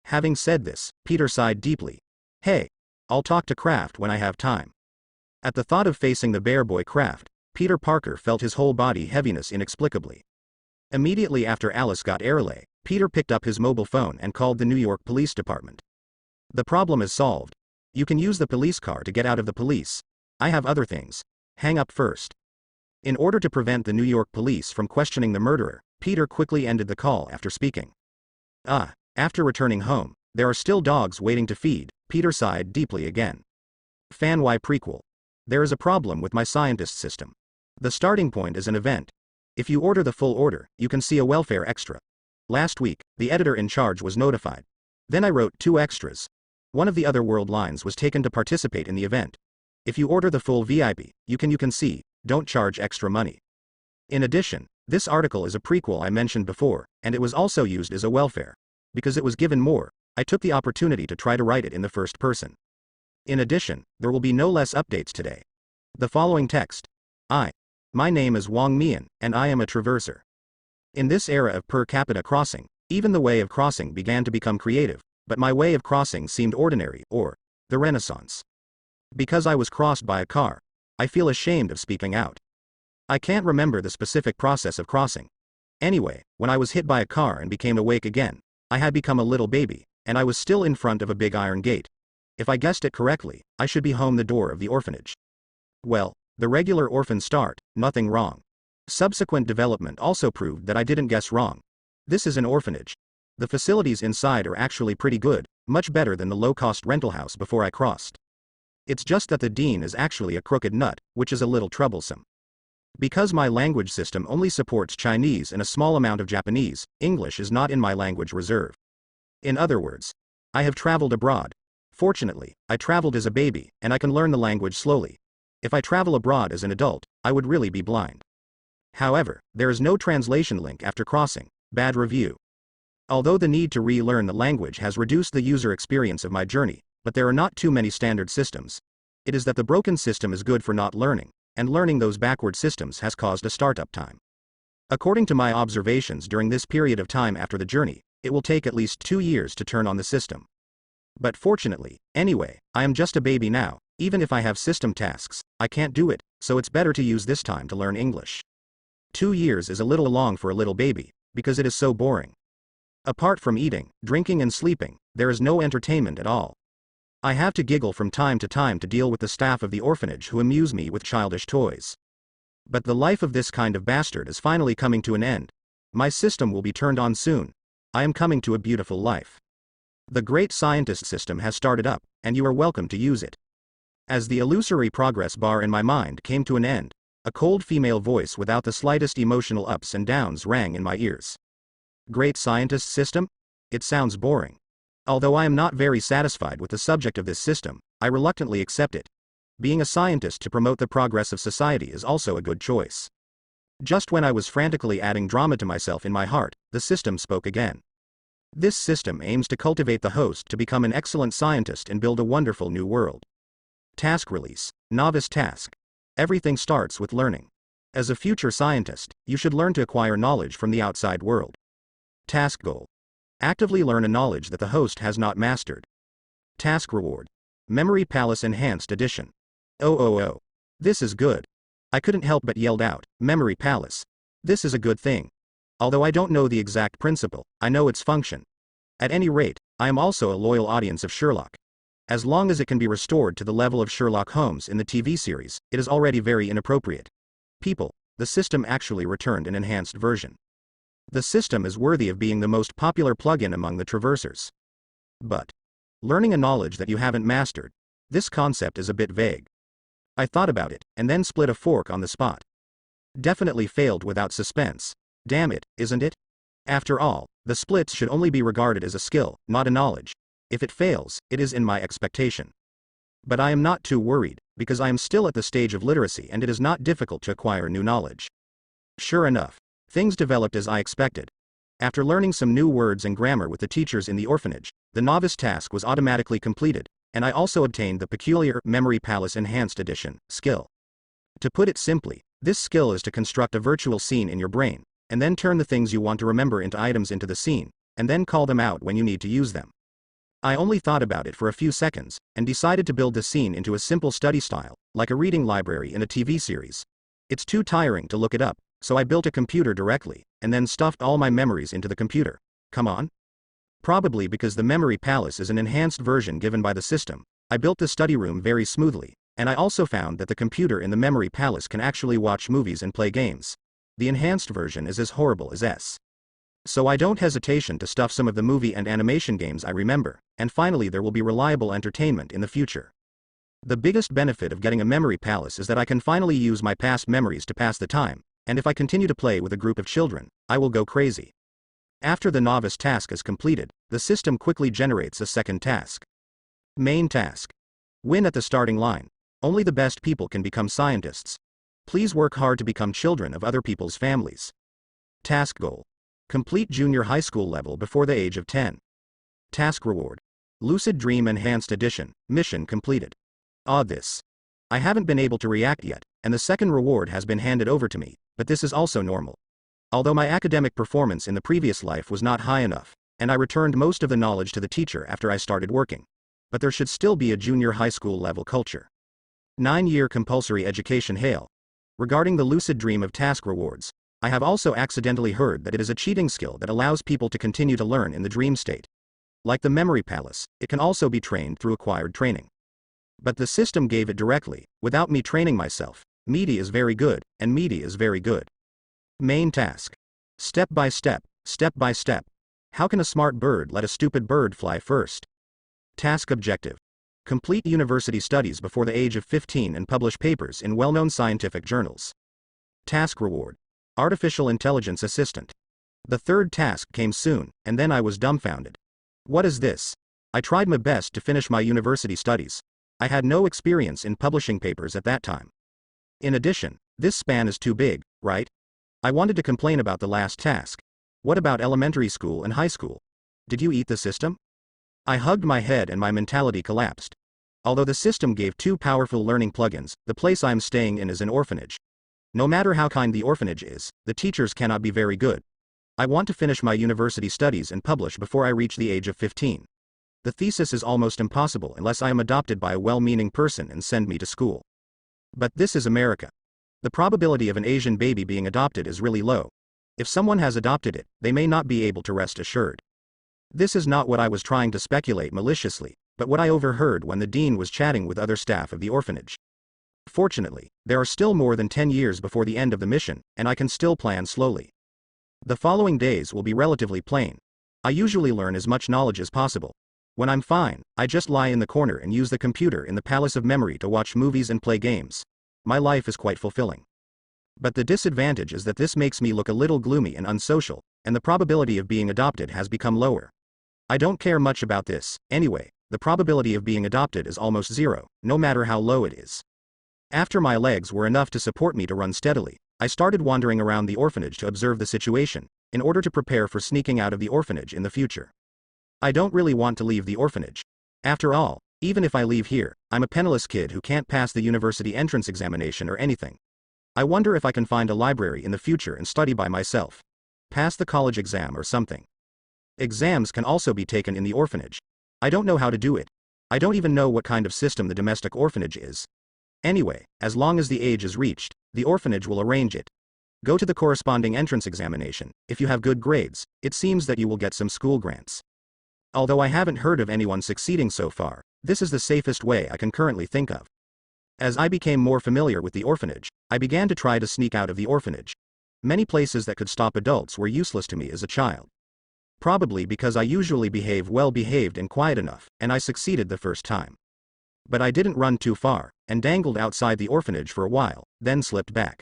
Having said this, Peter sighed deeply. Hey, I'll talk to Kraft when I have time. At the thought of facing the bear boy Kraft, Peter Parker felt his whole body heaviness inexplicably. Immediately after Alice got Aeli, Peter picked up his mobile phone and called the New York Police Department. The problem is solved. You can use the police car to get out of the police. I have other things. Hang up first. In order to prevent the New York police from questioning the murderer, Peter quickly ended the call after speaking. After returning home, there are still dogs waiting to feed. Peter sighed deeply again. Fan Y prequel. There is a problem with my scientist system. The starting point is an event. If you order the full order, you can see a welfare extra. Last week, the editor in charge was notified. Then I wrote 2 extras. One of the other world lines was taken to participate in the event. If you order the full VIP, you can see, don't charge extra money. In addition, this article is a prequel I mentioned before, and it was also used as a welfare. Because it was given more, I took the opportunity to try to write it in the first person. In addition, there will be no less updates today. The following text. My name is Wang Mian, and I am a traverser. In this era of per capita crossing, even the way of crossing began to become creative, but my way of crossing seemed ordinary, or the Renaissance. Because I was crossed by a car, I feel ashamed of speaking out. I can't remember the specific process of crossing. Anyway, when I was hit by a car and became awake again, I had become a little baby, and I was still in front of a big iron gate. If I guessed it correctly, I should be home the door of the orphanage. Well, the regular orphan start, nothing wrong. Subsequent development also proved that I didn't guess wrong. This is an orphanage. The facilities inside are actually pretty good, much better than the low-cost rental house before I crossed. It's just that the dean is actually a crooked nut, which is a little troublesome. Because my language system only supports Chinese and a small amount of Japanese, English is not in my language reserve. In other words, I have traveled abroad. Fortunately, I traveled as a baby, and I can learn the language slowly. If I travel abroad as an adult, I would really be blind. However, there is no translation link after crossing. Bad review. Although the need to relearn the language has reduced the user experience of my journey, but there are not too many standard systems. It is that the broken system is good for not learning, and learning those backward systems has caused a startup time. According to my observations during this period of time after the journey, it will take at least 2 years to turn on the system. But fortunately, anyway, I am just a baby now. Even if I have system tasks, I can't do it, so it's better to use this time to learn English. 2 years is a little long for a little baby, because it is so boring. Apart from eating, drinking and sleeping, there is no entertainment at all. I have to giggle from time to time to deal with the staff of the orphanage who amuse me with childish toys. But the life of this kind of bastard is finally coming to an end. My system will be turned on soon. I am coming to a beautiful life. The great scientist system has started up, and you are welcome to use it. As the illusory progress bar in my mind came to an end, a cold female voice without the slightest emotional ups and downs rang in my ears. Great scientist system? It sounds boring. Although I am not very satisfied with the subject of this system, I reluctantly accept it. Being a scientist to promote the progress of society is also a good choice. Just when I was frantically adding drama to myself in my heart, the system spoke again. This system aims to cultivate the host to become an excellent scientist and build a wonderful new world. Task release. Novice task. Everything starts with learning. As a future scientist, you should learn to acquire knowledge from the outside world. Task goal. Actively learn a knowledge that the host has not mastered. Task reward. Memory Palace Enhanced Edition. Oh. This is good. I couldn't help but yelled out, Memory Palace. This is a good thing. Although I don't know the exact principle, I know its function. At any rate, I am also a loyal audience of Sherlock. As long as it can be restored to the level of Sherlock Holmes in the TV series, it is already very inappropriate. People, the system actually returned an enhanced version. The system is worthy of being the most popular plugin among the traversers. But learning a knowledge that you haven't mastered, this concept is a bit vague. I thought about it, and then split a fork on the spot. Definitely failed without suspense. Damn it, isn't it? After all, the splits should only be regarded as a skill, not a knowledge. If it fails, it is in my expectation. But I am not too worried, because I am still at the stage of literacy and it is not difficult to acquire new knowledge. Sure enough, things developed as I expected. After learning some new words and grammar with the teachers in the orphanage, the novice task was automatically completed, and I also obtained the peculiar Memory Palace Enhanced Edition skill. To put it simply, this skill is to construct a virtual scene in your brain, and then turn the things you want to remember into items into the scene, and then call them out when you need to use them. I only thought about it for a few seconds, and decided to build the scene into a simple study style, like a reading library in a TV series. It's too tiring to look it up, so I built a computer directly, and then stuffed all my memories into the computer. Come on? Probably because the memory palace is an enhanced version given by the system, I built the study room very smoothly, and I also found that the computer in the memory palace can actually watch movies and play games. The enhanced version is as horrible as S. So I don't hesitation to stuff some of the movie and animation games I remember, and finally there will be reliable entertainment in the future. The biggest benefit of getting a memory palace is that I can finally use my past memories to pass the time, and if I continue to play with a group of children, I will go crazy. After the novice task is completed, the system quickly generates a second task. Main task. Win at the starting line. Only the best people can become scientists. Please work hard to become children of other people's families. Task goal. Complete junior high school level before the age of 10. Task reward. Lucid Dream Enhanced Edition, mission completed. This. I haven't been able to react yet, and the second reward has been handed over to me, but this is also normal. Although my academic performance in the previous life was not high enough, and I returned most of the knowledge to the teacher after I started working. But there should still be a junior high school level culture. 9-year compulsory education S.H.I.E.L.D. Regarding the lucid dream of task rewards, I have also accidentally heard that it is a cheating skill that allows people to continue to learn in the dream state. Like the memory palace, it can also be trained through acquired training. But the system gave it directly, without me training myself. Meaty is very good, and meaty is very good. Main task. Step by step, step by step. How can a smart bird let a stupid bird fly first? Task objective. Complete university studies before the age of 15 and publish papers in well-known scientific journals. Task reward. Artificial intelligence assistant. The third task came soon, and then I was dumbfounded. What is this? I tried my best to finish my university studies. I had no experience in publishing papers at that time. In addition, this span is too big, right? I wanted to complain about the last task. What about elementary school and high school? Did you eat the system? I hugged my head and my mentality collapsed. Although the system gave 2 powerful learning plugins, the place I'm staying in is an orphanage. No matter how kind the orphanage is, the teachers cannot be very good. I want to finish my university studies and publish before I reach the age of 15. The thesis is almost impossible unless I am adopted by a well-meaning person and send me to school. But this is America. The probability of an Asian baby being adopted is really low. If someone has adopted it, they may not be able to rest assured. This is not what I was trying to speculate maliciously, but what I overheard when the dean was chatting with other staff of the orphanage. Fortunately, there are still more than 10 years before the end of the mission, and I can still plan slowly. The following days will be relatively plain. I usually learn as much knowledge as possible. When I'm fine, I just lie in the corner and use the computer in the palace of memory to watch movies and play games. My life is quite fulfilling. But the disadvantage is that this makes me look a little gloomy and unsocial, and the probability of being adopted has become lower. I don't care much about this, anyway. The probability of being adopted is almost zero, no matter how low it is. After my legs were enough to support me to run steadily, I started wandering around the orphanage to observe the situation, in order to prepare for sneaking out of the orphanage in the future. I don't really want to leave the orphanage. After all, even if I leave here, I'm a penniless kid who can't pass the university entrance examination or anything. I wonder if I can find a library in the future and study by myself. Pass the college exam or something. Exams can also be taken in the orphanage. I don't know how to do it. I don't even know what kind of system the domestic orphanage is. Anyway, as long as the age is reached, the orphanage will arrange it. Go to the corresponding entrance examination. If you have good grades, it seems that you will get some school grants. Although I haven't heard of anyone succeeding so far, this is the safest way I can currently think of. As I became more familiar with the orphanage, I began to try to sneak out of the orphanage. Many places that could stop adults were useless to me as a child. Probably because I usually behave well-behaved and quiet enough, and I succeeded the first time. But I didn't run too far, and dangled outside the orphanage for a while, then slipped back.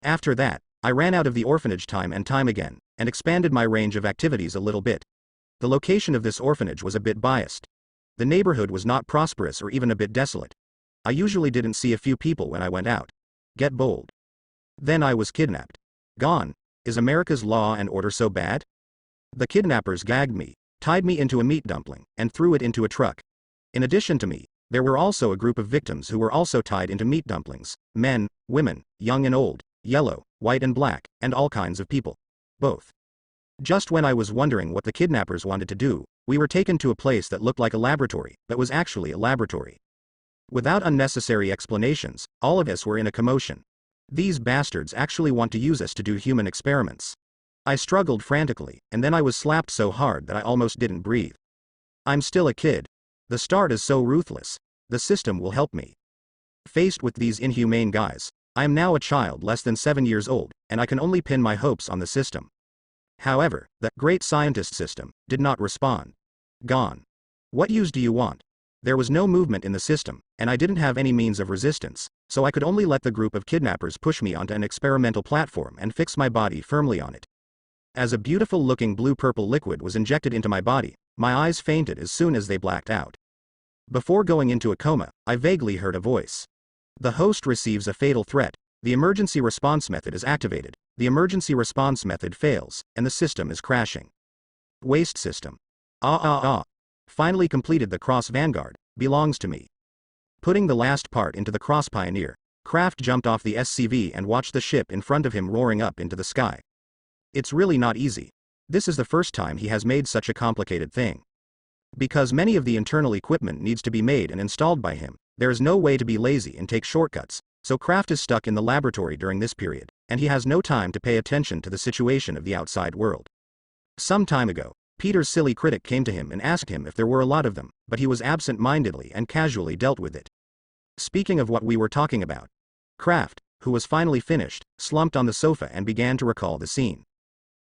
After that, I ran out of the orphanage time and time again, and expanded my range of activities a little bit. The location of this orphanage was a bit biased. The neighborhood was not prosperous or even a bit desolate. I usually didn't see a few people when I went out. Get bold. Then I was kidnapped. Gone. Is America's law and order so bad? The kidnappers gagged me, tied me into a meat dumpling, and threw it into a truck. In addition to me, there were also a group of victims who were also tied into meat dumplings. Men, women, young and old, yellow, white and black, and all kinds of people. Both. Just when I was wondering what the kidnappers wanted to do, we were taken to a place that looked like a laboratory, but was actually a laboratory. Without unnecessary explanations, all of us were in a commotion. These bastards actually want to use us to do human experiments. I struggled frantically, and then I was slapped so hard that I almost didn't breathe. I'm still a kid. The start is so ruthless. The system will help me. Faced with these inhumane guys, I am now a child less than 7 years old, and I can only pin my hopes on the system. However, the great scientist system did not respond. Gone. What use do you want? There was no movement in the system, and I didn't have any means of resistance, so I could only let the group of kidnappers push me onto an experimental platform and fix my body firmly on it. As a beautiful-looking blue-purple liquid was injected into my body, my eyes fainted as soon as they blacked out. Before going into a coma, I vaguely heard a voice. The host receives a fatal threat. The emergency response method is activated. The emergency response method fails, and the system is crashing. Waste system. Finally completed the Cross Vanguard, belongs to me. Putting the last part into the Cross Pioneer, Kraft jumped off the SCV and watched the ship in front of him roaring up into the sky. It's really not easy. This is the first time he has made such a complicated thing. Because many of the internal equipment needs to be made and installed by him, there is no way to be lazy and take shortcuts, so Kraft is stuck in the laboratory during this period, and he has no time to pay attention to the situation of the outside world. Some time ago, Peter's silly critic came to him and asked him if there were a lot of them, but he was absent-mindedly and casually dealt with it. Speaking of what we were talking about, Kraft, who was finally finished, slumped on the sofa and began to recall the scene.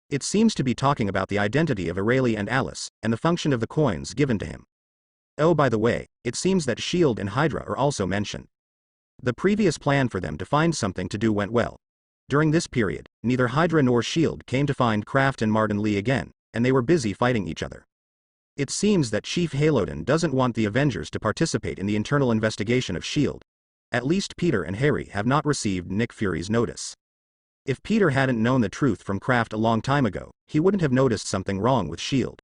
It seems to be talking about the identity of Aeli and Alice, and the function of the coins given to him. Oh, by the way, it seems that S.H.I.E.L.D. and Hydra are also mentioned. The previous plan for them to find something to do went well. During this period, neither Hydra nor S.H.I.E.L.D. came to find Kraft and Martin Lee again, and they were busy fighting each other. It seems that Chief Haloden doesn't want the Avengers to participate in the internal investigation of S.H.I.E.L.D. At least Peter and Harry have not received Nick Fury's notice. If Peter hadn't known the truth from Kraft a long time ago, he wouldn't have noticed something wrong with S.H.I.E.L.D.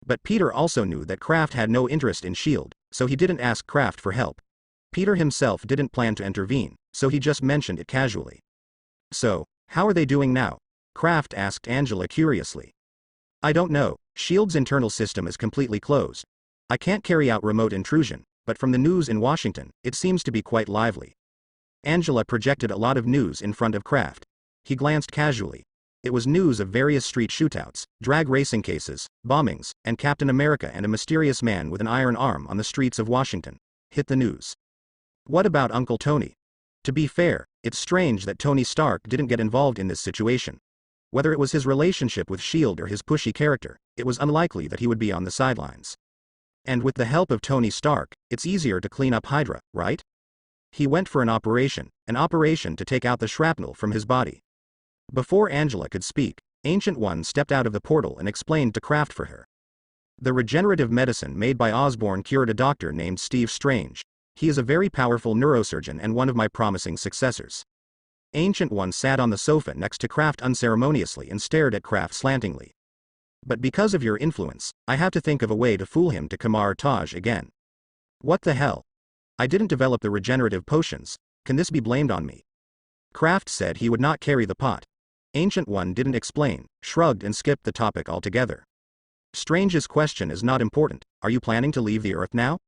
But Peter also knew that Kraft had no interest in S.H.I.E.L.D., so he didn't ask Kraft for help. Peter himself didn't plan to intervene, so he just mentioned it casually. So, how are they doing now? Kraft asked Angela curiously. I don't know. S.H.I.E.L.D.'s internal system is completely closed. I can't carry out remote intrusion, but from the news in Washington, it seems to be quite lively. Angela projected a lot of news in front of Kraft. He glanced casually. It was news of various street shootouts, drag racing cases, bombings, and Captain America and a mysterious man with an iron arm on the streets of Washington. Hit the news. What about Uncle Tony? To be fair, it's strange that Tony Stark didn't get involved in this situation. Whether it was his relationship with S.H.I.E.L.D. or his pushy character, it was unlikely that he would be on the sidelines. And with the help of Tony Stark, it's easier to clean up Hydra, right? He went for an operation to take out the shrapnel from his body. Before Angela could speak, Ancient One stepped out of the portal and explained to Kraft for her. The regenerative medicine made by Osborn cured a doctor named Steve Strange. He is a very powerful neurosurgeon and one of my promising successors. Ancient One sat on the sofa next to Kraft unceremoniously and stared at Kraft slantingly. But because of your influence, I have to think of a way to fool him to Kamar Taj again. What the hell? I didn't develop the regenerative potions. Can this be blamed on me? Kraft said he would not carry the pot. Ancient One didn't explain, shrugged and skipped the topic altogether. Strange's question is not important. Are you planning to leave the Earth now?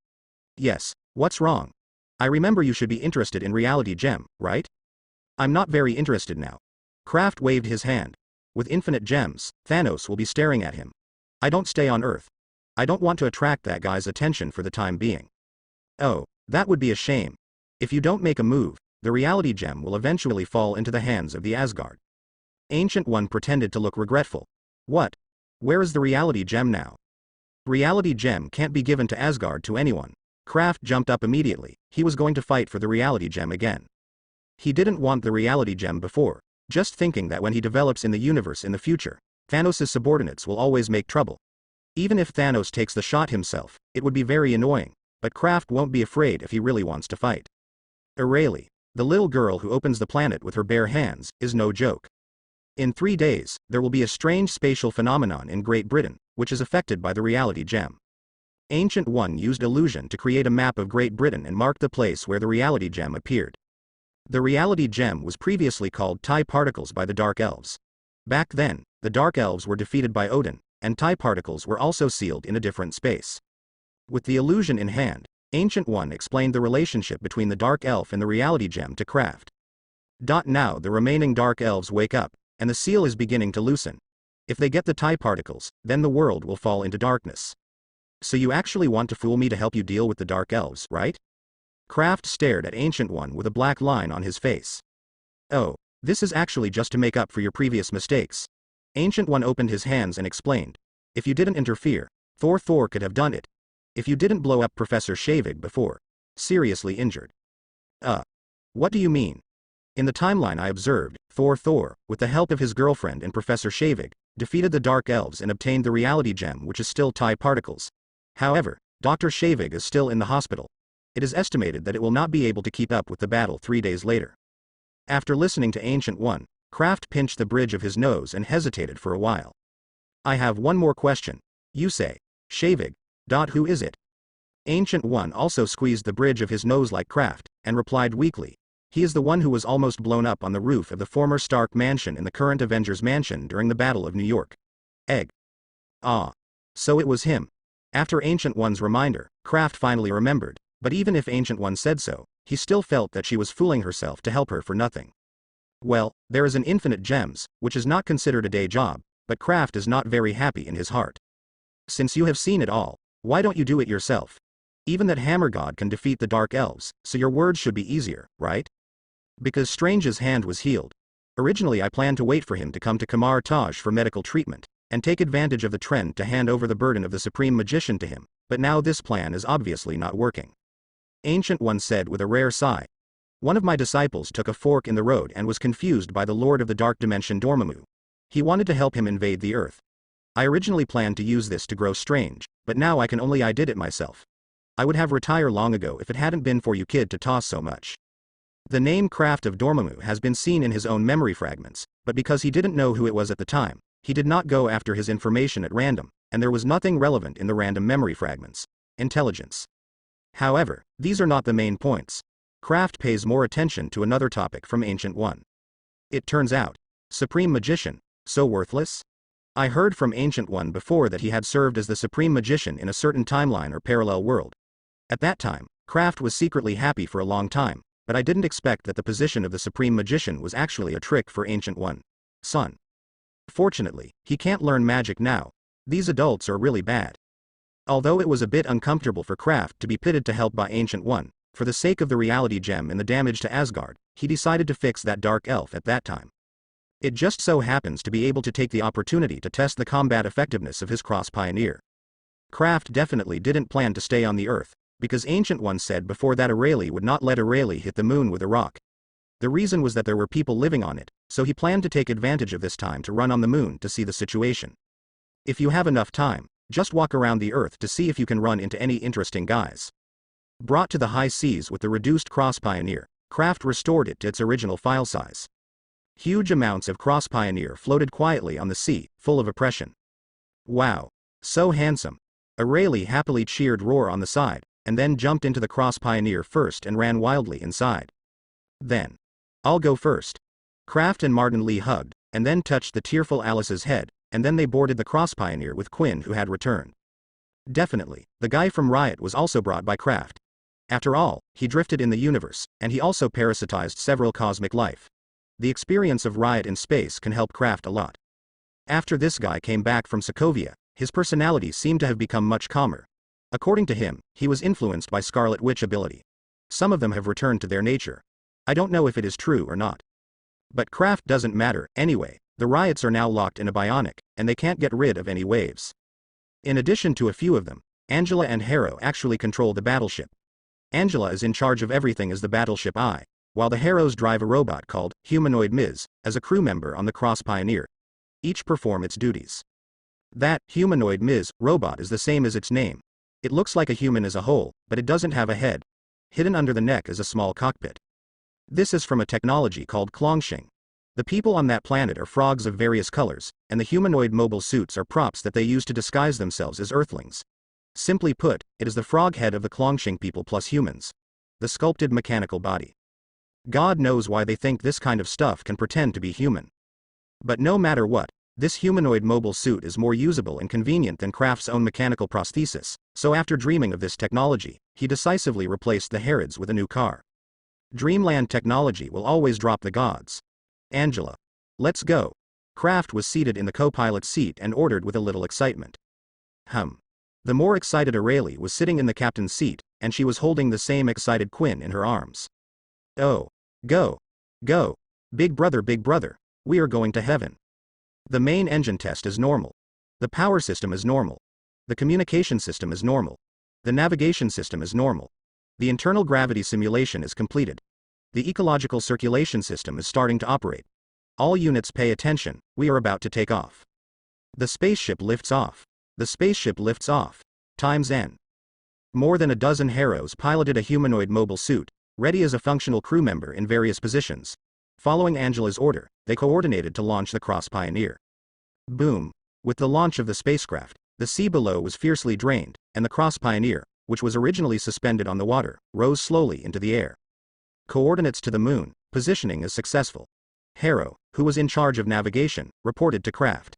Yes. What's wrong? I remember you should be interested in Reality Gem, right? I'm not very interested now. Kraft waved his hand. With infinite gems, Thanos will be staring at him. I don't stay on Earth. I don't want to attract that guy's attention for the time being. Oh, that would be a shame. If you don't make a move, the Reality Gem will eventually fall into the hands of the Asgard. Ancient One pretended to look regretful. What? Where is the Reality Gem now? Reality Gem can't be given to Asgard to anyone. Kraft jumped up immediately. He was going to fight for the Reality Gem again. He didn't want the Reality Gem before, just thinking that when he develops in the universe in the future, Thanos' subordinates will always make trouble. Even if Thanos takes the shot himself, it would be very annoying, but Kraft won't be afraid if he really wants to fight. Aeli, the little girl who opens the planet with her bare hands, is no joke. In 3 days, there will be a strange spatial phenomenon in Great Britain, which is affected by the Reality Gem. Ancient One used illusion to create a map of Great Britain and mark the place where the Reality Gem appeared. The Reality Gem was previously called TIE particles by the Dark Elves. Back then, the Dark Elves were defeated by Odin, and TIE particles were also sealed in a different space. With the illusion in hand, Ancient One explained the relationship between the Dark Elf and the reality gem to Kraft. Now the remaining Dark Elves wake up, and the seal is beginning to loosen. If they get the TIE particles, then the world will fall into darkness. So you actually want to fool me to help you deal with the Dark Elves, right? Kraft stared at Ancient One with a black line on his face. Oh, this is actually just to make up for your previous mistakes. Ancient One opened his hands and explained. If you didn't interfere, Thor could have done it. If you didn't blow up Professor S.H.I.E.L.D before. Seriously injured. What do you mean? In the timeline I observed, Thor, with the help of his girlfriend and Professor S.H.I.E.L.D, defeated the Dark Elves and obtained the reality gem, which is still TIE particles. However, Dr. S.H.I.E.L.D is still in the hospital. It is estimated that it will not be able to keep up with the battle 3 days later. After listening to Ancient One, Kraft pinched the bridge of his nose and hesitated for a while. I have one more question. You say, S.H.I.E.L.D. Who is it? Ancient One also squeezed the bridge of his nose like Kraft, and replied weakly. He is the one who was almost blown up on the roof of the former Stark mansion in the current Avengers mansion during the Battle of New York. Egg. Ah. So it was him. After Ancient One's reminder, Kraft finally remembered, but even if Ancient One said so, he still felt that she was fooling herself to help her for nothing. Well, there is an infinite gems, which is not considered a day job, but Kraft is not very happy in his heart. Since you have seen it all, why don't you do it yourself? Even that Hammer God can defeat the Dark Elves, so your words should be easier, right? Because Strange's hand was healed. Originally I planned to wait for him to come to Kamar Taj for medical treatment, and take advantage of the trend to hand over the burden of the Supreme Magician to him, but now this plan is obviously not working. Ancient One said with a rare sigh. One of my disciples took a fork in the road and was confused by the Lord of the Dark Dimension Dormammu. He wanted to help him invade the Earth. I originally planned to use this to grow Strange, but now I did it myself. I would have retired long ago if it hadn't been for you kid to toss so much. The name Kraft of Dormammu has been seen in his own memory fragments, but because he didn't know who it was at the time, he did not go after his information at random, and there was nothing relevant in the random memory fragments. Intelligence. However, these are not the main points. Kraft pays more attention to another topic from Ancient One. It turns out, Supreme Magician, so worthless? I heard from Ancient One before that he had served as the Supreme Magician in a certain timeline or parallel world. At that time, Kraft was secretly happy for a long time, but I didn't expect that the position of the Supreme Magician was actually a trick for Ancient One. Son. Fortunately, he can't learn magic now. These adults are really bad. Although it was a bit uncomfortable for Kraft to be pitted to help by Ancient One, for the sake of the reality gem and the damage to Asgard, he decided to fix that Dark Elf at that time. It just so happens to be able to take the opportunity to test the combat effectiveness of his Cross Pioneer. Kraft definitely didn't plan to stay on the Earth, because Ancient One said before that Aeli would not let Aeli hit the moon with a rock. The reason was that there were people living on it, so he planned to take advantage of this time to run on the moon to see the situation. If you have enough time, just walk around the Earth to see if you can run into any interesting guys. Brought to the high seas with the reduced Cross Pioneer, Kraft restored it to its original file size. Huge amounts of Cross Pioneer floated quietly on the sea, full of oppression. Wow. So handsome. Aeli happily cheered Roar on the side, and then jumped into the Cross Pioneer first and ran wildly inside. Then. I'll go first. Kraft and Martin Lee hugged, and then touched the tearful Alice's head, and then they boarded the Cross Pioneer with Quinn who had returned. Definitely, the guy from Riot was also brought by Kraft. After all, he drifted in the universe, and he also parasitized several cosmic life. The experience of Riot in space can help Kraft a lot. After this guy came back from Sokovia, his personality seemed to have become much calmer. According to him, he was influenced by Scarlet Witch ability. Some of them have returned to their nature. I don't know if it is true or not. But Kraft doesn't matter, anyway, the Riots are now locked in a bionic, and they can't get rid of any waves. In addition to a few of them, Angela and Harrow actually control the battleship. Angela is in charge of everything as the battleship I, while the Harrows drive a robot called Humanoid Ms. as a crew member on the Cross Pioneer. Each perform its duties. That Humanoid Ms. robot is the same as its name. It looks like a human as a whole, but it doesn't have a head. Hidden under the neck is a small cockpit. This is from a technology called Klongshing. The people on that planet are frogs of various colors, and the humanoid mobile suits are props that they use to disguise themselves as Earthlings. Simply put, it is the frog head of the Klongshing people plus humans. The sculpted mechanical body. God knows why they think this kind of stuff can pretend to be human. But no matter what, This humanoid mobile suit is more usable and convenient than Kraft's own mechanical prosthesis, so after dreaming of this technology, he decisively replaced the Herods with a new car. Dreamland technology will always drop the gods. Angela. Let's go. Kraft was seated in the co-pilot's seat and ordered with a little excitement. The more excited Aeli was sitting in the captain's seat, and she was holding the same excited Quinn in her arms. Oh. Go. Go. Big brother, we are going to heaven. The main engine test is normal. The power system is normal. The communication system is normal. The navigation system is normal. The internal gravity simulation is completed. The ecological circulation system is starting to operate. All units pay attention, we are about to take off. The spaceship lifts off. The spaceship lifts off. Times N. More than a dozen Heroes piloted a humanoid mobile suit, ready as a functional crew member in various positions. Following Angela's order, they coordinated to launch the Cross Pioneer. Boom. With the launch of the spacecraft, the sea below was fiercely drained, and the Cross Pioneer, which was originally suspended on the water, rose slowly into the air. Coordinates to the moon, positioning is successful. Hero, who was in charge of navigation, reported to Kraft.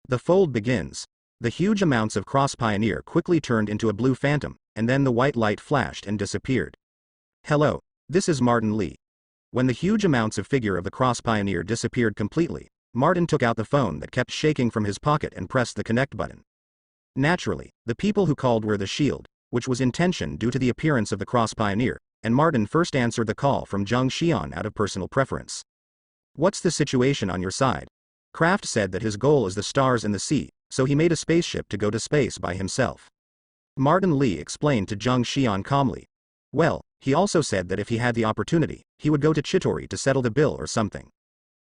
The fold begins. The huge amounts of Cross Pioneer quickly turned into a blue phantom, and then the white light flashed and disappeared. Hello, this is Martin Lee. When the huge amounts of figure of the Cross Pioneer disappeared completely, Martin took out the phone that kept shaking from his pocket and pressed the connect button. Naturally, the people who called were the S.H.I.E.L.D, which was in tension due to the appearance of the Cross Pioneer, and Martin first answered the call from Jung Xian out of personal preference. What's the situation on your side? Kraft said that his goal is the stars and the sea, so he made a spaceship to go to space by himself. Martin Lee explained to Jung Xian calmly. Well, he also said that if he had the opportunity, he would go to Chittori to settle the bill or something.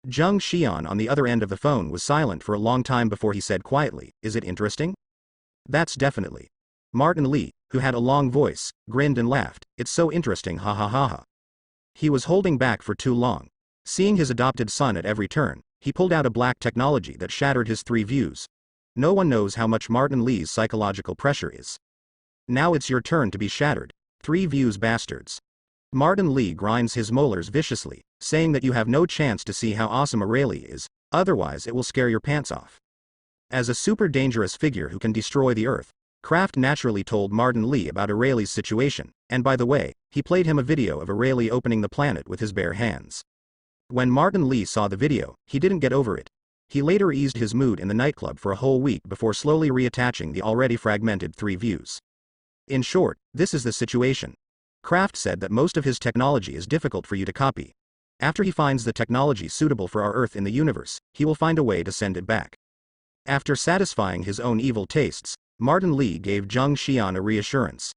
Jung Xian on the other end of the phone was silent for a long time before he said quietly, is it interesting? That's definitely. Martin Lee, who had a long voice, grinned and laughed, it's so interesting, ha ha ha ha. He was holding back for too long. Seeing his adopted son at every turn, he pulled out a black technology that shattered his 3 views. No one knows how much Martin Lee's psychological pressure is. Now it's your turn to be shattered. 3 views bastards. Martin Lee grinds his molars viciously, saying that you have no chance to see how awesome Aeli is, otherwise it will scare your pants off. As a super dangerous figure who can destroy the Earth, Kraft naturally told Martin Lee about Aeli's situation, and by the way, he played him a video of Aeli opening the planet with his bare hands. When Martin Lee saw the video, he didn't get over it. He later eased his mood in the nightclub for a whole week before slowly reattaching the already fragmented 3 views. In short, this is the situation. Kraft said that most of his technology is difficult for you to copy. After he finds the technology suitable for our Earth in the universe, he will find a way to send it back. After satisfying his own evil tastes, Martin Lee gave Jung Xian a reassurance.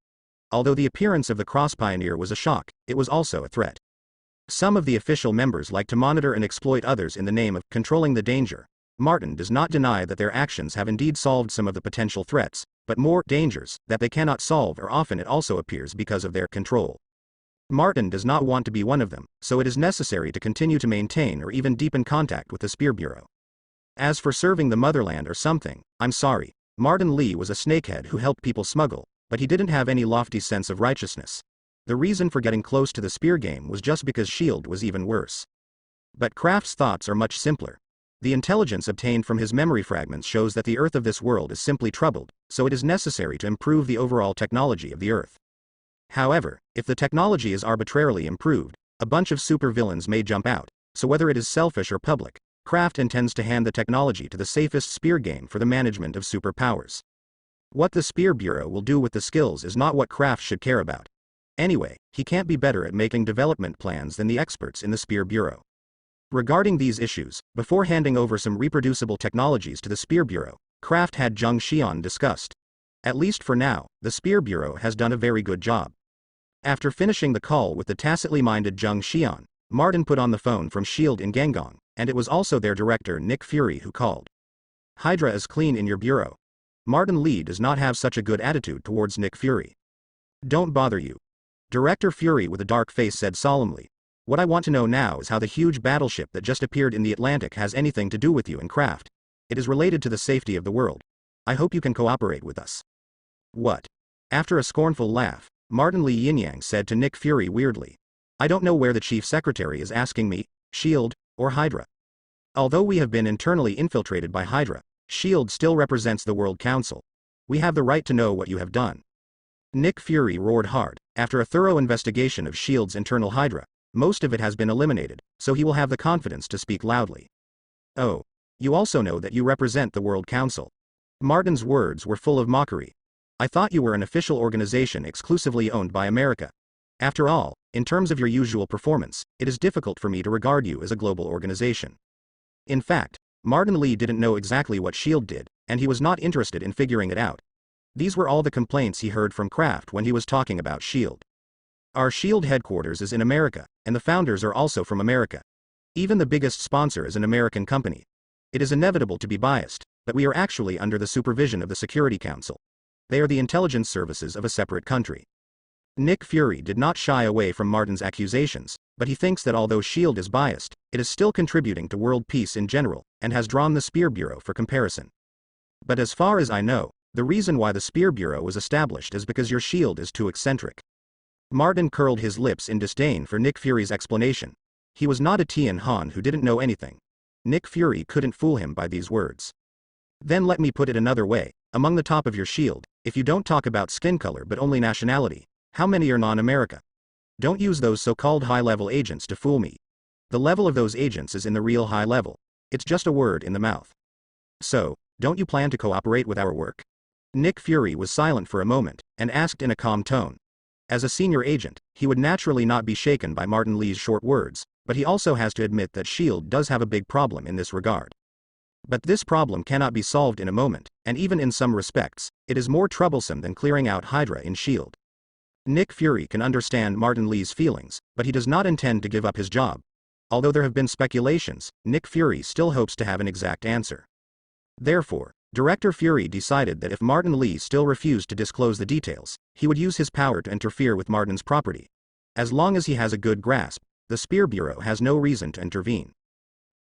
Although the appearance of the Cross Pioneer was a shock, it was also a threat. Some of the official members like to monitor and exploit others in the name of controlling the danger. Martin does not deny that their actions have indeed solved some of the potential threats, but more dangers that they cannot solve or often it also appears because of their control. Martin does not want to be one of them, so it is necessary to continue to maintain or even deepen contact with the Spear Bureau. As for serving the motherland or something, I'm sorry. Martin Lee was a snakehead who helped people smuggle, but he didn't have any lofty sense of righteousness. The reason for getting close to the spear game was just because S.H.I.E.L.D was even worse. But Kraft's thoughts are much simpler. The intelligence obtained from his memory fragments shows that the Earth of this world is simply troubled, so it is necessary to improve the overall technology of the Earth. However, if the technology is arbitrarily improved, a bunch of supervillains may jump out, so whether it is selfish or public, Kraft intends to hand the technology to the safest spear game for the management of superpowers. What the Spear Bureau will do with the skills is not what Kraft should care about. Anyway, he can't be better at making development plans than the experts in the Spear Bureau. Regarding these issues, before handing over some reproducible technologies to the Spear Bureau, Kraft had Jung Xian discussed. At least for now, the Spear Bureau has done a very good job. After finishing the call with the tacitly minded Jung Xian, Martin put on the phone from S.H.I.E.L.D in Ganggong, and it was also their director Nick Fury who called. Hydra is clean in your bureau. Martin Lee does not have such a good attitude towards Nick Fury. Don't bother you. Director Fury with a dark face said solemnly. What I want to know now is how the huge battleship that just appeared in the Atlantic has anything to do with you and Kraft. It is related to the safety of the world. I hope you can cooperate with us. What? After a scornful laugh, Martin Lee Yin-Yang said to Nick Fury weirdly. I don't know where the chief secretary is asking me, S.H.I.E.L.D, or Hydra. Although we have been internally infiltrated by Hydra, S.H.I.E.L.D. still represents the World Council. We have the right to know what you have done. Nick Fury roared hard. After a thorough investigation of S.H.I.E.L.D.'s internal Hydra, most of it has been eliminated, so he will have the confidence to speak loudly. Oh. You also know that you represent the World Council. Martin's words were full of mockery. I thought you were an official organization exclusively owned by America. After all, in terms of your usual performance, it is difficult for me to regard you as a global organization. In fact, Martin Lee didn't know exactly what S.H.I.E.L.D. did, and he was not interested in figuring it out. These were all the complaints he heard from Kraft when he was talking about S.H.I.E.L.D. Our S.H.I.E.L.D. headquarters is in America, and the founders are also from America. Even the biggest sponsor is an American company. It is inevitable to be biased, but we are actually under the supervision of the Security Council. They are the intelligence services of a separate country. Nick Fury did not shy away from Martin's accusations, but he thinks that although S.H.I.E.L.D. is biased, it is still contributing to world peace in general, and has drawn the Spear Bureau for comparison. But as far as I know, the reason why the Spear Bureau was established is because your S.H.I.E.L.D. is too eccentric. Martin curled his lips in disdain for Nick Fury's explanation. He was not a Tian Han who didn't know anything. Nick Fury couldn't fool him by these words. Then let me put it another way, among the top of your S.H.I.E.L.D., if you don't talk about skin color but only nationality, how many are non-America? Don't use those so-called high-level agents to fool me. The level of those agents is in the real high level. It's just a word in the mouth. So, don't you plan to cooperate with our work? Nick Fury was silent for a moment, and asked in a calm tone. As a senior agent, he would naturally not be shaken by Martin Lee's short words, but he also has to admit that S.H.I.E.L.D. does have a big problem in this regard. But this problem cannot be solved in a moment, and even in some respects, it is more troublesome than clearing out Hydra in S.H.I.E.L.D. Nick Fury can understand Martin Lee's feelings, but he does not intend to give up his job. Although there have been speculations, Nick Fury still hopes to have an exact answer. Therefore, Director Fury decided that if Martin Lee still refused to disclose the details, he would use his power to interfere with Martin's property. As long as he has a good grasp, the Spear Bureau has no reason to intervene.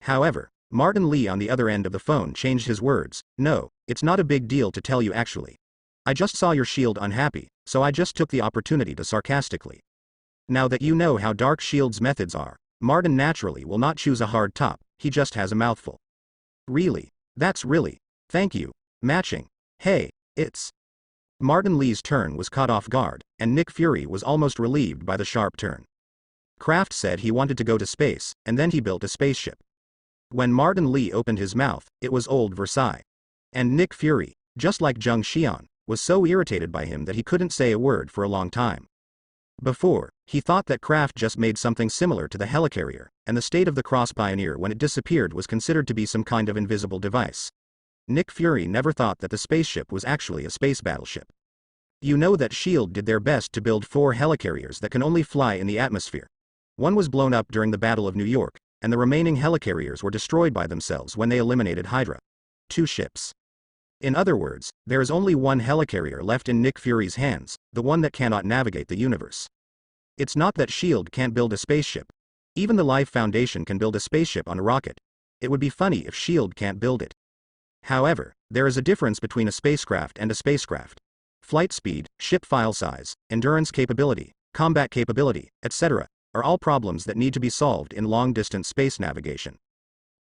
However, Martin Lee on the other end of the phone changed his words. No, it's not a big deal to tell you actually. I just saw your S.H.I.E.L.D. unhappy, so I just took the opportunity to sarcastically. Now that you know how dark S.H.I.E.L.D.'s methods are, Martin naturally will not choose a hard top, he just has a mouthful. Really? That's really. Thank you. Matching. Hey, it's. Martin Lee's turn was caught off guard, and Nick Fury was almost relieved by the sharp turn. Kraft said he wanted to go to space, and then he built a spaceship. When Martin Lee opened his mouth, it was old Versailles. And Nick Fury, just like Zheng Xian, was so irritated by him that he couldn't say a word for a long time. Before, he thought that Kraft just made something similar to the helicarrier, and the state of the Cross Pioneer when it disappeared was considered to be some kind of invisible device. Nick Fury never thought that the spaceship was actually a space battleship. You know that S.H.I.E.L.D. did their best to build 4 helicarriers that can only fly in the atmosphere. One was blown up during the Battle of New York, and the remaining helicarriers were destroyed by themselves when they eliminated Hydra. 2 ships. In other words, there is only one helicarrier left in Nick Fury's hands, the one that cannot navigate the universe. It's not that S.H.I.E.L.D. can't build a spaceship. Even the Life Foundation can build a spaceship on a rocket. It would be funny if S.H.I.E.L.D. can't build it. However, there is a difference between a spacecraft and a spacecraft. Flight speed, ship file size, endurance capability, combat capability, etc., are all problems that need to be solved in long-distance space navigation.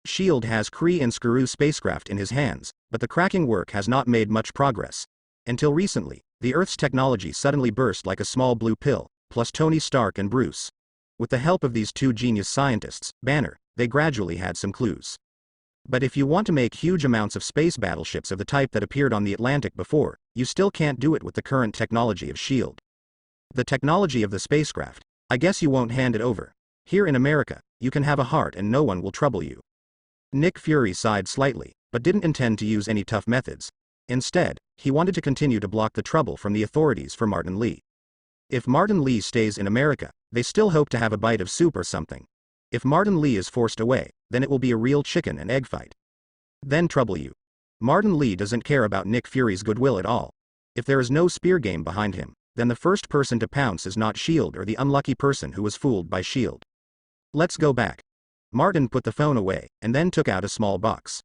S.H.I.E.L.D. has Kree and Skuru spacecraft in his hands, but the cracking work has not made much progress. Until recently, the Earth's technology suddenly burst like a small blue pill, plus Tony Stark and Bruce. With the help of these 2 genius scientists, Banner, they gradually had some clues. But if you want to make huge amounts of space battleships of the type that appeared on the Atlantic before, you still can't do it with the current technology of S.H.I.E.L.D. The technology of the spacecraft, I guess you won't hand it over. Here in America, you can have a heart and no one will trouble you. Nick Fury sighed slightly, but didn't intend to use any tough methods. Instead, he wanted to continue to block the trouble from the authorities for Martin Lee. If Martin Lee stays in America, they still hope to have a bite of soup or something. If Martin Lee is forced away, then it will be a real chicken and egg fight. Then trouble you. Martin Lee doesn't care about Nick Fury's goodwill at all. If there is no spear game behind him, then the first person to pounce is not S.H.I.E.L.D. or the unlucky person who was fooled by S.H.I.E.L.D. Let's go back. Martin put the phone away, and then took out a small box.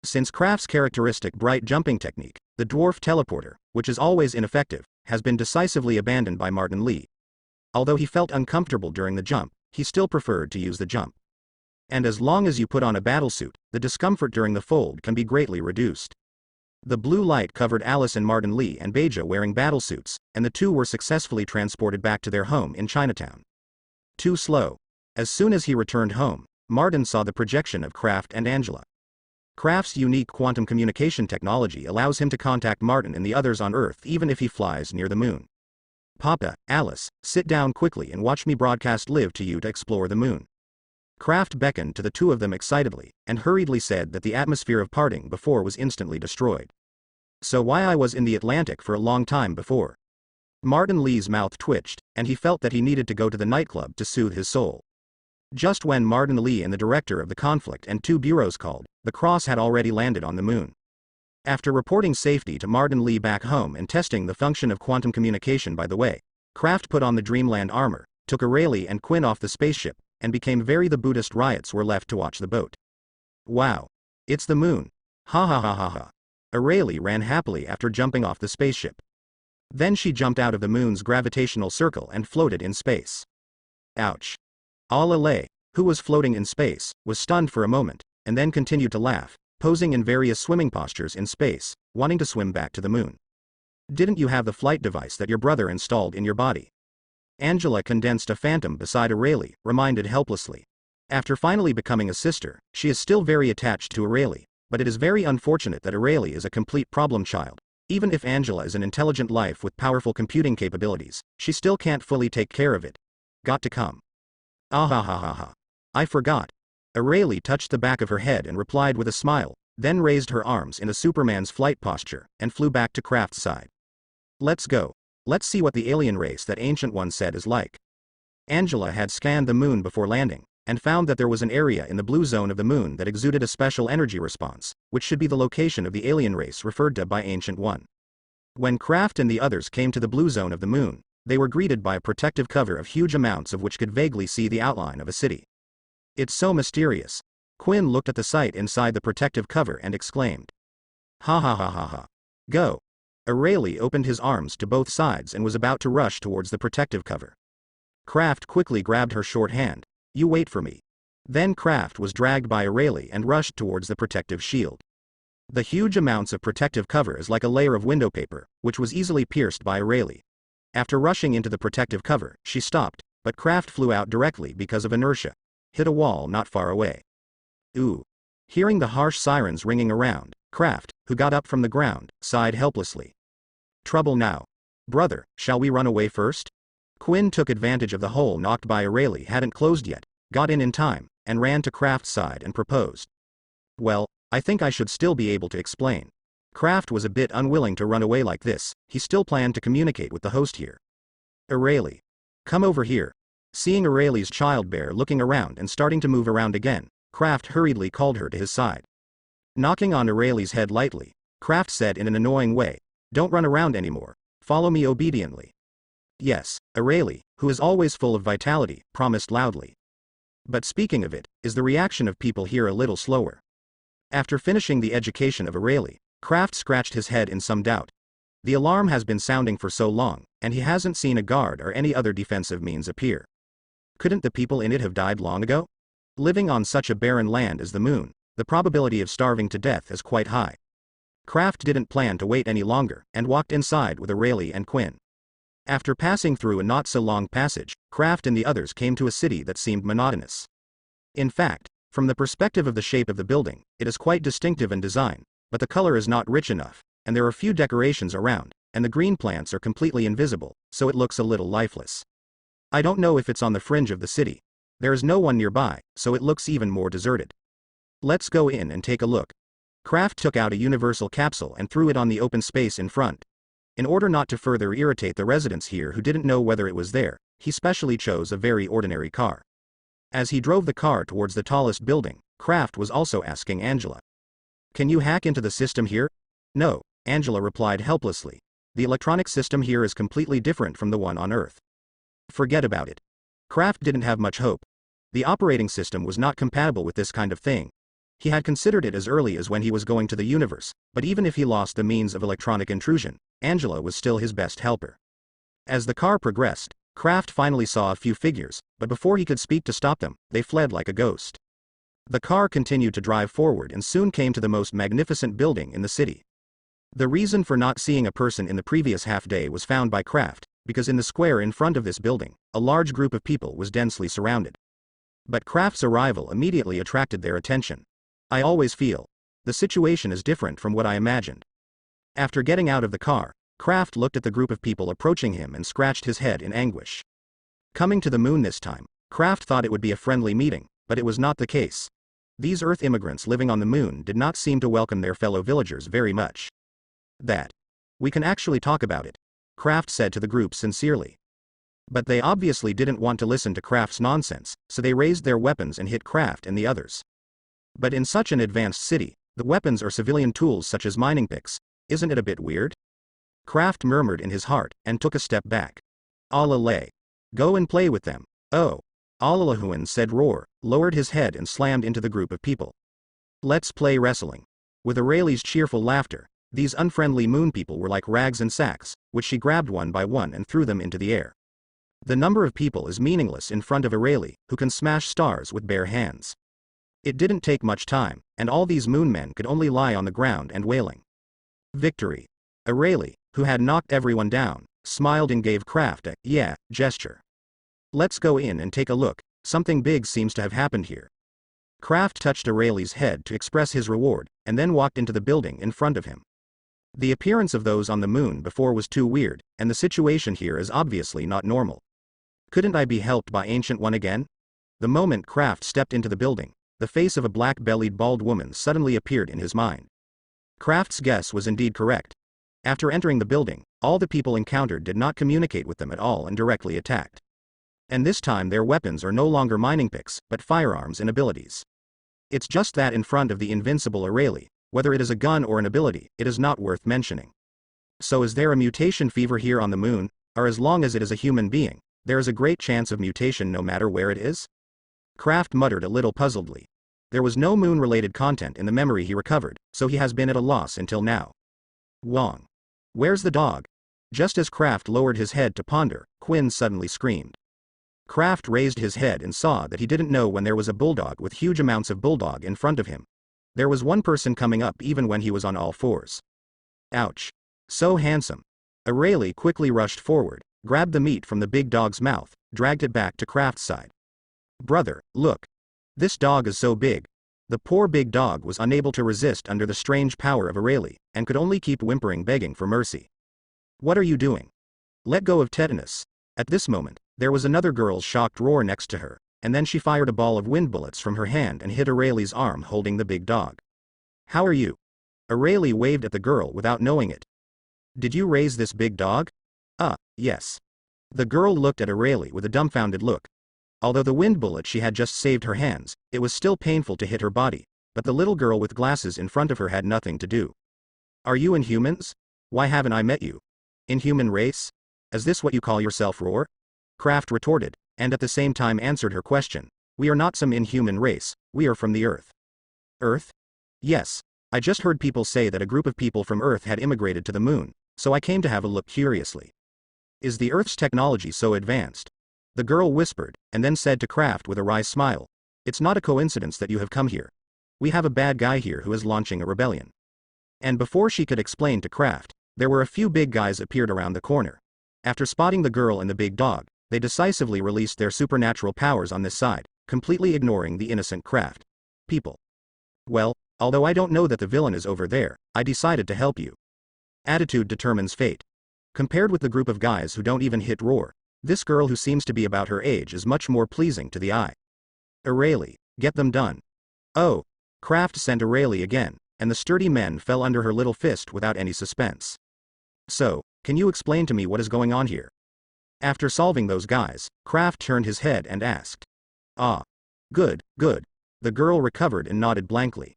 Since Kraft's characteristic bright jumping technique, the dwarf teleporter, which is always ineffective, has been decisively abandoned by Martin Lee. Although he felt uncomfortable during the jump, he still preferred to use the jump. And as long as you put on a battlesuit, the discomfort during the fold can be greatly reduced. The blue light covered Alice and Martin Lee and Beja wearing battlesuits, and the two were successfully transported back to their home in Chinatown. Too slow. As soon as he returned home, Martin saw the projection of Kraft and Angela. Kraft's unique quantum communication technology allows him to contact Martin and the others on Earth even if he flies near the moon. Papa, Alice, sit down quickly and watch me broadcast live to you to explore the moon. Kraft beckoned to the two of them excitedly, and hurriedly said that the atmosphere of parting before was instantly destroyed. So why I was in the Atlantic for a long time before. Martin Lee's mouth twitched, and he felt that he needed to go to the nightclub to soothe his soul. Just when Martin Lee and the director of the conflict and two bureaus called, the Cross had already landed on the moon. After reporting safety to Martin Lee back home and testing the function of quantum communication by the way, Kraft put on the Dreamland armor, took Aeli and Quinn off the spaceship, and became very the Buddhist riots were left to watch the boat. Wow. It's the moon. Ha ha ha ha ha. Aeli ran happily after jumping off the spaceship. Then she jumped out of the moon's gravitational circle and floated in space. Ouch. Aeli, who was floating in space, was stunned for a moment, and then continued to laugh, posing in various swimming postures in space, wanting to swim back to the moon. Didn't you have the flight device that your brother installed in your body? Angela condensed a phantom beside Aeli, reminded helplessly. After finally becoming a sister, she is still very attached to Aeli, but it is very unfortunate that Aeli is a complete problem child. Even if Angela is an intelligent life with powerful computing capabilities, she still can't fully take care of it. Got to come. Ah ha ha ha ha. I forgot. Aeli touched the back of her head and replied with a smile, then raised her arms in a Superman's flight posture, and flew back to Kraft's side. Let's go. Let's see what the alien race that Ancient One said is like. Angela had scanned the moon before landing, and found that there was an area in the blue zone of the moon that exuded a special energy response, which should be the location of the alien race referred to by Ancient One. When Kraft and the others came to the blue zone of the moon, they were greeted by a protective cover of huge amounts of which could vaguely see the outline of a city. It's so mysterious. Quinn looked at the site inside the protective cover and exclaimed. Ha ha ha ha ha. Go. Aeli opened his arms to both sides and was about to rush towards the protective cover. Kraft quickly grabbed her short hand. You wait for me. Then Kraft was dragged by Aeli and rushed towards the protective shield. The huge amounts of protective cover is like a layer of window paper, which was easily pierced by Aeli. After rushing into the protective cover, she stopped, but Kraft flew out directly because of inertia. Hit a wall not far away. Ooh. Hearing the harsh sirens ringing around, Kraft, who got up from the ground, sighed helplessly. Trouble now. Brother, shall we run away first? Quinn took advantage of the hole knocked by Aeli hadn't closed yet, got in time, and ran to Kraft's side and proposed. Well, I think I should still be able to explain. Kraft was a bit unwilling to run away like this, he still planned to communicate with the host here. Aeli. Come over here. Seeing Aeli's child bear looking around and starting to move around again, Kraft hurriedly called her to his side. Knocking on Aeli's head lightly, Kraft said in an annoying way, Don't run around anymore, follow me obediently. Yes, Aeli, who is always full of vitality, promised loudly. But speaking of it, is the reaction of people here a little slower? After finishing the education of Aeli, Kraft scratched his head in some doubt. The alarm has been sounding for so long, and he hasn't seen a guard or any other defensive means appear. Couldn't the people in it have died long ago? Living on such a barren land as the moon, the probability of starving to death is quite high. Kraft didn't plan to wait any longer, and walked inside with Aeli and Quinn. After passing through a not-so-long passage, Kraft and the others came to a city that seemed monotonous. In fact, from the perspective of the shape of the building, it is quite distinctive in design, but the color is not rich enough, and there are few decorations around, and the green plants are completely invisible, so it looks a little lifeless. I don't know if it's on the fringe of the city. There is no one nearby, so it looks even more deserted. Let's go in and take a look. Kraft took out a universal capsule and threw it on the open space in front. In order not to further irritate the residents here who didn't know whether it was there, he specially chose a very ordinary car. As he drove the car towards the tallest building, Kraft was also asking Angela. Can you hack into the system here? No, Angela replied helplessly. The electronic system here is completely different from the one on Earth. Forget about it. Kraft didn't have much hope. The operating system was not compatible with this kind of thing. He had considered it as early as when he was going to the universe, but even if he lost the means of electronic intrusion, Angela was still his best helper. As the car progressed, Kraft finally saw a few figures, but before he could speak to stop them, they fled like a ghost. The car continued to drive forward and soon came to the most magnificent building in the city. The reason for not seeing a person in the previous half-day was found by Kraft, because in the square in front of this building, a large group of people was densely surrounded. But Kraft's arrival immediately attracted their attention. I always feel the situation is different from what I imagined. After getting out of the car, Kraft looked at the group of people approaching him and scratched his head in anguish. Coming to the moon this time, Kraft thought it would be a friendly meeting, but it was not the case. These Earth immigrants living on the moon did not seem to welcome their fellow villagers very much. We can actually talk about it, Kraft said to the group sincerely. But they obviously didn't want to listen to Kraft's nonsense, so they raised their weapons and hit Kraft and the others. But in such an advanced city, the weapons are civilian tools such as mining picks. Isn't it a bit weird? Kraft murmured in his heart, and took a step back. Aeli. Go and play with them. Oh. Aeli said Roar, lowered his head and slammed into the group of people. Let's play wrestling. With Aeli's cheerful laughter, these unfriendly moon people were like rags and sacks, which she grabbed one by one and threw them into the air. The number of people is meaningless in front of Aeli, who can smash stars with bare hands. It didn't take much time, and all these moon men could only lie on the ground and wailing. Victory. Aeli, who had knocked everyone down, smiled and gave Kraft a yeah gesture. Let's go in and take a look, something big seems to have happened here. Kraft touched Aeli's head to express his reward, and then walked into the building in front of him. The appearance of those on the moon before was too weird, and the situation here is obviously not normal. Couldn't I be helped by Ancient One again? The moment Kraft stepped into the building, the face of a black-bellied bald woman suddenly appeared in his mind. Kraft's guess was indeed correct. After entering the building, all the people encountered did not communicate with them at all and directly attacked. And this time their weapons are no longer mining picks, but firearms and abilities. It's just that in front of the invincible Aeli, whether it is a gun or an ability, it is not worth mentioning. So is there a mutation fever here on the moon, or as long as it is a human being, there is a great chance of mutation no matter where it is? Kraft muttered a little puzzledly. There was no moon-related content in the memory he recovered, so he has been at a loss until now. Wong. Where's the dog? Just as Kraft lowered his head to ponder, Quinn suddenly screamed. Kraft raised his head and saw that he didn't know when there was a bulldog with huge amounts of bulldog in front of him. There was one person coming up even when he was on all fours. Ouch. So handsome. Aeli quickly rushed forward, grabbed the meat from the big dog's mouth, dragged it back to Kraft's side. Brother, look. This dog is so big. The poor big dog was unable to resist under the strange power of Aeli, and could only keep whimpering begging for mercy. What are you doing? Let go of tetanus. At this moment, there was another girl's shocked roar next to her, and then she fired a ball of wind bullets from her hand and hit Aeli's arm holding the big dog. How are you? Aeli waved at the girl without knowing it. Did you raise this big dog? Yes. The girl looked at Aeli with a dumbfounded look. Although the wind bullet she had just saved her hands, it was still painful to hit her body, but the little girl with glasses in front of her had nothing to do. Are you Inhumans? Why haven't I met you? Inhuman race? Is this what you call yourself, Roar? Kraft retorted, and at the same time answered her question. We are not some inhuman race, we are from the Earth. Earth? Yes. I just heard people say that a group of people from Earth had immigrated to the moon, so I came to have a look curiously. Is the Earth's technology so advanced? The girl whispered, and then said to Kraft with a wry smile. It's not a coincidence that you have come here. We have a bad guy here who is launching a rebellion. And before she could explain to Kraft, there were a few big guys appeared around the corner. After spotting the girl and the big dog, they decisively released their supernatural powers on this side, completely ignoring the innocent Kraft. People. Well, although I don't know that the villain is over there, I decided to help you. Attitude determines fate. Compared with the group of guys who don't even hit Roar, this girl who seems to be about her age is much more pleasing to the eye. Aeli, get them done. Oh. Kraft sent Aeli again, and the sturdy men fell under her little fist without any suspense. So, can you explain to me what is going on here? After solving those guys, Kraft turned his head and asked. Good. The girl recovered and nodded blankly.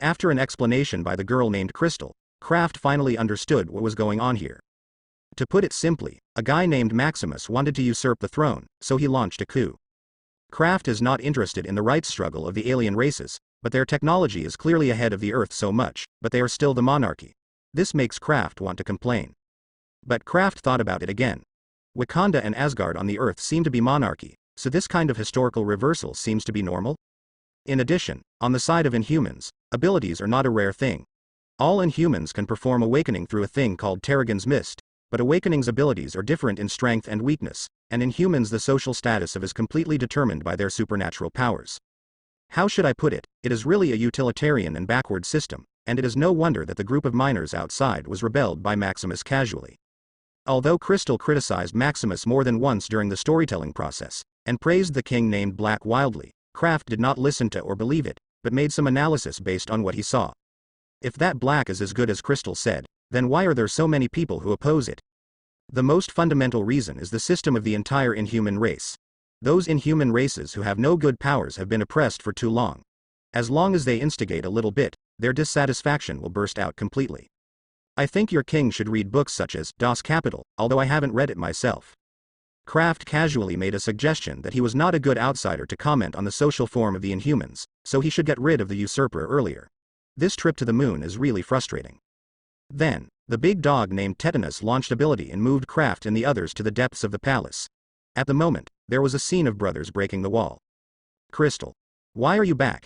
After an explanation by the girl named Crystal, Kraft finally understood what was going on here. To put it simply, a guy named Maximus wanted to usurp the throne, so he launched a coup. Kraft is not interested in the rights struggle of the alien races, but their technology is clearly ahead of the Earth so much, but they are still the monarchy. This makes Kraft want to complain. But Kraft thought about it again. Wakanda and Asgard on the Earth seem to be monarchy, so this kind of historical reversal seems to be normal? In addition, on the side of Inhumans, abilities are not a rare thing. All Inhumans can perform awakening through a thing called Terrigan's Mist, but awakening's abilities are different in strength and weakness, and in humans the social status of is completely determined by their supernatural powers. How should I put it? It is really a utilitarian and backward system, and it is no wonder that the group of miners outside was rebelled by Maximus casually. Although Crystal criticized Maximus more than once during the storytelling process, and praised the king named Black wildly, Kraft did not listen to or believe it, but made some analysis based on what he saw. If that Black is as good as Crystal said, then why are there so many people who oppose it? The most fundamental reason is the system of the entire Inhuman race. Those Inhuman races who have no good powers have been oppressed for too long. As long as they instigate a little bit, their dissatisfaction will burst out completely. I think your king should read books such as Das Kapital, although I haven't read it myself. Kraft casually made a suggestion that he was not a good outsider to comment on the social form of the Inhumans, so he should get rid of the usurper earlier. This trip to the moon is really frustrating. Then, the big dog named Tetanus launched ability and moved Kraft and the others to the depths of the palace. At the moment, there was a scene of brothers breaking the wall. Crystal. Why are you back?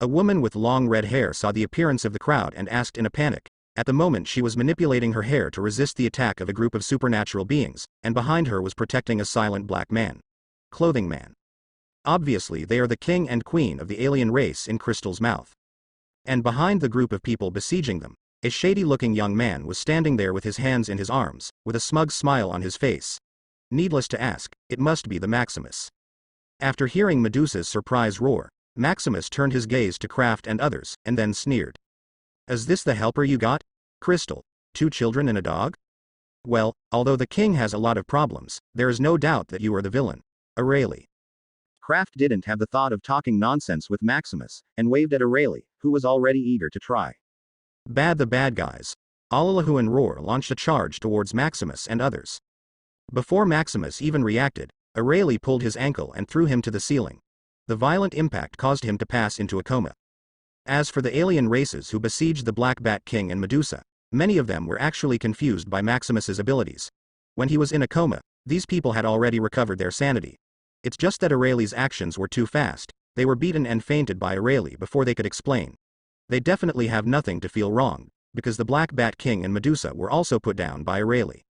A woman with long red hair saw the appearance of the crowd and asked in a panic. At the moment she was manipulating her hair to resist the attack of a group of supernatural beings, and behind her was protecting a silent black man. Clothing man. Obviously they are the king and queen of the alien race in Crystal's mouth. And behind the group of people besieging them, a shady-looking young man was standing there with his hands in his arms, with a smug smile on his face. Needless to ask, it must be the Maximus. After hearing Medusa's surprise roar, Maximus turned his gaze to Kraft and others, and then sneered. Is this the helper you got? Crystal, 2 children and a dog? Well, although the king has a lot of problems, there is no doubt that you are the villain. Aeli. Kraft didn't have the thought of talking nonsense with Maximus, and waved at Aeli, who was already eager to try. Bad the bad guys. Alalahu and Roar launched a charge towards Maximus and others. Before Maximus even reacted, Aeli pulled his ankle and threw him to the ceiling. The violent impact caused him to pass into a coma. As for the alien races who besieged the Black Bat King and Medusa, many of them were actually confused by Maximus's abilities. When he was in a coma, these people had already recovered their sanity. It's just that Aeli's actions were too fast. They were beaten and fainted by Aeli before they could explain. They definitely have nothing to feel wrong, because the Black Bat King and Medusa were also put down by Aeli.